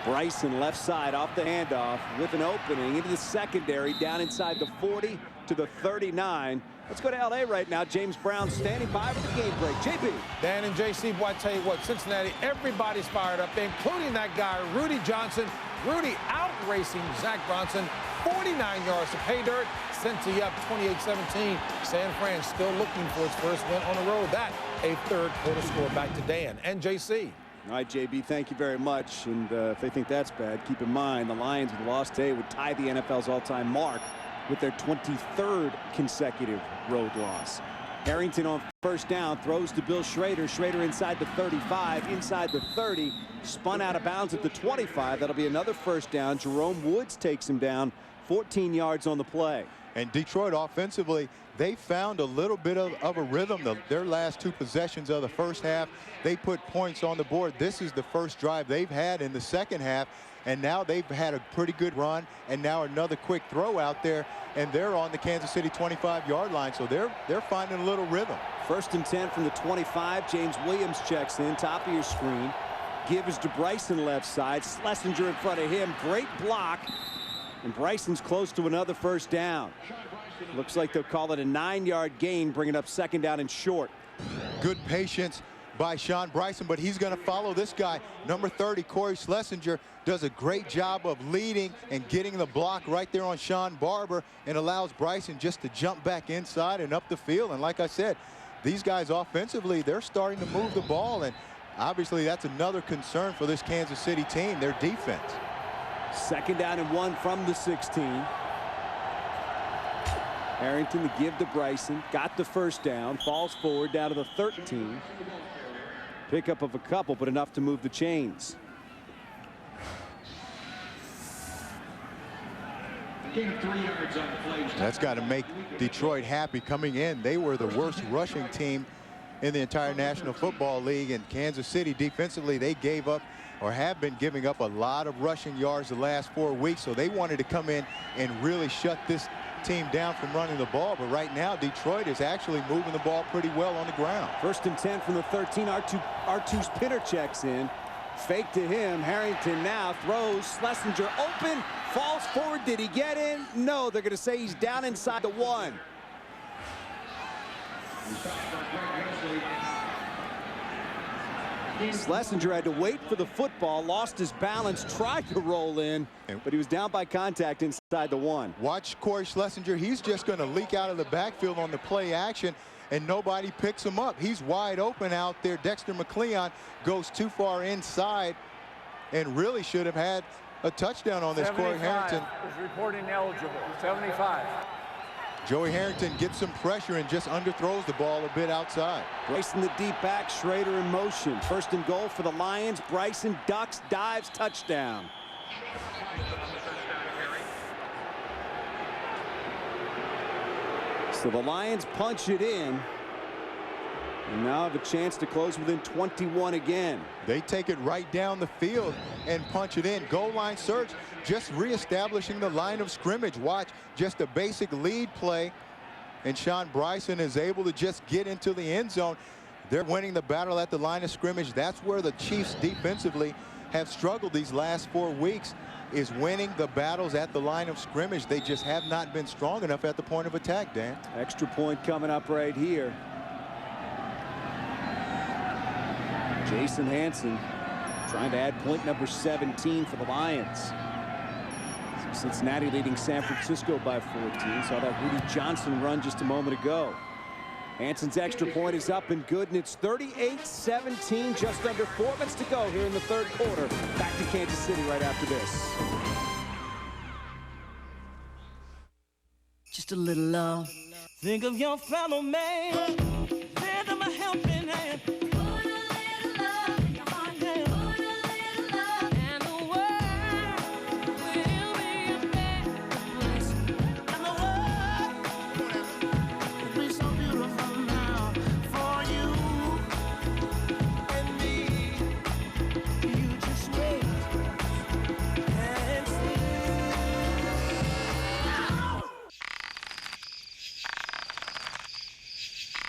Bryson left side off the handoff with an opening into the secondary down inside the 40 to the 39. Let's go to L.A. right now. James Brown standing by with the game break. JP. Dan and JC, boy, I tell you what, Cincinnati, everybody's fired up, including that guy, Rudy Johnson. Rudy out-racing Zach Bronson, 49 yards to pay dirt. Cincy up 28-17. San Fran still looking for its first win on the road. That a third quarter score. Back to Dan and JC. All right, JB, thank you very much. And if they think that's bad, keep in mind the Lions with a loss today would tie the NFL's all-time mark with their 23rd consecutive road loss. Harrington on first down, throws to Bill Schrader. Schrader inside the 35, inside the 30, spun out of bounds at the 25. That'll be another first down. Jerome Woods takes him down, 14 yards on the play. And Detroit offensively, they found a little bit of a rhythm. Their last 2 possessions of the first half, they put points on the board. This is the first drive they've had in the second half, and now they've had a pretty good run, and now another quick throw out there, and they're on the Kansas City 25-yard line, so they're finding a little rhythm. 1st and 10 from the 25. James Williams checks in, top of your screen. Gives to Bryson left side. Schlesinger in front of him. Great block. And Bryson's close to another first down. Looks like they'll call it a 9-yard gain, bringing up 2nd down and short. Good patience by Sean Bryson, but he's going to follow this guy. Number 30, Corey Schlesinger, does a great job of leading and getting the block right there on Sean Barber, and allows Bryson just to jump back inside and up the field. And like I said, these guys offensively, they're starting to move the ball, and obviously that's another concern for this Kansas City team, their defense. 2nd down and 1 from the 16. Harrington to give to Bryson. Got the first down. Falls forward down to the 13. Pickup of a couple, but enough to move the chains. That's got to make Detroit happy. Coming in, they were the worst rushing team in the entire National Football League, and Kansas City defensively, they gave up or have been giving up a lot of rushing yards the last 4 weeks, so they wanted to come in and really shut this team down from running the ball. But right now Detroit is actually moving the ball pretty well on the ground. 1st and 10 from the 13. R2's Pinner checks in. Fake to him. Harrington now throws. Schlesinger open. Falls forward. Did he get in? No. They're going to say he's down inside the 1. Schlesinger had to wait for the football, lost his balance, tried to roll in, but he was down by contact inside the 1. Watch Corey Schlesinger. He's just going to leak out of the backfield on the play action, and nobody picks him up. He's wide open out there. Dexter McCleon goes too far inside and really should have had a touchdown on this. Corey Harrington is reporting eligible. 75. Joey Harrington gets some pressure and just underthrows the ball a bit outside. Bryson the deep back, Schrader in motion. 1st and goal for the Lions. Bryson ducks, dives, touchdown. So the Lions punch it in, and now have a chance to close within 21 again. They take it right down the field and punch it in. Goal line search, just reestablishing the line of scrimmage. Watch, just a basic lead play, and Sean Bryson is able to just get into the end zone. They're winning the battle at the line of scrimmage. That's where the Chiefs defensively have struggled these last 4 weeks, is winning the battles at the line of scrimmage. They just have not been strong enough at the point of attack, Dan. Extra point coming up right here. Jason Hanson trying to add point number 17 for the Lions. Cincinnati leading San Francisco by 14. Saw that Rudy Johnson run just a moment ago. Hanson's extra point is up and good, and it's 38-17, just under 4 minutes to go here in the 3rd quarter. Back to Kansas City right after this. Just a little love. Think of your fellow man. Lend them a helping hand.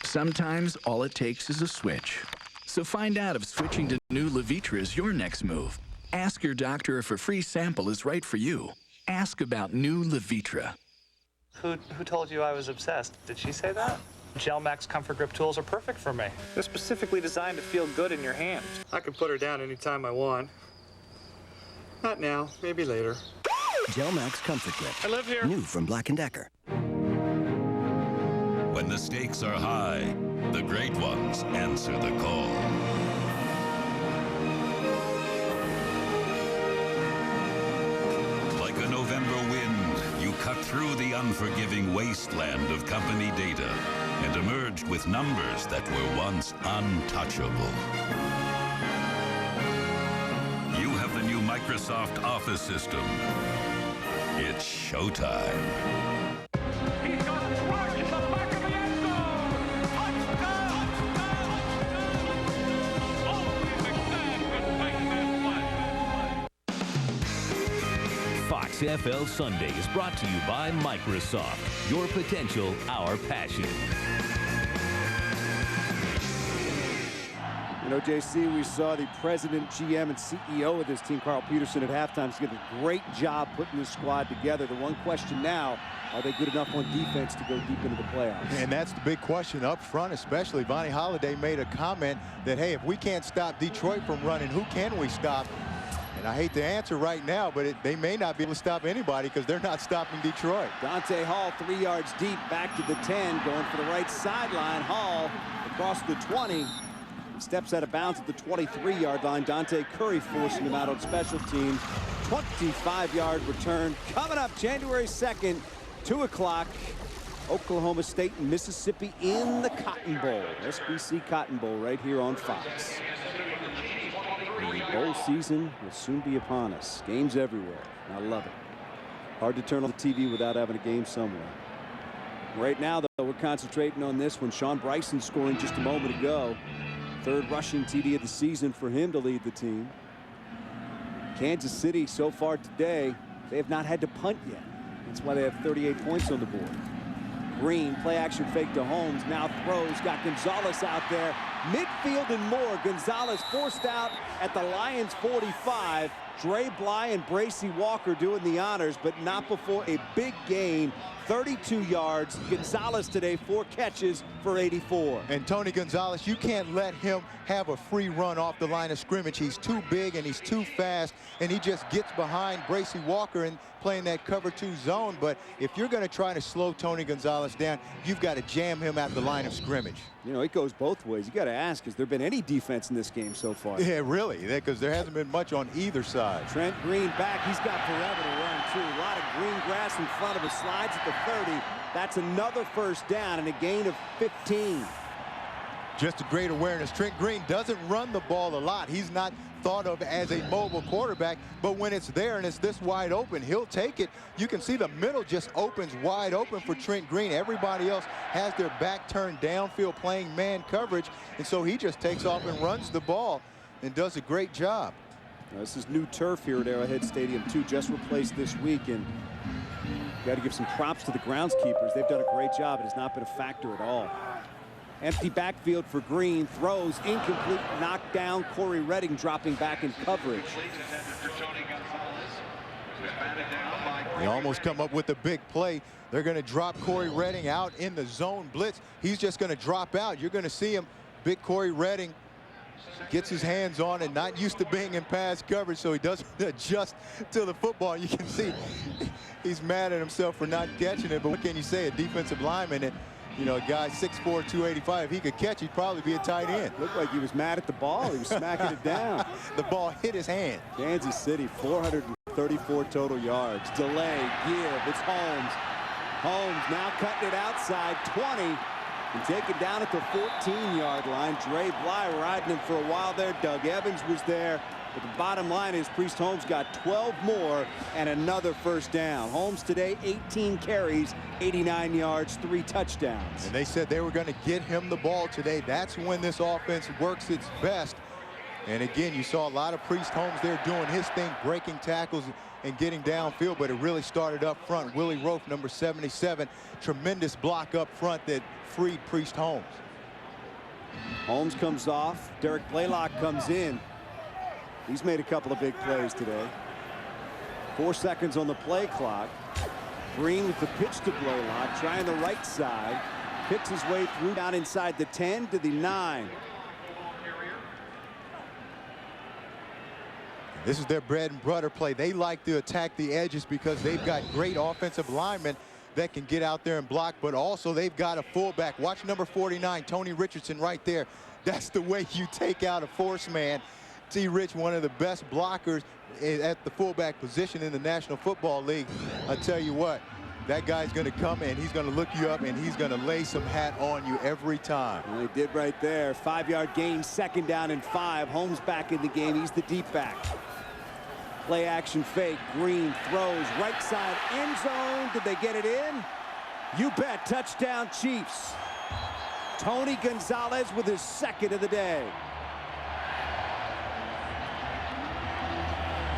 Sometimes all it takes is a switch. So find out if switching to new Levitra is your next move. Ask your doctor if a free sample is right for you. Ask about new Levitra. Who told you I was obsessed? Did she say that? Gel Max Comfort Grip tools are perfect for me. They're specifically designed to feel good in your hand. I can put her down anytime I want. Not now, maybe later. Gel Max Comfort Grip. I live here. New from Black & Decker. When the stakes are high, the great ones answer the call. Like a November wind, you cut through the unforgiving wasteland of company data and emerged with numbers that were once untouchable. You have the new Microsoft Office system. It's showtime. Fox NFL Sunday is brought to you by Microsoft. Your potential, our passion. You know, JC, we saw the president, GM, and CEO of this team, Carl Peterson, at halftime. He's did a great job putting this squad together. The one question now, are they good enough on defense to go deep into the playoffs? And that's the big question up front, especially. Vonnie Holliday made a comment that, hey, if we can't stop Detroit from running, who can we stop? And I hate to answer right now, but they may not be able to stop anybody because they're not stopping Detroit. Dante Hall 3 yards deep, back to the 10, going for the right sideline. Hall across the 20. Steps out of bounds at the 23-yard line. Dante Curry forcing him out on special teams. 25-yard return. Coming up January 2nd, 2 o'clock. Oklahoma State and Mississippi in the Cotton Bowl. SBC Cotton Bowl right here on Fox. The bowl season will soon be upon us. Games everywhere. I love it. Hard to turn on the TV without having a game somewhere. Right now, though, we're concentrating on this one. Sean Bryson scoring just a moment ago. Third rushing TD of the season for him to lead the team. Kansas City so far today, they have not had to punt yet. That's why they have 38 points on the board. Green, play action fake to Holmes, now throws, got Gonzalez out there. Midfield and more. Gonzalez forced out at the Lions 45. Dre Bly and Bracey Walker doing the honors, but not before a big gain. 32 yards. Gonzalez today, 4 catches for 84. And Tony Gonzalez, you can't let him have a free run off the line of scrimmage. He's too big and he's too fast, and he just gets behind Bracey Walker and playing that cover 2 zone. But if you're going to try to slow Tony Gonzalez down, you've got to jam him at the line of scrimmage. You know, it goes both ways. You got to ask, has there been any defense in this game so far? Yeah, really, because there hasn't been much on either side. Trent Green back. He's got forever to run, too. A lot of green grass in front of him. Slides at the 30. That's another first down and a gain of 15. Just a great awareness. Trent Green doesn't run the ball a lot. He's not thought of as a mobile quarterback, but when it's there and it's this wide open, he'll take it. You can see the middle just opens wide open for Trent Green. Everybody else has their back turned downfield playing man coverage, and so he just takes off and runs the ball and does a great job. Now, this is new turf here at Arrowhead Stadium, too, just replaced this week, and got to give some props to the groundskeepers. They've done a great job. It has not been a factor at all. Empty backfield for Green. Throws incomplete. Knocked down. Corey Redding dropping back in coverage. They almost come up with a big play. They're going to drop Corey Redding out in the zone blitz. He's just going to drop out. You're going to see him. Big Corey Redding gets his hands on it. Not used to being in pass coverage, so he doesn't adjust to the football. You can see he's mad at himself for not catching it. But what can you say? A defensive lineman, and you know, a guy 6'4", 285, if he could catch, he'd probably be a tight end. Looked like he was mad at the ball. He was smacking it down. The ball hit his hand. Kansas City, 434 total yards. Delay, give. It's Holmes. Holmes now cutting it outside, 20. And taken down at the 14-yard line. Dre Bly riding him for a while there. Doug Evans was there. But the bottom line is Priest Holmes got 12 more and another first down. Holmes today, 18 carries, 89 yards, 3 touchdowns. And they said they were going to get him the ball today. That's when this offense works its best. And again, you saw a lot of Priest Holmes there doing his thing, breaking tackles and getting downfield, but it really started up front. Willie Rofe, number 77, tremendous block up front that freed Priest Holmes. Holmes comes off. Derek Blaylock comes in. He's made a couple of big plays today. 4 seconds on the play clock. Green with the pitch to Blaylock, trying the right side. Picks his way through down inside the 10 to the 9. This is their bread and butter play. They like to attack the edges because they've got great offensive linemen that can get out there and block, but also they've got a fullback. Watch number 49, Tony Richardson, right there. That's the way you take out a force man. T. Rich, one of the best blockers at the fullback position in the National Football League. I tell you what, that guy's going to come and he's going to look you up and he's going to lay some hat on you every time. Well, he did right there. 5-yard gain, 2nd down and 5. Holmes back in the game. He's the deep back. Play action fake. Green throws right side end zone. Did they get it in? You bet. Touchdown Chiefs. Tony Gonzalez with his 2nd of the day.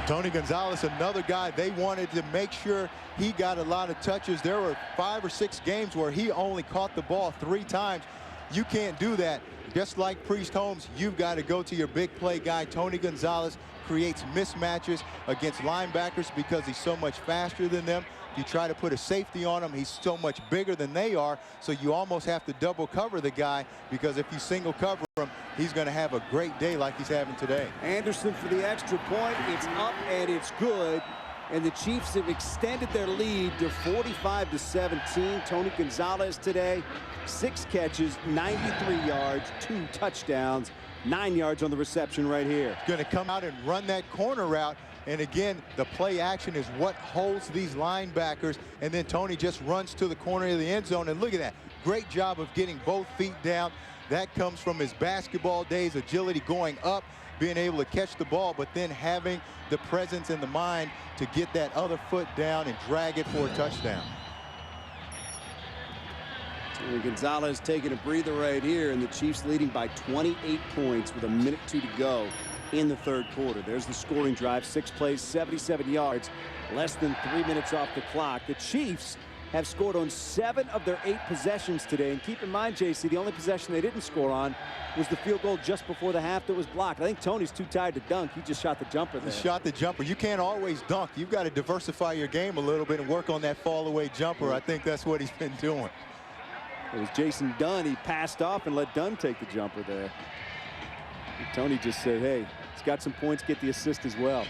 Tony Gonzalez, another guy they wanted to make sure he got a lot of touches. There were 5 or 6 games where he only caught the ball 3 times. You can't do that. Just like Priest Holmes, you've got to go to your big play guy. Tony Gonzalez creates mismatches against linebackers because he's so much faster than them. If you try to put a safety on him, he's so much bigger than they are, so you almost have to double cover the guy, because if you single cover him, he's going to have a great day like he's having today. Anderson for the extra point. It's up and it's good. And the Chiefs have extended their lead to 45-17. Tony Gonzalez today, 6 catches, 93 yards, 2 touchdowns, 9 yards on the reception right here. He's going to come out and run that corner route. And again, the play action is what holds these linebackers. And then Tony just runs to the corner of the end zone. And look at that. Great job of getting both feet down. That comes from his basketball days, agility going up, being able to catch the ball, but then having the presence and the mind to get that other foot down and drag it for a touchdown. Tony Gonzalez taking a breather right here, and the Chiefs leading by 28 points with 1:02 to go in the 3rd quarter. There's the scoring drive. 6 plays, 77 yards, less than 3 minutes off the clock. The Chiefs have scored on 7 of their 8 possessions today. And keep in mind, JC, the only possession they didn't score on was the field goal just before the half that was blocked. I think Tony's too tired to dunk. He just shot the jumper there. He shot the jumper. You can't always dunk. You've got to diversify your game a little bit and work on that fall-away jumper. I think that's what he's been doing. It was Jason Dunn. He passed off and let Dunn take the jumper there. And Tony just said, hey, he's got some points, get the assist as well.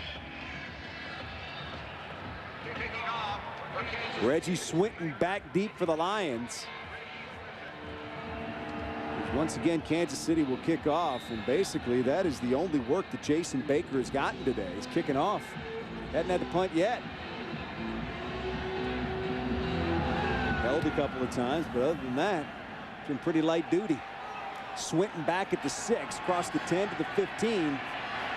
Reggie Swinton back deep for the Lions. Once again, Kansas City will kick off, and basically that is the only work that Jason Baker has gotten today. He's kicking off. Hadn't had the punt yet. Held a couple of times, but other than that, it's been pretty light duty. Swinton back at the 6, across the 10 to the 15.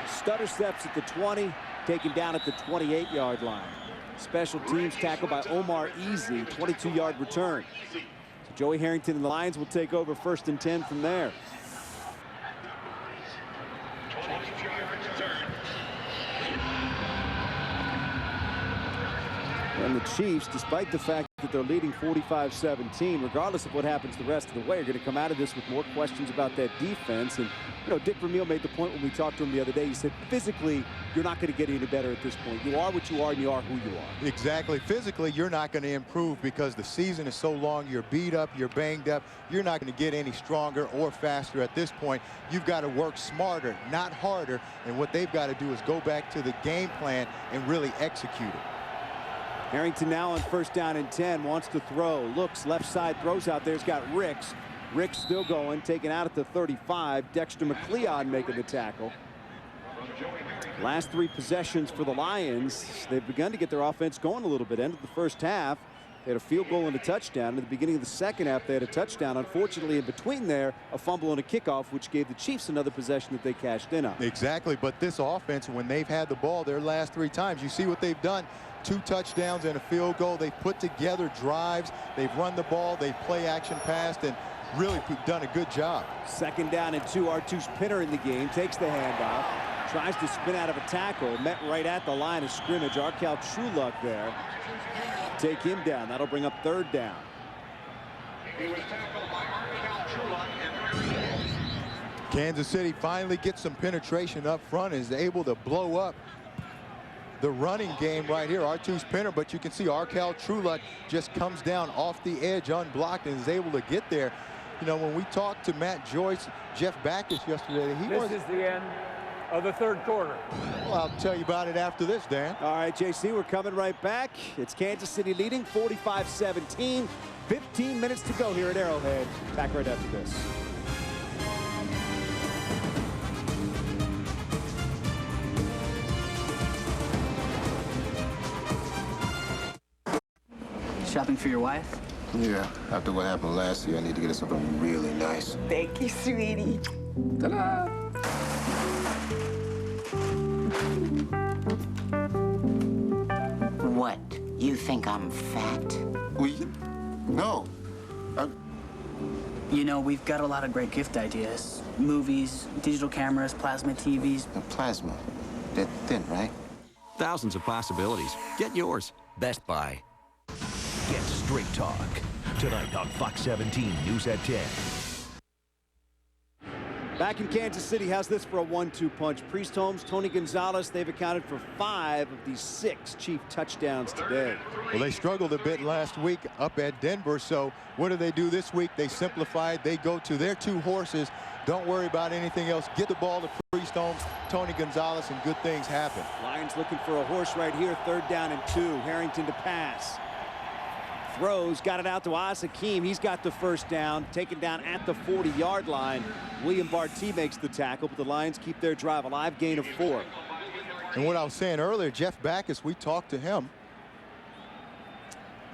Stutter steps at the 20, taken down at the 28-yard line. Special teams tackle by Omar Easy, 22-yard return. So Joey Harrington and the Lions will take over 1st and 10 from there. And the Chiefs, despite the fact that they're leading 45-17, regardless of what happens the rest of the way, are going to come out of this with more questions about that defense. And, you know, Dick Vermeil made the point when we talked to him the other day. He said, physically, you're not going to get any better at this point. You are what you are, and you are who you are. Exactly. Physically, you're not going to improve because the season is so long. You're beat up, you're banged up. You're not going to get any stronger or faster at this point. You've got to work smarter, not harder. And what they've got to do is go back to the game plan and really execute it. Harrington now on 1st down and 10, wants to throw, looks left side, throws out there. He's got Ricks. Ricks still going, taken out at the 35. Dexter McLeod making the tackle. Last 3 possessions for the Lions. They've begun to get their offense going a little bit. Ended the 1st half. They had a field goal and a touchdown. At the beginning of the 2nd half, they had a touchdown. Unfortunately, in between there, a fumble and a kickoff, which gave the Chiefs another possession that they cashed in on. Exactly, but this offense, when they've had the ball their last 3 times, you see what they've done. 2 touchdowns and a field goal. They've put together drives. They've run the ball. They've play action passed and really done a good job. 2nd down and 2. Artus Pinner in the game. Takes the handoff. Tries to spin out of a tackle. Met right at the line of scrimmage. Arkel Truluck there. Take him down. That'll bring up 3rd down. Kansas City finally gets some penetration up front and is able to blow up the running game right here. Artus Pinner, but you can see Arkel Truluck just comes down off the edge unblocked and is able to get there. You know, when we talked to Matt Joyce, Jeff Backus yesterday, This is the end of the 3rd quarter. Well, I'll tell you about it after this, Dan. All right, JC, we're coming right back. It's Kansas City leading 45-17. 15 minutes to go here at Arrowhead. Back right after this. Shopping for your wife? Yeah, after what happened last year, I need to get her something really nice. Thank you, sweetie. Ta-da! What? You think I'm fat? No. You know, we've got a lot of great gift ideas. Movies, digital cameras, plasma TVs. Plasma. They're thin, right? Thousands of possibilities. Get yours. Best Buy. Get Straight Talk. Tonight on Fox 17 News at 10. Back in Kansas City, how's this for a 1-2 punch? Priest Holmes, Tony Gonzalez, they've accounted for 5 of the 6 Chief touchdowns today. Well, they struggled a bit last week up at Denver, so what do they do this week? They simplified. They go to their 2 horses. Don't worry about anything else. Get the ball to Priest Holmes, Tony Gonzalez, and good things happen. Lions looking for a horse right here, 3rd down and 2. Harrington to pass. Throws, got it out to Hakeem. He's got the 1st down, taken down at the 40-yard line. William Barty makes the tackle, but the Lions keep their drive alive, gain of 4. And what I was saying earlier, Jeff Backus, we talked to him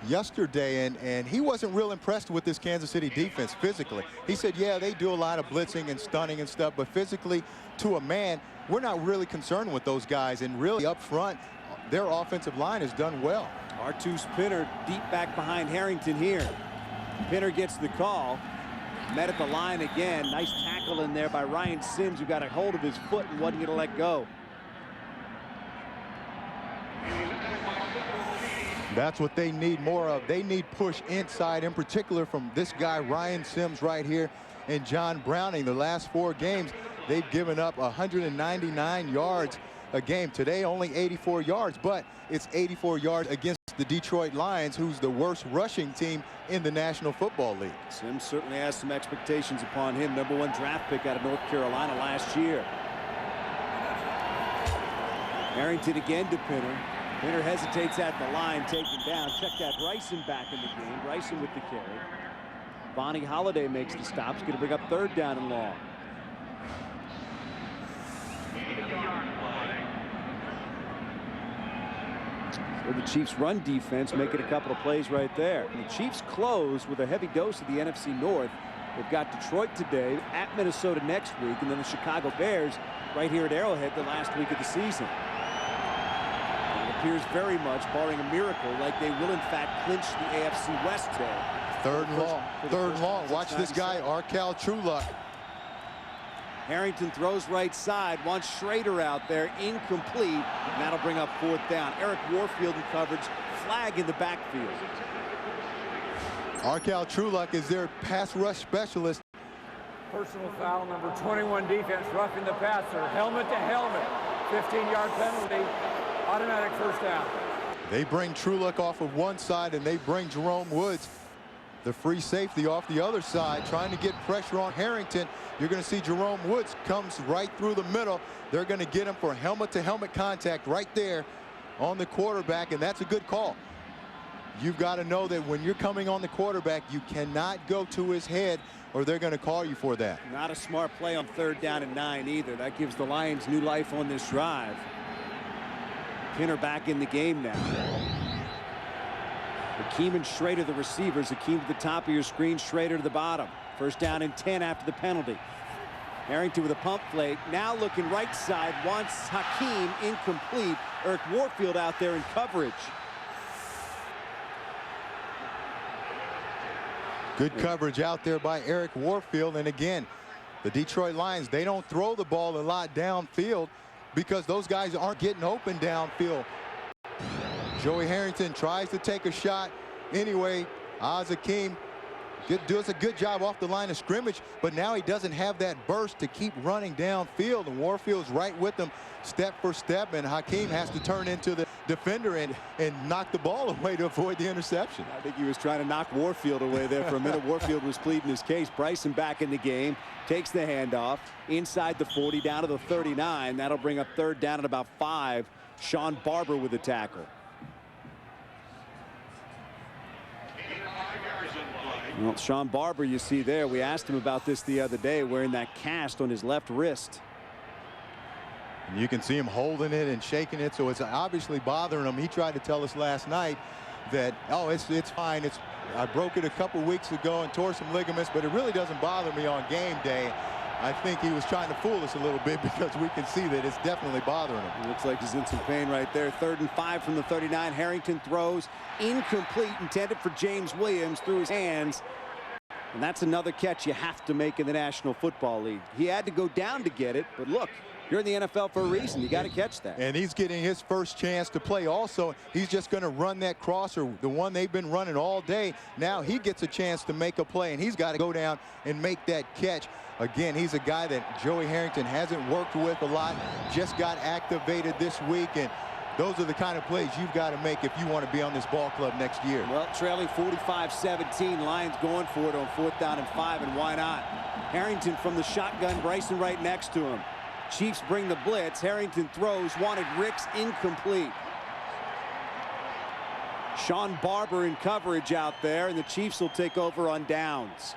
yesterday, and he wasn't real impressed with this Kansas City defense physically. He said, yeah, they do a lot of blitzing and stunning and stuff, but physically, to a man, we're not really concerned with those guys. And really up front, their offensive line has done well. Artus Pinner deep back behind Harrington here. Pinner gets the call. Met at the line again. Nice tackle in there by Ryan Sims, who got a hold of his foot and wasn't going to let go. That's what they need more of. They need push inside, in particular from this guy, Ryan Sims, right here, and John Browning. The last 4 games, they've given up 199 yards a game. Today, only 84 yards, but it's 84 yards against the Detroit Lions, who's the worst rushing team in the National Football League. Sims certainly has some expectations upon him. #1 draft pick out of North Carolina last year. Harrington again to Pinner. Pinner hesitates at the line, taken down. Check that, Bryson back in the game. Bryson with the carry. Bonnie Holiday makes the stop. He's going to bring up 3rd down and long. So the Chiefs' run defense making a couple of plays right there. And the Chiefs close with a heavy dose of the NFC North. They've got Detroit today, at Minnesota next week, and then the Chicago Bears right here at Arrowhead the last week of the season. And it appears very much, barring a miracle, like they will in fact clinch the AFC West today. 3rd and long. 3rd and long. Watch this guy, Arkel Trueluck. Harrington throws right side, wants Schrader out there, incomplete, and that'll bring up 4th down. Eric Warfield in coverage, flag in the backfield. Arkel Trueluck is their pass rush specialist. Personal foul, number 21 defense, roughing the passer, helmet to helmet, 15-yard penalty, automatic 1st down. They bring Trueluck off of one side, and they bring Jerome Woods, the free safety, off the other side, trying to get pressure on Harrington. You're going to see Jerome Woods comes right through the middle. They're going to get him for helmet-to-helmet contact right there on the quarterback, and that's a good call. You've got to know that when you're coming on the quarterback, you cannot go to his head, or they're going to call you for that. Not a smart play on 3rd down and 9 either. That gives the Lions new life on this drive. Pinner back in the game now. Hakeem and Schrader, the receivers. Hakeem to the top of your screen, Schrader to the bottom. 1st down and 10 after the penalty. Harrington with a pump fake. Now looking right side. Wants Hakeem, incomplete. Eric Warfield out there in coverage. Good coverage out there by Eric Warfield. And again, the Detroit Lions, they don't throw the ball a lot downfield because those guys aren't getting open downfield. Joey Harrington tries to take a shot. Anyway, Hakeem does a good job off the line of scrimmage, but now he doesn't have that burst to keep running downfield, and Warfield's right with him step for step, and Hakeem has to turn into the defender and knock the ball away to avoid the interception. I think he was trying to knock Warfield away there for a minute. Warfield was pleading his case. Bryson back in the game, takes the handoff inside the 40 down to the 39. That'll bring up 3rd down at about 5. Sean Barber with the tackle. Well, Sean Barber, you see there, we asked him about this the other day, wearing that cast on his left wrist. And you can see him holding it and shaking it, so it's obviously bothering him. He tried to tell us last night that, oh, it's fine. I broke it a couple weeks ago and tore some ligaments, but it really doesn't bother me on game day. I think he was trying to fool us a little bit because we can see that it's definitely bothering him. It looks like he's in some pain right there. 3rd and 5 from the 39. Harrington throws incomplete, intended for James Williams, through his hands. And that's another catch you have to make in the National Football League. He had to go down to get it, but look, you're in the NFL for a reason. You got to catch that. And he's getting his first chance to play also. He's just going to run that crosser, the one they've been running all day. Now he gets a chance to make a play, and he's got to go down and make that catch. Again, he's a guy that Joey Harrington hasn't worked with a lot, just got activated this week, and those are the kind of plays you've got to make if you want to be on this ball club next year. Well, trailing 45-17, Lions going for it on 4th down and 5, and why not? Harrington from the shotgun, Bryson right next to him. Chiefs bring the blitz. Harrington throws, wanted Ricks, incomplete. Sean Barber in coverage out there, and the Chiefs will take over on downs.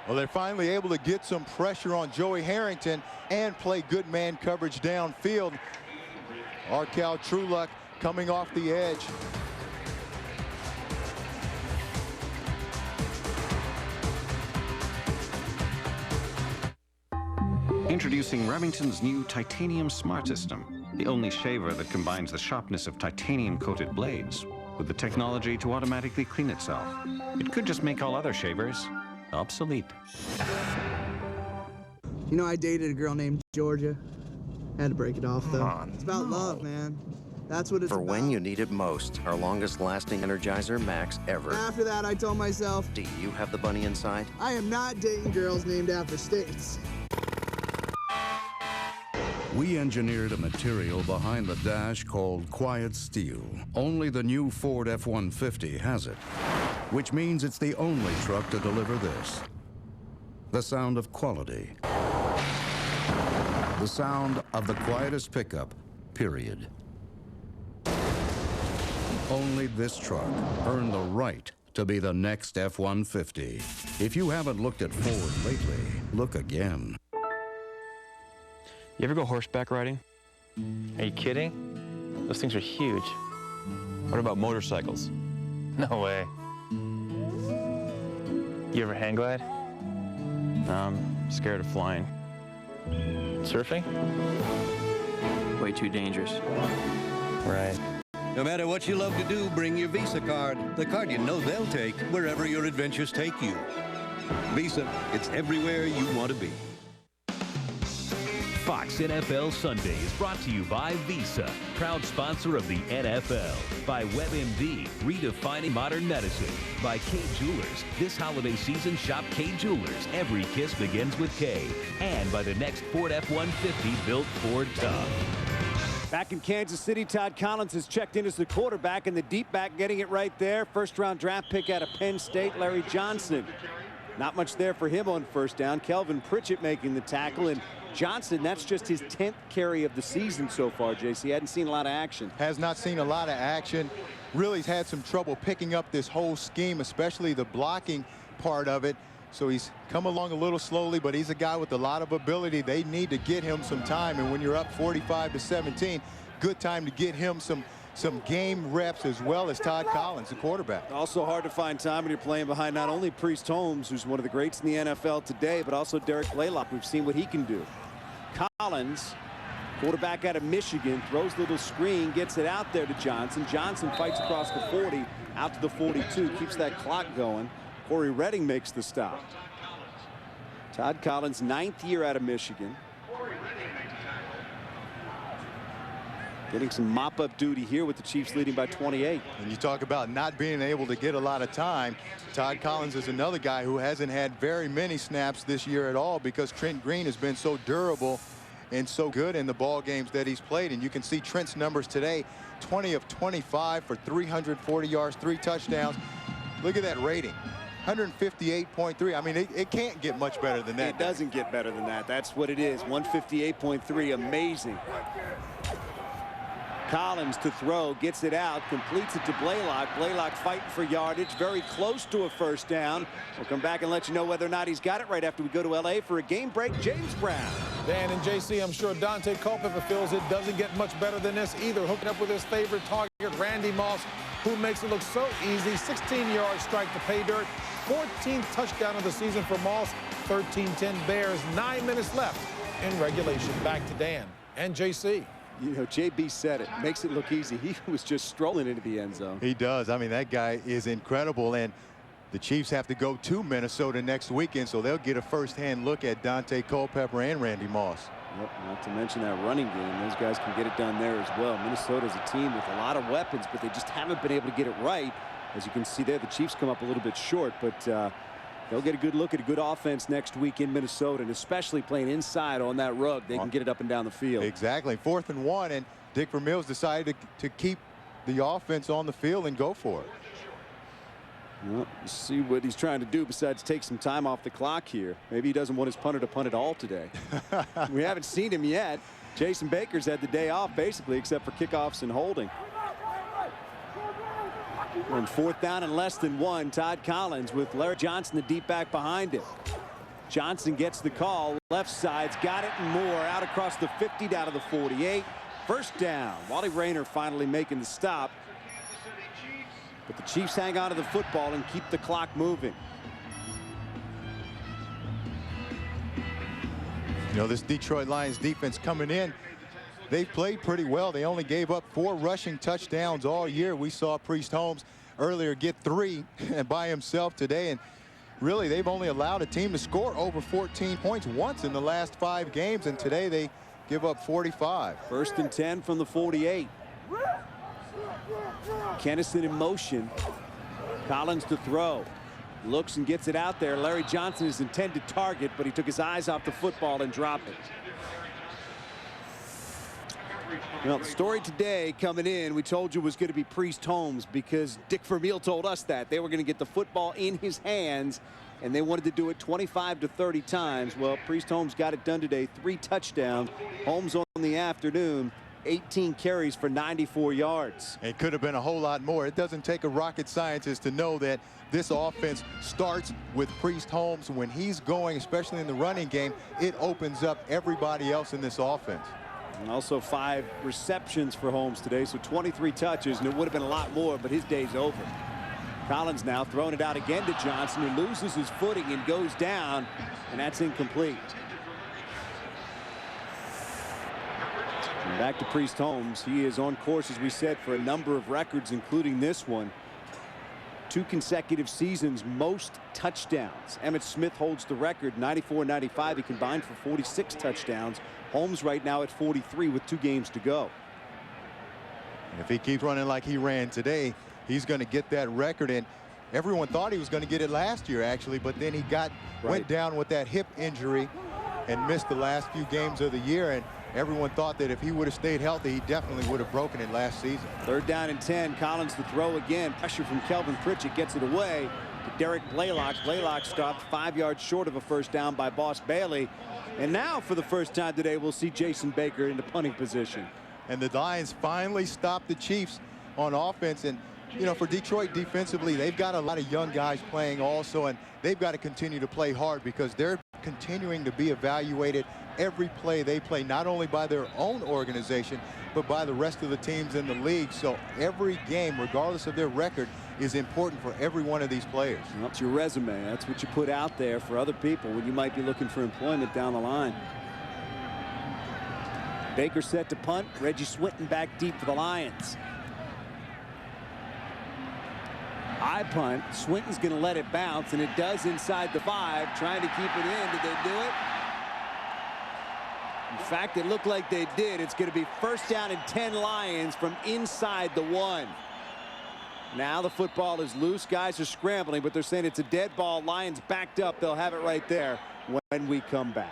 Well, they're finally able to get some pressure on Joey Harrington and play good man coverage downfield. Arcal Trueluck coming off the edge. Introducing Remington's new Titanium Smart System, the only shaver that combines the sharpness of titanium-coated blades with the technology to automatically clean itself. It could just make all other shavers obsolete. You know, I dated a girl named Georgia. Had to break it off, though. Come on. It's about love, man. That's what it's For about. when you need it most, our longest-lasting Energizer Max ever. After that, I told myself, Do you have the bunny inside? I am not dating girls named after states. We engineered a material behind the dash called quiet steel. Only the new Ford F-150 has it, which means it's the only truck to deliver this. The sound of quality. The sound of the quietest pickup, period. Only this truck earned the right to be the next F-150. If you haven't looked at Ford lately, look again. You ever go horseback riding? Are you kidding? Those things are huge. What about motorcycles? No way. You ever hang glide? No, I'm scared of flying. Surfing? Way too dangerous. Right. No matter what you love to do, bring your Visa card. The card you know they'll take wherever your adventures take you. Visa, it's everywhere you want to be. Fox NFL Sunday is brought to you by Visa, proud sponsor of the NFL, by WebMD, redefining modern medicine, by K Jewelers. This holiday season, shop K Jewelers. Every kiss begins with K. And by the next Ford F-150 built Ford Tough. Back in Kansas City, Todd Collins has checked in as the quarterback, and the deep back getting it right there. First-round draft pick out of Penn State, Larry Johnson. Not much there for him on first down. Kelvin Pritchett making the tackle, and Johnson, that's just his 10th carry of the season so far, JC. Hadn't seen a lot of action. Has not seen a lot of action. Really has had some trouble picking up this whole scheme, especially the blocking part of it. So he's come along a little slowly, but he's a guy with a lot of ability. They need to get him some time, and when you're up 45-17, good time to get him some game reps, as well as Todd Collins, the quarterback. Also hard to find time when you're playing behind not only Priest Holmes, who's one of the greats in the NFL today, but also Derek Blaylock. We've seen what he can do. Collins, quarterback out of Michigan, throws a little screen, gets it out there to Johnson. Johnson fights across the 40, out to the 42, keeps that clock going. Corey Redding makes the stop. Todd Collins, 9th year out of Michigan. Getting some mop-up duty here with the Chiefs leading by 28. And you talk about not being able to get a lot of time. Todd Collins is another guy who hasn't had very many snaps this year at all, because Trent Green has been so durable and so good in the ball games that he's played. And you can see Trent's numbers today, 20 of 25 for 340 yards, 3 touchdowns. Look at that rating. 158.3. I mean, it can't get much better than that. It doesn't get better than that. That's what it is. 158.3. Amazing. Collins to throw, gets it out, completes it to Blaylock. Blaylock fighting for yardage, very close to a first down. We'll come back and let you know whether or not he's got it right after we go to L.A. for a game break. James Brown. Dan and JC, I'm sure Dante Culpepper feels it doesn't get much better than this either. Hooking up with his favorite target, Randy Moss. who makes it look so easy. 16-yard strike to pay dirt. 14th touchdown of the season for Moss. 13-10 Bears. 9 minutes left in regulation. Back to Dan and JC. You know, JB said it. Makes it look easy. He was just strolling into the end zone. He does. I mean, that guy is incredible. And the Chiefs have to go to Minnesota next weekend, so they'll get a first-hand look at Dante Culpepper and Randy Moss. Yep, not to mention that running game. Those guys can get it done there as well. Minnesota's a team with a lot of weapons, but they just haven't been able to get it right. As you can see there, the Chiefs come up a little bit short, but they'll get a good look at a good offense next week in Minnesota, and especially playing inside on that rug. They can get it up and down the field. Exactly. 4th and 1, and Dick Vermeil's decided to keep the offense on the field and go for it. Well, let's see what he's trying to do besides take some time off the clock here. Maybe he doesn't want his punter to punt at all today. We haven't seen him yet. Jason Baker's had the day off basically, except for kickoffs and holding. On 4th down and less than 1, Todd Collins with Larry Johnson, the deep back behind him. Johnson gets the call. Left side's got it and more. Out across the 50 down to the 48. First down. Wally Rayner finally making the stop. But the Chiefs hang on to the football and keep the clock moving. You know, this Detroit Lions defense coming in, they've played pretty well. They only gave up 4 rushing touchdowns all year. We saw Priest Holmes earlier get 3 by himself today. And really, they've only allowed a team to score over 14 points once in the last 5 games. And today they give up 45. 1st and 10 from the 48. Kennison in motion. Collins to throw. Looks and gets it out there. Larry Johnson is intended target, but he took his eyes off the football and dropped it. Well, the story today coming in, we told you was going to be Priest Holmes because Dick Vermeil told us that. They were going to get the football in his hands, and they wanted to do it 25 to 30 times. Well, Priest Holmes got it done today. 3 touchdowns. Holmes on the afternoon. 18 carries for 94 yards. It could have been a whole lot more. It doesn't take a rocket scientist to know that this offense starts with Priest Holmes. When he's going, especially in the running game, it opens up everybody else in this offense. And also 5 receptions for Holmes today, so 23 touches, and it would have been a lot more, but his day's over. Collins now throwing it out again to Johnson, who loses his footing and goes down, and that's incomplete. And back to Priest Holmes. He is on course, as we said, for a number of records, including this one. 2 consecutive seasons, most touchdowns. Emmitt Smith holds the record, 94-95. He combined for 46 touchdowns. Holmes right now at 43 with 2 games to go. And if he keeps running like he ran today, he's going to get that record. And everyone thought he was going to get it last year, actually, but then he went down with that hip injury and missed the last few games of the year. And everyone thought that if he would have stayed healthy, he definitely would have broken it last season. 3rd down and 10. Collins to throw again. Pressure from Kelvin Pritchett gets it away to Derek Blaylock. Blaylock stopped 5 yards short of a first down by Boss Bailey. And now, for the first time today, we'll see Jason Baker in the punting position. And the Lions finally stopped the Chiefs on offense. And, you know, for Detroit defensively, they've got a lot of young guys playing also, and they've got to continue to play hard because they're continuing to be evaluated every play they play, not only by their own organization, but by the rest of the teams in the league. So every game, regardless of their record, is important for every one of these players. Well, that's your resume. That's what you put out there for other people when you might be looking for employment down the line. Baker set to punt. Reggie Swinton back deep for the Lions. High punt. Swinton's going to let it bounce, and it does inside the 5, trying to keep it in. Did they do it? In fact, it looked like they did. It's going to be 1st down and 10 Lions from inside the 1. Now the football is loose. Guys are scrambling, but they're saying it's a dead ball. Lions backed up. They'll have it right there when we come back.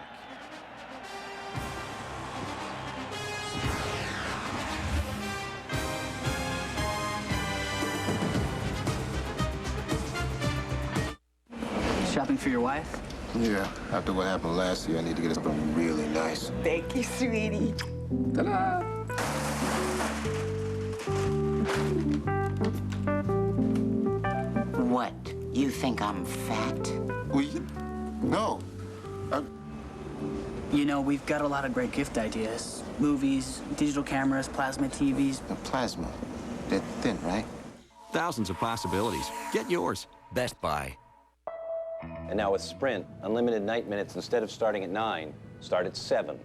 Shopping for your wife? Yeah, after what happened last year, I need to get something really nice. Thank you, sweetie. Ta-da! What? You think I'm fat? No. You know, we've got a lot of great gift ideas. Movies, digital cameras, plasma TVs. Plasma. They're thin, right? Thousands of possibilities. Get yours. Best Buy. And now with Sprint, unlimited night minutes, instead of starting at 9, start at 7.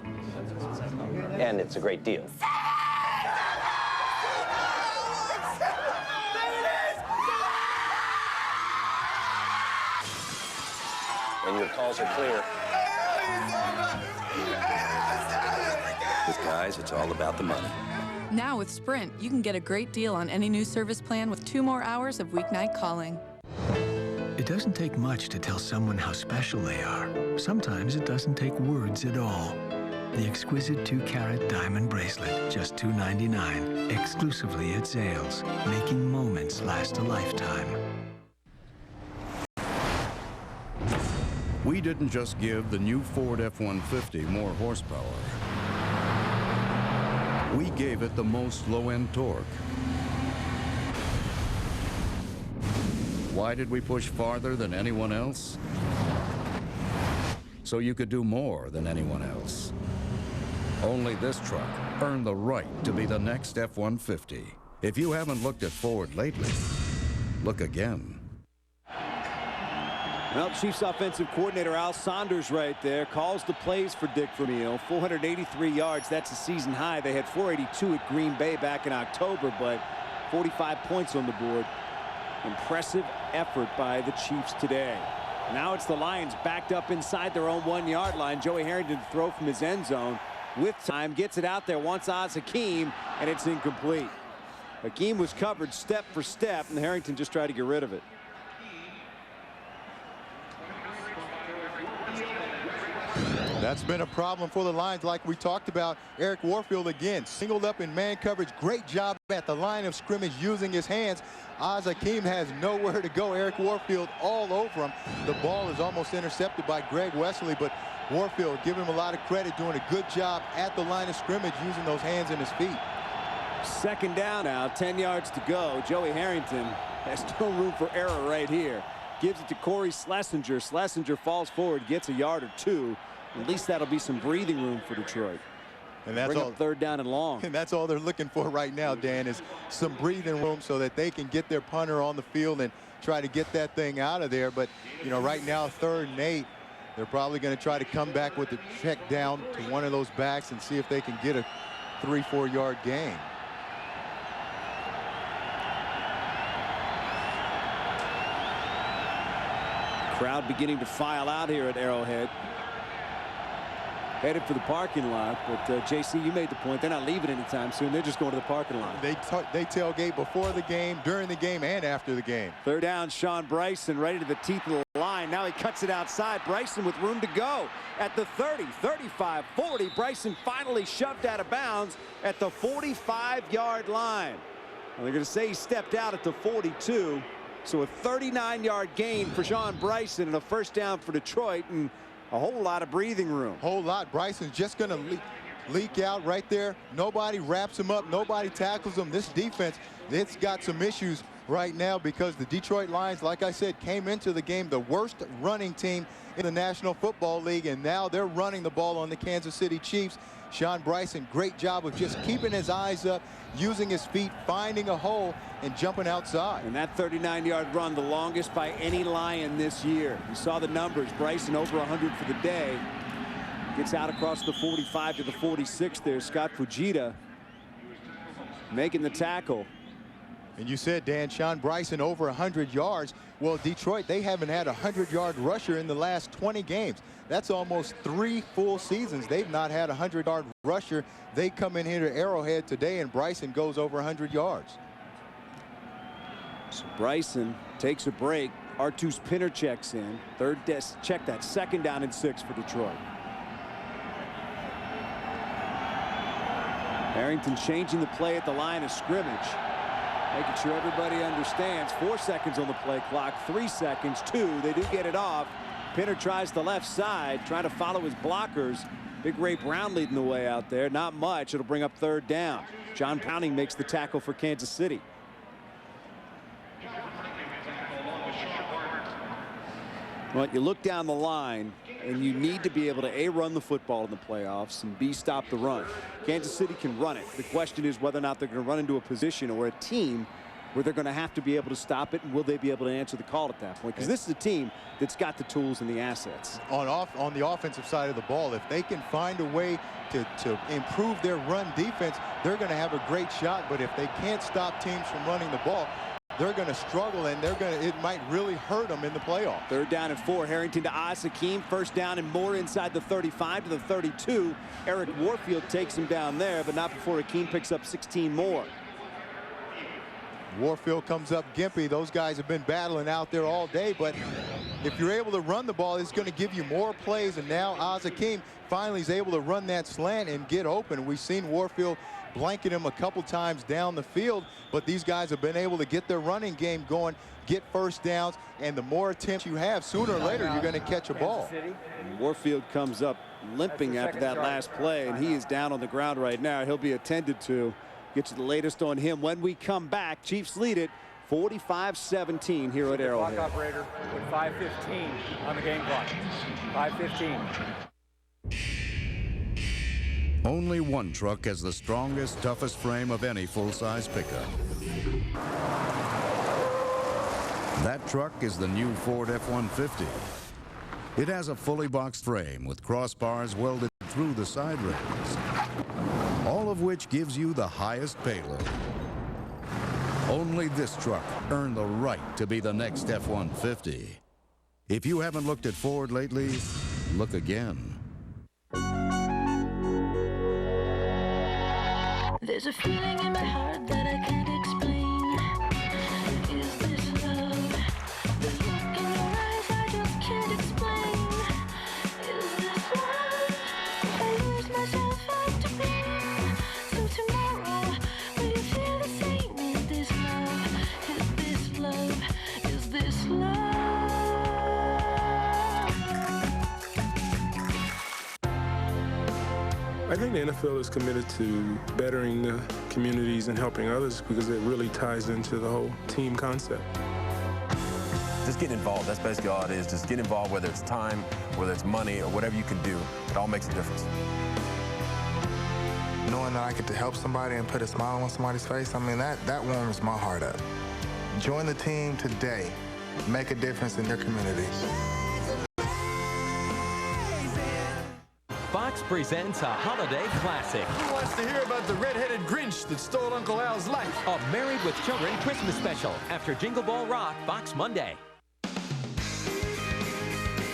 And it's a great deal. And your calls are clear. With guys, it's all about the money. Now with Sprint, you can get a great deal on any new service plan with 2 more hours of weeknight calling. It doesn't take much to tell someone how special they are. Sometimes it doesn't take words at all. The exquisite 2-carat diamond bracelet, just $2.99, exclusively at Zales, making moments last a lifetime. We didn't just give the new Ford F-150 more horsepower. We gave it the most low-end torque. Why did we push farther than anyone else? So you could do more than anyone else. Only this truck earned the right to be the next F-150. If you haven't looked at Ford lately, look again. Well, Chiefs offensive coordinator Al Saunders right there calls the plays for Dick Vermeil. 483 yards, that's a season high. They had 482 at Green Bay back in October, but 45 points on the board. Impressive effort by the Chiefs today. Now it's the Lions backed up inside their own 1-yard line. Joey Harrington to throw from his end zone. With time, gets it out there, wants Oz Hakeem, and it's incomplete. Hakeem was covered step for step, and Harrington just tried to get rid of it. That's been a problem for the Lions, like we talked about. Eric Warfield again singled up in man coverage. Great job at the line of scrimmage using his hands. Oz Hakeem has nowhere to go. Eric Warfield all over him. The ball is almost intercepted by Greg Wesley, but Warfield, give him a lot of credit, doing a good job at the line of scrimmage using those hands and his feet. Second down now, 10 yards to go. Joey Harrington has no room for error right here. Gives it to Corey Schlesinger. Schlesinger falls forward, gets a yard or two. At least that'll be some breathing room for Detroit. And that's Bring all. Up third down and long. And that's all they're looking for right now, Dan, is some breathing room so that they can get their punter on the field and try to get that thing out of there. But, you know, right now, 3rd and 8, they're probably going to try to come back with the check down to one of those backs and see if they can get a 3-4 yard gain. Crowd beginning to file out here at Arrowhead. Headed for the parking lot, but JC, you made the point. They're not leaving anytime soon. They're just going to the parking lot. They tailgate before the game, during the game, and after the game. Third down, Sean Bryson right into the teeth of the line. Now he cuts it outside. Bryson with room to go at the 30, 35, 40. Bryson finally shoved out of bounds at the 45-yard line. And they're going to say he stepped out at the 42. So a 39-yard gain for Sean Bryson and a first down for Detroit, and a whole lot of breathing room. Whole lot. Bryson's just going to leak out right there. Nobody wraps him up. Nobody tackles him. This defense, it's got some issues right now because the Detroit Lions, like I said, came into the game the worst running team in the National Football League, and now they're running the ball on the Kansas City Chiefs. Sean Bryson, great job of just keeping his eyes up, using his feet, finding a hole, and jumping outside. And that 39-yard run, the longest by any Lion this year. You saw the numbers. Bryson over 100 for the day. Gets out across the 45 to the 46 there. Scott Fujita making the tackle. And you said, Dan, Sean Bryson over 100 yards. Well, Detroit, they haven't had a 100-yard rusher in the last 20 games. That's almost 3 full seasons. They've not had a 100-yard rusher. They come in here to Arrowhead today, and Bryson goes over 100 yards. So Bryson takes a break. Artus Pinner checks in. Check that. 2nd down and 6 for Detroit. Harrington changing the play at the line of scrimmage. Making sure everybody understands. 4 seconds on the play clock. 3 seconds. 2. They do get it off. Pinner tries the left side, trying to follow his blockers. Big Ray Brown leading the way out there. Not much. It'll bring up 3rd down. John Pounding makes the tackle for Kansas City. Well, you look down the line, And you need to be able to, A, run the football in the playoffs, and B, stop the run. Kansas City can run it. The question is whether or not they're going to run into a position or a team where they're going to have to be able to stop it, and will they be able to answer the call at that point? Because this is a team that's got the tools and the assets. On the offensive side of the ball, if they can find a way to improve their run defense, they're going to have a great shot. But if they can't stop teams from running the ball, they're going to struggle, and it might really hurt them in the playoffs. 3rd down and 4. Harrington to Hakeem. 1st down and more inside the 35 to the 32. Eric Warfield takes him down there, but not before Hakeem picks up 16 more. Warfield comes up gimpy. Those guys have been battling out there all day, but if you're able to run the ball, it's going to give you more plays. And now Hakeem finally is able to run that slant and get open. We've seen Warfield blanket him a couple times down the field, but these guys have been able to get their running game going, get first downs, and the more attempts you have, sooner or later you're going to catch a ball. And Warfield comes up limping after that last play, and he is down on the ground right now. He'll be attended to. Get you the latest on him when we come back. Chiefs lead it 45-17 here at Arrowhead. Clock operator with 5:15 on the game clock. 5:15. Only one truck has the strongest, toughest frame of any full-size pickup. That truck is the new Ford F-150. It has a fully boxed frame with crossbars welded through the side rails, all of which gives you the highest payload. Only this truck earned the right to be the next F-150. If you haven't looked at Ford lately, look again. There's a feeling in my heart that I can't explain. Is this love? The look in your eyes I just can't explain. Is this love? If I lose myself after being so tomorrow, will you feel the same? Is this love? Is this love? Is this love? I think the NFL is committed to bettering the communities and helping others because it really ties into the whole team concept. Just get involved. That's basically all it is. Just get involved, whether it's time, whether it's money, or whatever you can do. It all makes a difference. Knowing that I get to help somebody and put a smile on somebody's face, I mean, that warms my heart up. Join the team today. Make a difference in their community. Fox presents a holiday classic. Who wants to hear about the red-headed Grinch that stole Uncle Al's life? A Married with Children Christmas special after Jingle Ball Rock, Fox Monday.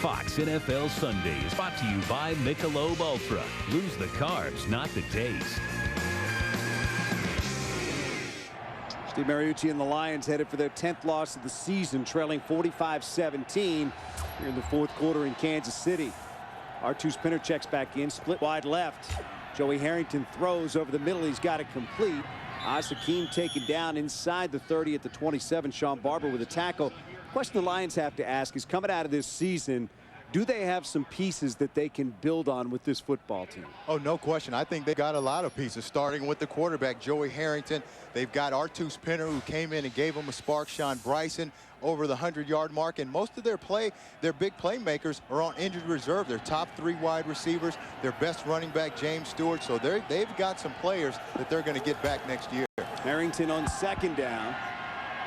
Fox NFL Sundays, brought to you by Michelob Ultra. Lose the carbs, not the taste. Steve Mariucci and the Lions headed for their 10th loss of the season, trailing 45-17 here in the 4th quarter in Kansas City. R2 Spinner checks back in, split wide left. Joey Harrington throws over the middle. He's got it complete. Hakeem taken down inside the 30 at the 27. Sean Barber with a tackle. Question the Lions have to ask is, coming out of this season, do they have some pieces that they can build on with this football team? Oh, no question. I think they got a lot of pieces, starting with the quarterback, Joey Harrington. They've got R2 Spinner, who came in and gave them a spark. Sean Bryson over the 100-yard mark, and most of their big playmakers are on injured reserve. Their top 3 wide receivers, their best running back, James Stewart. So they've got some players that they're going to get back next year. Harrington on 2nd down.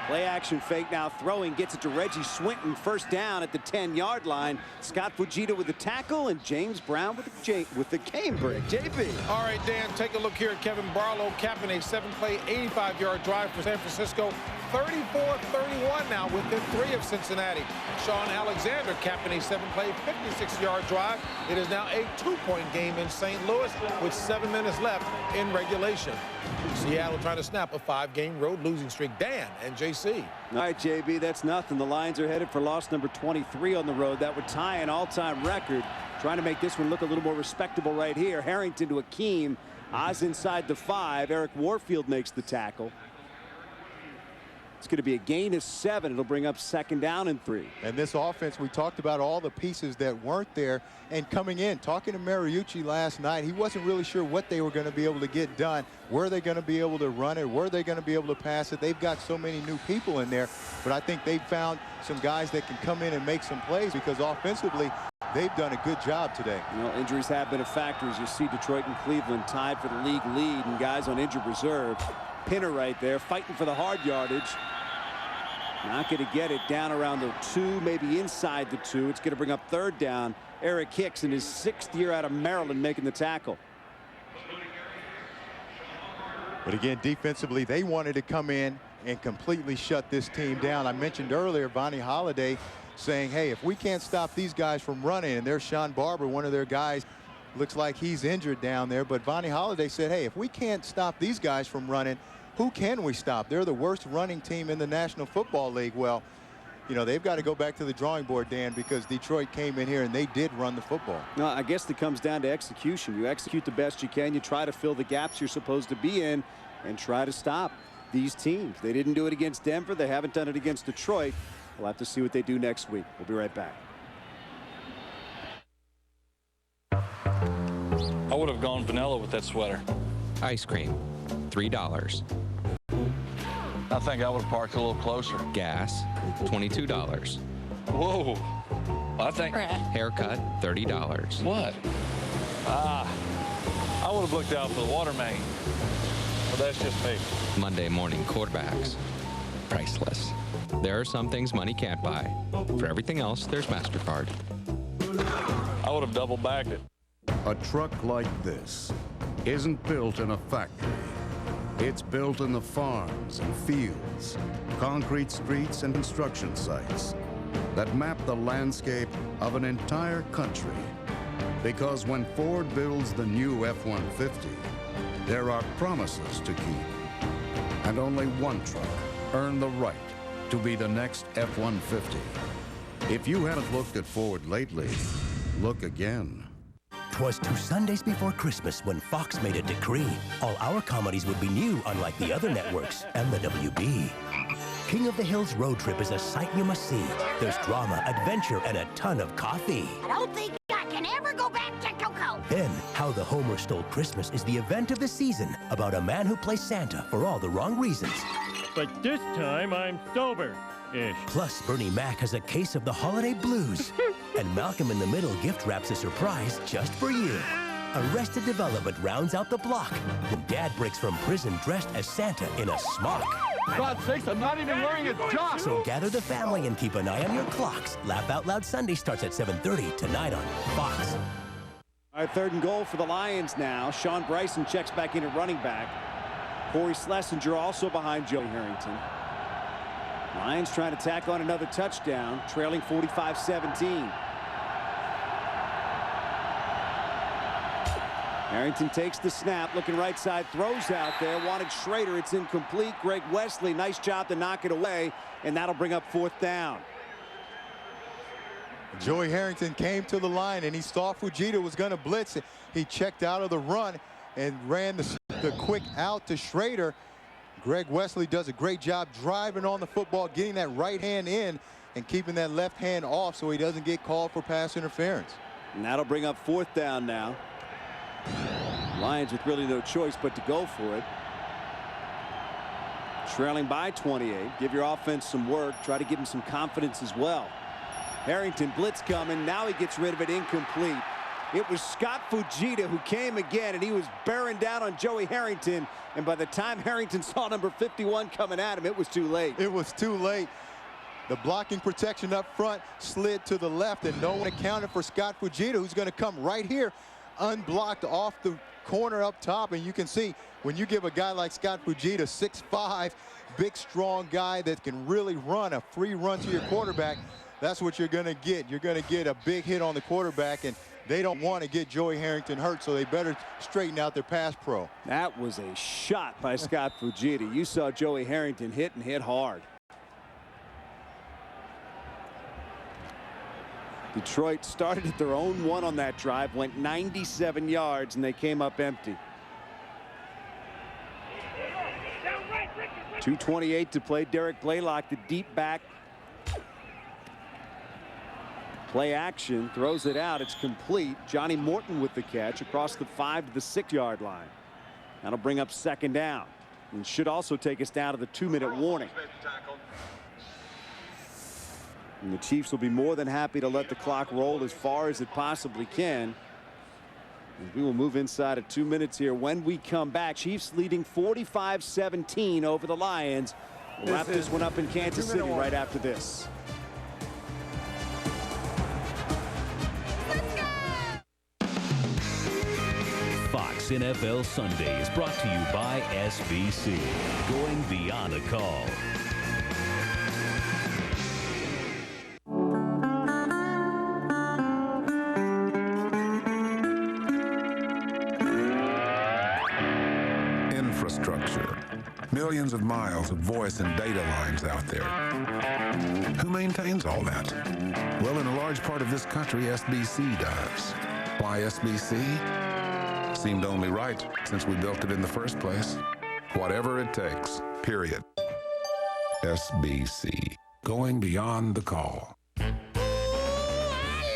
Play action fake now, throwing, gets it to Reggie Swinton. 1st down at the 10-yard line. Scott Fujita with the tackle, and James Brown with the cane break. JB. All right, Dan, take a look here at Kevin Barlow capping a 7-play, 85-yard drive for San Francisco. 34-31 now within 3 of Cincinnati. Sean Alexander capping a 7-play, 56-yard drive. It is now a 2-point game in St. Louis with 7 minutes left in regulation. Seattle trying to snap a 5-game road losing streak. Dan and JC. All right, JB, that's nothing. The Lions are headed for loss number 23 on the road. That would tie an all-time record. Trying to make this one look a little more respectable right here. Harrington to Hakeem. Oz inside the 5. Eric Warfield makes the tackle. It's going to be a gain of 7. It'll bring up 2nd down and 3. And this offense, we talked about all the pieces that weren't there. And coming in, talking to Mariucci last night, he wasn't really sure what they were going to be able to get done. Were they going to be able to run it? Were they going to be able to pass it? They've got so many new people in there. But I think they found some guys that can come in and make some plays, because offensively, they've done a good job today. You know, injuries have been a factor, as you see Detroit and Cleveland tied for the league lead and guys on injured reserve. Pinner right there fighting for the hard yardage. Not going to get it down around the 2, maybe inside the 2. It's going to bring up 3rd down. Eric Hicks in his 6th year out of Maryland making the tackle. But again, defensively, they wanted to come in and completely shut this team down. I mentioned earlier Vonnie Holliday saying, hey, if we can't stop these guys from running, and there's Sean Barber, one of their guys, looks like he's injured down there. But Vonnie Holliday said, hey, if we can't stop these guys from running, who can we stop? They're the worst running team in the National Football League. Well, you know, they've got to go back to the drawing board, Dan, because Detroit came in here and they did run the football. No, I guess it comes down to execution. You execute the best you can. You try to fill the gaps you're supposed to be in and try to stop these teams. They didn't do it against Denver. They haven't done it against Detroit. We'll have to see what they do next week. We'll be right back. I would have gone vanilla with that sweater. Ice cream, $3. I think I would have parked a little closer. Gas, $22. Whoa. I think. Haircut, $30. What? I would have looked out for the water main. But that's just me. Monday morning quarterbacks, priceless. There are some things money can't buy. For everything else, there's MasterCard. I would have double bagged it. A truck like this isn't built in a factory. It's built in the farms and fields, concrete streets and construction sites that map the landscape of an entire country. Because when Ford builds the new F-150, there are promises to keep. And only one truck earned the right to be the next F-150. If you haven't looked at Ford lately, look again. 'Twas 2 Sundays before Christmas when Fox made a decree. All our comedies would be new, unlike the other networks and the WB. King of the Hills Road Trip is a sight you must see. There's drama, adventure, and a ton of coffee. I don't think I can ever go back to Coco. Then, How the Homer Stole Christmas is the event of the season about a man who plays Santa for all the wrong reasons. But this time I'm sober-ish. Plus, Bernie Mac has a case of the holiday blues. And Malcolm in the Middle gift wraps a surprise just for you. Arrested Development rounds out the block when Dad breaks from prison dressed as Santa in a smock. For God's sakes, I'm not even wearing a jock. So gather the family and keep an eye on your clocks. Laugh Out Loud Sunday starts at 7:30 tonight on Fox. All right, 3rd and goal for the Lions now. Sean Bryson checks back in at running back. Corey Schlesinger also behind Joey Harrington. Lions trying to tack on another touchdown, trailing 45-17. Harrington takes the snap, looking right side, throws out there, wanted Schrader, it's incomplete. Greg Wesley, nice job to knock it away, and that'll bring up 4th down. Joey Harrington came to the line and he saw Fujita was going to blitz. He checked out of the run and ran the quick out to Schrader. Greg Wesley does a great job driving on the football, getting that right hand in and keeping that left hand off so he doesn't get called for pass interference. And that'll bring up 4th down now. Lions with really no choice but to go for it. Trailing by 28. Give your offense some work. Try to give him some confidence as well. Harrington blitz coming. Now he gets rid of it, incomplete. It was Scott Fujita who came again, and he was bearing down on Joey Harrington. And by the time Harrington saw number 51 coming at him, it was too late. It was too late. The blocking protection up front slid to the left, and no one accounted for Scott Fujita, who's going to come right here, unblocked off the corner up top. And you can see when you give a guy like Scott Fujita, 6'5", big, strong guy that can really run a free run to your quarterback, that's what you're going to get. You're going to get a big hit on the quarterback, and they don't want to get Joey Harrington hurt, so they better straighten out their pass pro. That was a shot by Scott Fujita. You saw Joey Harrington hit and hit hard. Detroit started at their own 1 on that drive, went 97 yards, and they came up empty. 2:28 to play. Derek Blaylock, the deep back. Play action, throws it out. It's complete. Johnny Morton with the catch across the 5 to the 6-yard line. That'll bring up 2nd down. And should also take us down to the 2-minute warning. And the Chiefs will be more than happy to let the clock roll as far as it possibly can. And we will move inside of 2 minutes here. When we come back, Chiefs leading 45-17 over the Lions. We'll wrap this one up in Kansas City right after this. Fox NFL Sunday is brought to you by SBC. Going beyond the call. Infrastructure. Millions of miles of voice and data lines out there. Who maintains all that? Well, in a large part of this country, SBC does. Why SBC? Seemed only right since we built it in the first place. Whatever it takes, period. SBC. Going beyond the call. I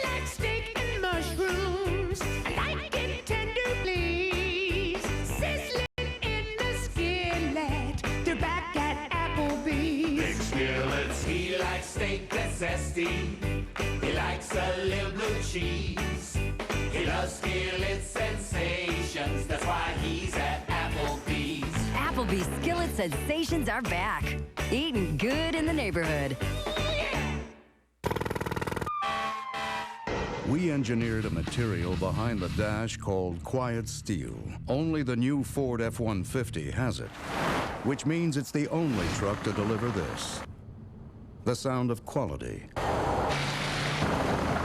like steak and mushrooms. I like it tender, please. Sizzling in the skillet. They're back at Applebee's. Big skillets, he likes steak that's zesty. He likes a little blue cheese. He loves skillet sensations. That's why he's at Applebee's. Applebee's skillet sensations are back. Eating good in the neighborhood. We engineered a material behind the dash called quiet steel. Only the new Ford F-150 has it, which means it's the only truck to deliver this. The sound of quality.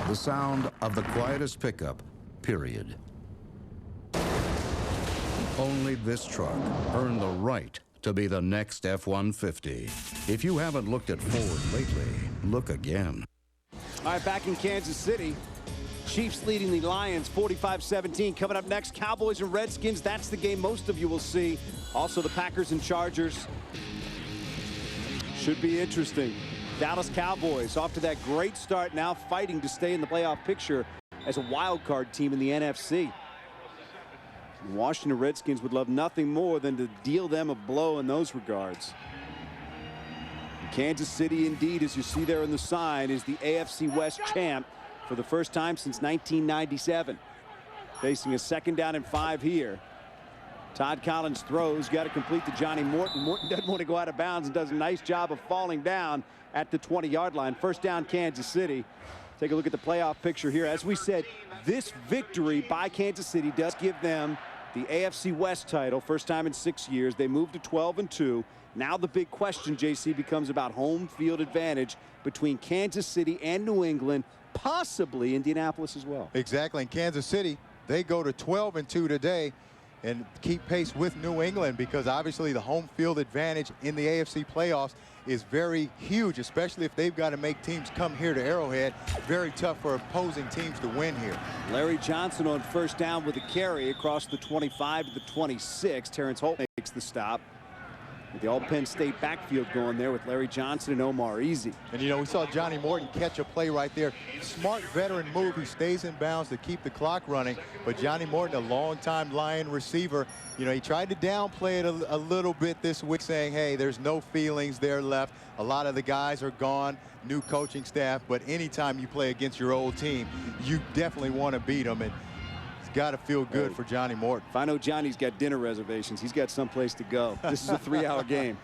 The sound of the quietest pickup, period. Only this truck earned the right to be the next F-150. If you haven't looked at Ford lately, look again. All right, back in Kansas City. Chiefs leading the Lions 45-17. Coming up next, Cowboys and Redskins. That's the game most of you will see. Also the Packers and Chargers. Should be interesting. Dallas Cowboys off to that great start, now fighting to stay in the playoff picture as a wild card team in the NFC. The Washington Redskins would love nothing more than to deal them a blow in those regards. Kansas City, indeed, as you see there in the sign, is the AFC West champ for the first time since 1997. Facing a 2nd down and 5 here. Todd Collins throws, got to complete to Johnny Morton. Morton doesn't want to go out of bounds and does a nice job of falling down at the 20-yard line. First down, Kansas City. Take a look at the playoff picture here. As we said, this victory by Kansas City does give them the AFC West title. First time in 6 years. They moved to 12-2. Now the big question, JC, becomes about home field advantage between Kansas City and New England, possibly Indianapolis as well. Exactly. In Kansas City, they go to 12-2 today and keep pace with New England because obviously the home field advantage in the AFC playoffs is very huge, especially if they've got to make teams come here to Arrowhead. Very tough for opposing teams to win here. Larry Johnson on first down with a carry across the 25 to the 26. Terrence Holt makes the stop. With the all-Penn State backfield going there with Larry Johnson and Omar Easy. And, you know, we saw Johnny Morton catch a play right there. Smart veteran move. He stays in bounds to keep the clock running. But Johnny Morton, a longtime Lion receiver, you know, he tried to downplay it a little bit this week, saying, hey, there's no feelings there left. A lot of the guys are gone, new coaching staff. But anytime you play against your old team, you definitely want to beat them. And got to feel good for Johnny Morton. If I know Johnny's got dinner reservations, he's got someplace to go. This is a 3-hour game.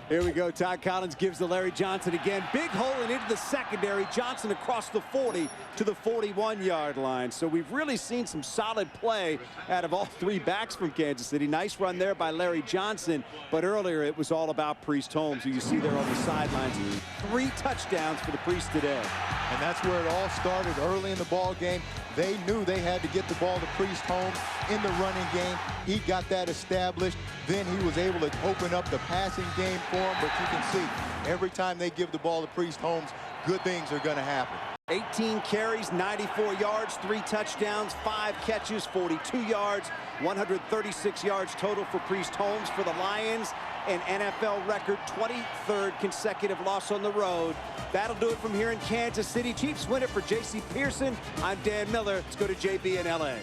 Here we go. Todd Collins gives to Larry Johnson again. Big hole and into the secondary. Johnson across the 40 to the 41-yard line. So we've really seen some solid play out of all 3 backs from Kansas City. Nice run there by Larry Johnson. But earlier it was all about Priest Holmes, who you see there on the sidelines. 3 touchdowns for the Priest today. And that's where it all started early in the ball game. They knew they had to get the ball to Priest Holmes in the running game. He got that established. Then he was able to open up the passing game for him. But you can see, every time they give the ball to Priest Holmes, good things are going to happen. 18 carries, 94 yards, 3 touchdowns, 5 catches, 42 yards, 136 yards total for Priest Holmes for the Lions. An NFL record 23rd consecutive loss on the road. That'll do it from here in Kansas City. Chiefs win it for J.C. Pearson. I'm Dan Miller. Let's go to JB in L.A.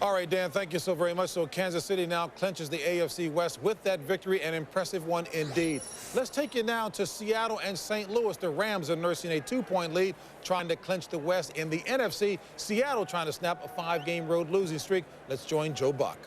All right, Dan, thank you so very much. So Kansas City now clinches the AFC West with that victory, an impressive one indeed. Let's take you now to Seattle and St. Louis. The Rams are nursing a 2-point lead, trying to clinch the West. In the NFC, Seattle trying to snap a 5-game road losing streak. Let's join Joe Buck.